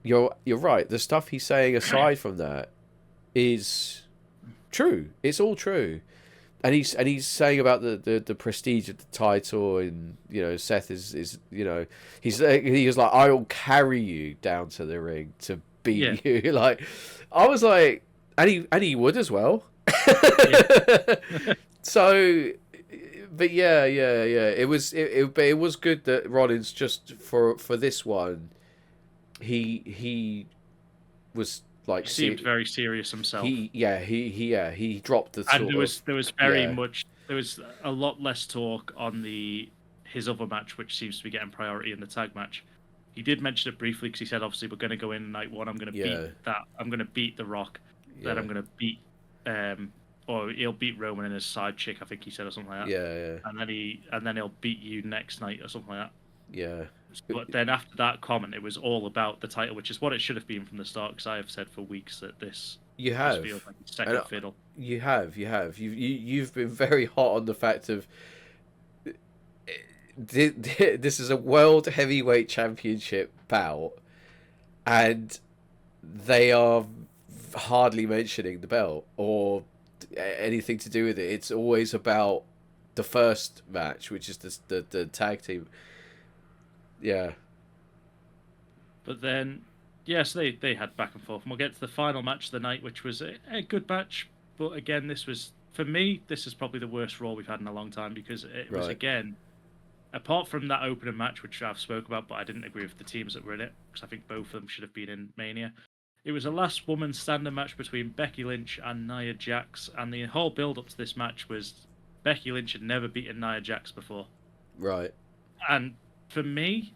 Speaker 1: you're right. The stuff he's saying aside from that is true. It's all true, and he's saying about the prestige of the title, and Seth is he was like, I will carry you down to the ring to beat you. Like, I was like. And he would as well. So, but yeah. It was good that Rollins just for this one, he was like
Speaker 2: he seemed very serious himself.
Speaker 1: He dropped the.
Speaker 2: And there was there was a lot less talk on his other match, which seems to be getting priority in the tag match. He did mention it briefly because he said, obviously, we're going to go in night one. I'm going to beat that. I'm going to beat The Rock. That I'm going to beat, or he'll beat Roman and his side chick, I think he said, or something like that.
Speaker 1: Yeah.
Speaker 2: And then he'll beat you next night, or something like that.
Speaker 1: Yeah.
Speaker 2: But then after that comment, it was all about the title, which is what it should have been from the start, because I have said for weeks that this feels like a second fiddle.
Speaker 1: You have. You've been very hot on the fact of this is a World Heavyweight Championship bout, and they are hardly mentioning the belt or anything to do with it. It's always about the first match, which is the tag team. Yeah.
Speaker 2: But then Yes, they had back and forth. And we'll get to the final match of the night, which was a good match. But again, this was, for me, this is probably the worst Raw we've had in a long time because it was,
Speaker 1: Right.
Speaker 2: again, apart from that opening match, which I've spoke about, but I didn't agree with the teams that were in it because I think both of them should have been in Mania. It was a last woman standing match between Becky Lynch and Nia Jax, and the whole build up to this match was Becky Lynch had never beaten Nia Jax before.
Speaker 1: Right.
Speaker 2: And for me,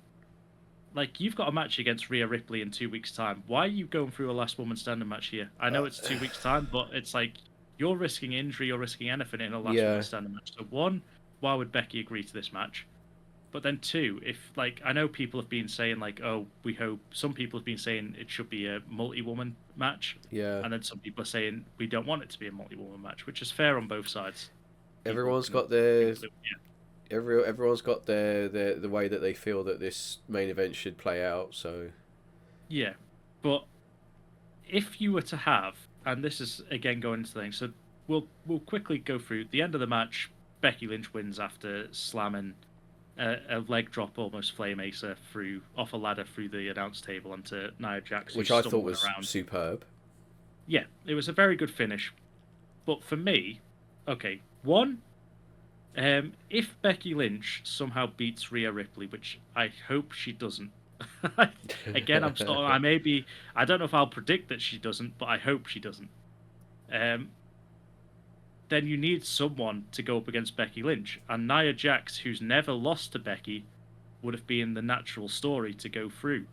Speaker 2: like, you've got a match against Rhea Ripley in 2 weeks' time. Why are you going through a last woman standing match here? I know it's 2 weeks' time, but it's like you're risking injury, you're risking anything in a last woman
Speaker 1: Yeah.
Speaker 2: standing match. So one, why would Becky agree to this match? But then two, if like I know people have been saying like, oh, we hope some people have been saying it should be a multi-woman match,
Speaker 1: Yeah.
Speaker 2: and then some people are saying we don't want it to be a multi-woman match, which is fair on both sides.
Speaker 1: Everyone's got everyone's got their the way that they feel that this main event should play out. So
Speaker 2: yeah, but if you were to have, and this is again going into the thing, so we'll quickly go through the end of the match. Becky Lynch wins after slamming a leg drop, almost flame acer through off a ladder through the announce table onto Nia Jax,
Speaker 1: which
Speaker 2: who's
Speaker 1: I thought was
Speaker 2: around.
Speaker 1: superb.
Speaker 2: Yeah, it was a very good finish. But for me, okay, one, if Becky Lynch somehow beats Rhea Ripley, which I hope she doesn't. Again, I don't know if I'll predict that she doesn't, but I hope she doesn't. Then you need someone to go up against Becky Lynch. And Nia Jax, who's never lost to Becky, would have been the natural story to go through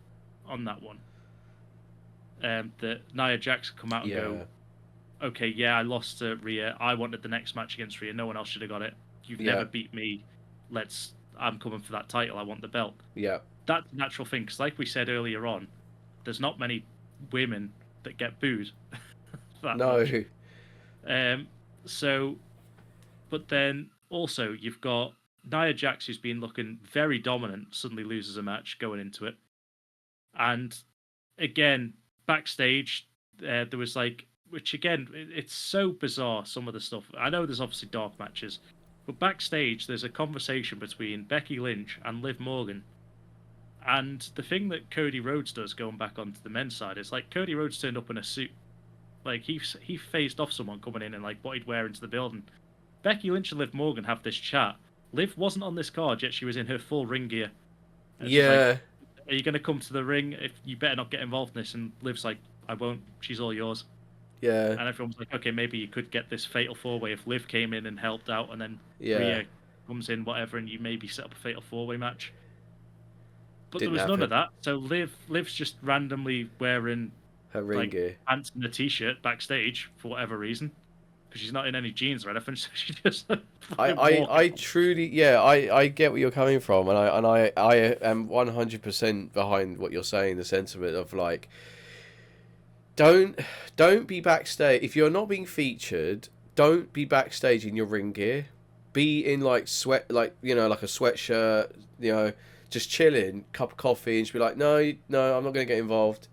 Speaker 2: on that one. That Nia Jax come out and go, okay, yeah, I lost to Rhea. I wanted the next match against Rhea. No one else should have got it. You've never beat me. I'm coming for that title. I want the belt.
Speaker 1: Yeah.
Speaker 2: That's a natural thing, because like we said earlier on, there's not many women that get booed.
Speaker 1: No.
Speaker 2: So, but then also you've got Nia Jax, who's been looking very dominant, suddenly loses a match going into it. And again, backstage, there was like, which again, it's so bizarre, some of the stuff. I know there's obviously dark matches, but backstage, there's a conversation between Becky Lynch and Liv Morgan. And the thing that Cody Rhodes does, going back onto the men's side, is like Cody Rhodes turned up in a suit. Like he phased off someone coming in and like what he'd wear into the building. Becky Lynch and Liv Morgan have this chat. Liv wasn't on this card yet; she was in her full ring gear. And she's like, are you going to come to the ring? If you better not get involved in this. And Liv's like, I won't. She's all yours.
Speaker 1: Yeah.
Speaker 2: And everyone's like, okay, maybe you could get this fatal four-way if Liv came in and helped out, and then Rhea comes in, whatever, and you maybe set up a fatal four-way match. But there was none of that. So Liv's just randomly wearing
Speaker 1: her ring gear,
Speaker 2: pants and a t-shirt backstage for whatever reason, because she's not in any jeans or anything. So she just.
Speaker 1: I truly, I get where you're coming from, and I am 100% behind what you're saying. The sentiment of like, don't be backstage if you're not being featured. Don't be backstage in your ring gear. Be in like like a sweatshirt, just chilling, cup of coffee, and just be like, no, I'm not going to get involved.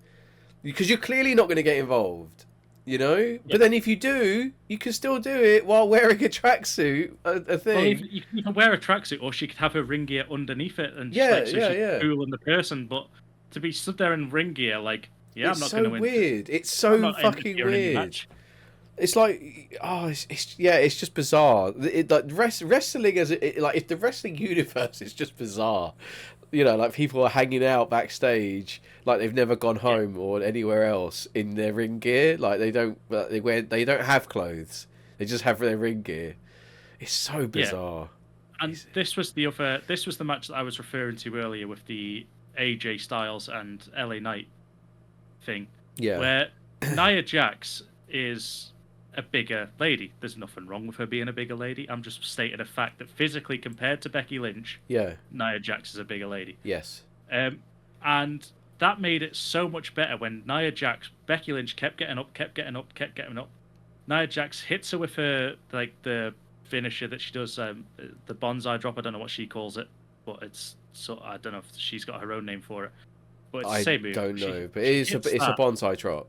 Speaker 1: Because you're clearly not going to get involved, But then if you do, you can still do it while wearing a tracksuit, a thing.
Speaker 2: Well, you can wear a tracksuit, or she could have her ring gear underneath it, and she's cooling the person. But to be stood there in ring gear, like, I'm not going to win.
Speaker 1: It's so fucking weird. It's like, it's just bizarre. Like wrestling if the wrestling universe is just bizarre. Like people are hanging out backstage like they've never gone home or anywhere else in their ring gear. Like they don't have clothes. They just have their ring gear. It's so bizarre.
Speaker 2: Yeah. And this was the match that I was referring to earlier with the AJ Styles and LA Knight thing. Yeah. Where Nia Jax is a bigger lady. There's nothing wrong with her being a bigger lady. I'm just stating a fact that physically compared to Becky Lynch, Nia Jax is a bigger lady.
Speaker 1: Yes.
Speaker 2: And that made it so much better when Becky Lynch kept getting up. Nia Jax hits her with her, like, the finisher that she does, the bonsai drop. I don't know what she calls it, but I don't know if she's got her own name for it. But it's the same move.
Speaker 1: I don't know, but it's a bonsai drop.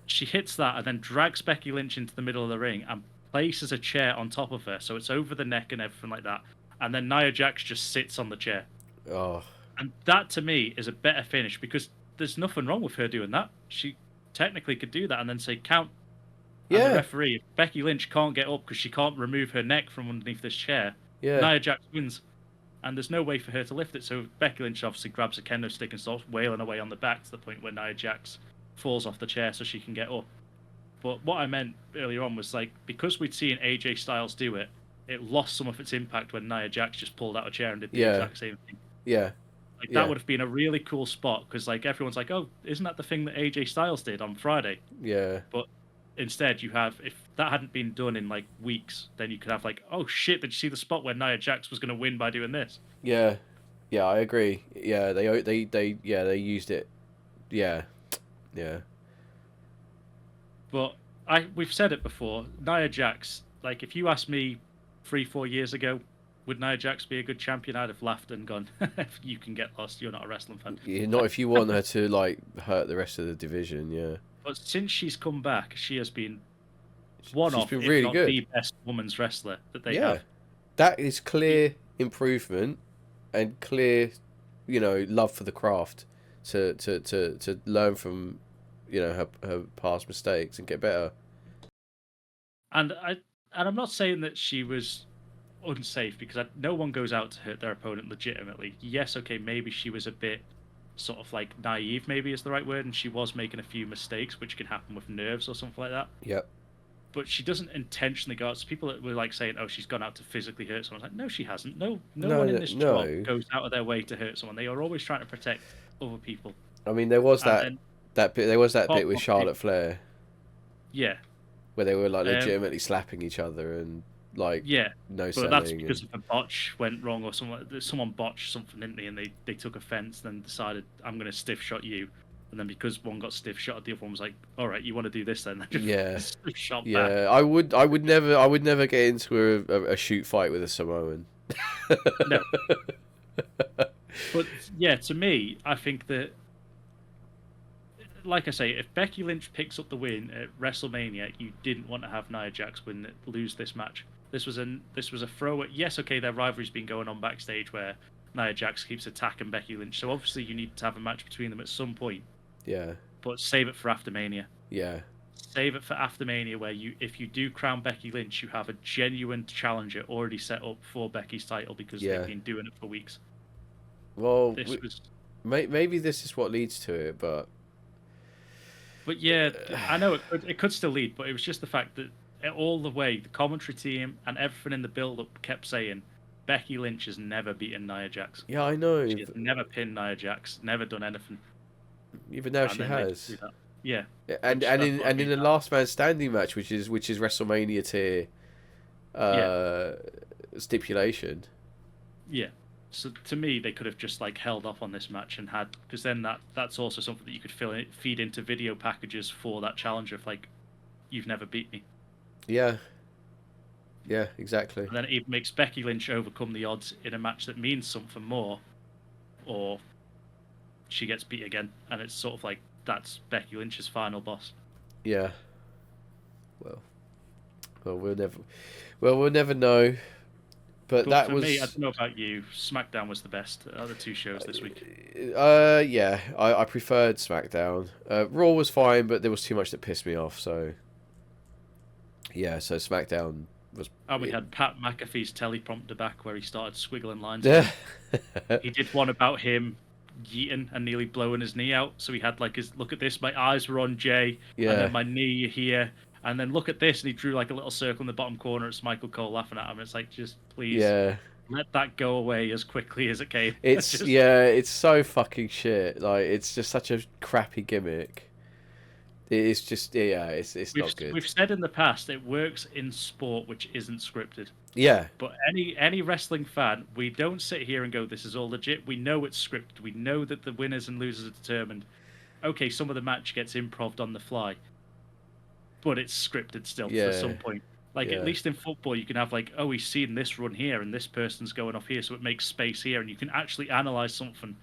Speaker 2: She hits that and then drags Becky Lynch into the middle of the ring and places a chair on top of her, so it's over the neck and everything like that. And then Nia Jax just sits on the chair.
Speaker 1: Oh.
Speaker 2: And that, to me, is a better finish, because there's nothing wrong with her doing that. She technically could do that and then say count.
Speaker 1: Yeah.
Speaker 2: And the referee, if Becky Lynch can't get up because she can't remove her neck from underneath this chair,
Speaker 1: Yeah.
Speaker 2: Nia Jax wins. And there's no way for her to lift it. So Becky Lynch obviously grabs a kendo stick and starts wailing away on the back to the point where Nia Jax falls off the chair so she can get up. But what I meant earlier on was like, because we'd seen AJ Styles do it, it lost some of its impact when Nia Jax just pulled out a chair and did the exact same thing.
Speaker 1: Yeah.
Speaker 2: Like that would have been a really cool spot because like everyone's like, oh, isn't that the thing that AJ Styles did on Friday?
Speaker 1: Yeah.
Speaker 2: But instead, you have, if that hadn't been done in like weeks, then you could have like, oh shit, did you see the spot where Nia Jax was going to win by doing this?
Speaker 1: Yeah. Yeah, I agree. Yeah, they used it. Yeah. Yeah.
Speaker 2: But we've said it before, Nia Jax, like if you asked me 3-4 years ago, would Nia Jax be a good champion? I'd have laughed and gone, you can get lost, you're not a wrestling fan.
Speaker 1: Yeah, not if you want her to like hurt the rest of the division, yeah.
Speaker 2: But since she's come back, she has been one
Speaker 1: She's
Speaker 2: of,
Speaker 1: been
Speaker 2: if
Speaker 1: really
Speaker 2: not
Speaker 1: good.
Speaker 2: the best women's wrestler that they have.
Speaker 1: That is clear improvement and clear, love for the craft to learn from, her past mistakes and get better.
Speaker 2: And I'm not saying that she was unsafe because no one goes out to hurt their opponent legitimately. Yes, okay, maybe she was a bit sort of like naive, maybe is the right word, and she was making a few mistakes, which can happen with nerves or something like that.
Speaker 1: Yep.
Speaker 2: But she doesn't intentionally go out. So people that were like saying, "Oh, she's gone out to physically hurt someone." Like, no, she hasn't. No one in this job goes out of their way to hurt someone. They are always trying to protect other people.
Speaker 1: I mean, there was that bit. There was that bit with Charlotte Flair.
Speaker 2: Yeah.
Speaker 1: Where they were like legitimately slapping each other and like no selling.
Speaker 2: But that's because of a botch went wrong or someone botched something, didn't they? And they took offence, then decided I'm going to stiff shot you. And then because one got stiff shot, the other one was like, "All right, you want to do this then?" Just shot back.
Speaker 1: I would never get into a shoot fight with a Samoan.
Speaker 2: No. But yeah, to me, I think that, like I say, if Becky Lynch picks up the win at WrestleMania, you didn't want to have Nia Jax lose this match. This was a throw at, yes, okay, their rivalry's been going on backstage where Nia Jax keeps attacking Becky Lynch, so obviously you need to have a match between them at some point.
Speaker 1: Yeah.
Speaker 2: But save it for after Mania.
Speaker 1: Yeah.
Speaker 2: Save it for after Mania, where if you do crown Becky Lynch, you have a genuine challenger already set up for Becky's title because they've been doing it for weeks.
Speaker 1: Well, maybe this is what leads to it, but
Speaker 2: yeah, I know it could still lead, but it was just the fact that all the way the commentary team and everything in the build-up kept saying Becky Lynch has never beaten Nia Jax.
Speaker 1: Yeah, I know.
Speaker 2: She has never pinned Nia Jax, never done anything.
Speaker 1: Even now she has.
Speaker 2: Yeah.
Speaker 1: And in the last man standing match, which is WrestleMania tier stipulation.
Speaker 2: Yeah. So to me, they could have just like held off on this match and had, because then that's also something that you could feed into video packages for that challenger. If like, you've never beat me.
Speaker 1: Yeah. Yeah, exactly.
Speaker 2: And then it either makes Becky Lynch overcome the odds in a match that means something more, or she gets beat again, and it's sort of like that's Becky Lynch's final boss.
Speaker 1: Yeah. Well, we'll never know. But that
Speaker 2: for
Speaker 1: was
Speaker 2: me. I don't know about you. SmackDown was the best out of the two shows this week.
Speaker 1: Yeah, I preferred SmackDown. Raw was fine, but there was too much that pissed me off. So yeah, so SmackDown was.
Speaker 2: And we had Pat McAfee's teleprompter back where he started squiggling lines.
Speaker 1: Yeah.
Speaker 2: He did one about him yeeting and nearly blowing his knee out. So he had like his look at this. My eyes were on Jay, and then my knee here. And then look at this, and he drew like a little circle in the bottom corner. It's Michael Cole laughing at him. It's like, just please let that go away as quickly as it came.
Speaker 1: It's it's so fucking shit. Like, it's just such a crappy gimmick. It's just it's not good.
Speaker 2: We've said in the past it works in sport which isn't scripted.
Speaker 1: Yeah.
Speaker 2: But any wrestling fan, we don't sit here and go, this is all legit. We know it's scripted. We know that the winners and losers are determined. Okay, some of the match gets improv'd on the fly. But it's scripted still at some point. Like, at least in football, you can have, like, oh, he's seen this run here, and this person's going off here, so it makes space here, and you can actually analyze something.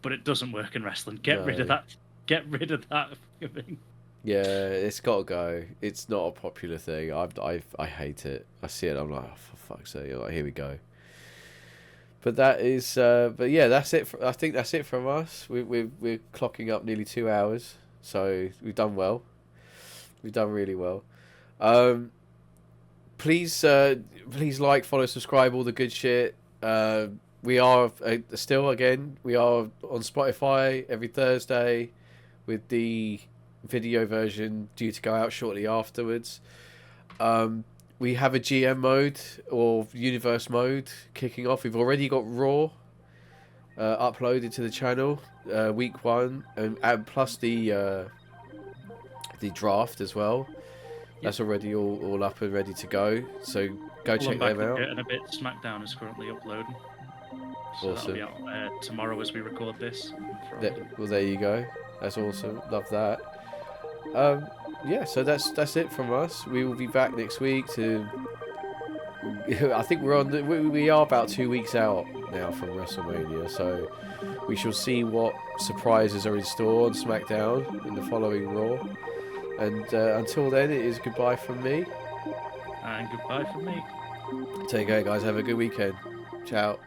Speaker 2: But it doesn't work in wrestling. Get rid of that. Get rid of that thing.
Speaker 1: Yeah, it's got to go. It's not a popular thing. I hate it. I see it, I'm like, oh, for fuck's sake. Like, here we go. But that is, but yeah, that's it. I think that's it from us. We're clocking up nearly 2 hours, so we've done well. We've done really well. Um, please like, follow, subscribe, all the good shit. We are still again. We are on Spotify every Thursday, with the video version due to go out shortly afterwards. We have a GM mode or universe mode kicking off. We've already got Raw uploaded to the channel, week 1, and plus the draft as well. That's already all up and ready to go. So go check them out.
Speaker 2: And a bit. SmackDown is currently uploading. So
Speaker 1: Awesome.
Speaker 2: that'll be out tomorrow as we record this.
Speaker 1: Well, there you go. That's awesome. Love that. Yeah, so that's it from us. We will be back next week to. I think we are about 2 weeks out now from WrestleMania, so we shall see what surprises are in store on SmackDown in the following Raw. And until then, it is goodbye from me.
Speaker 2: And goodbye from me.
Speaker 1: Take care, guys. Have a good weekend. Ciao.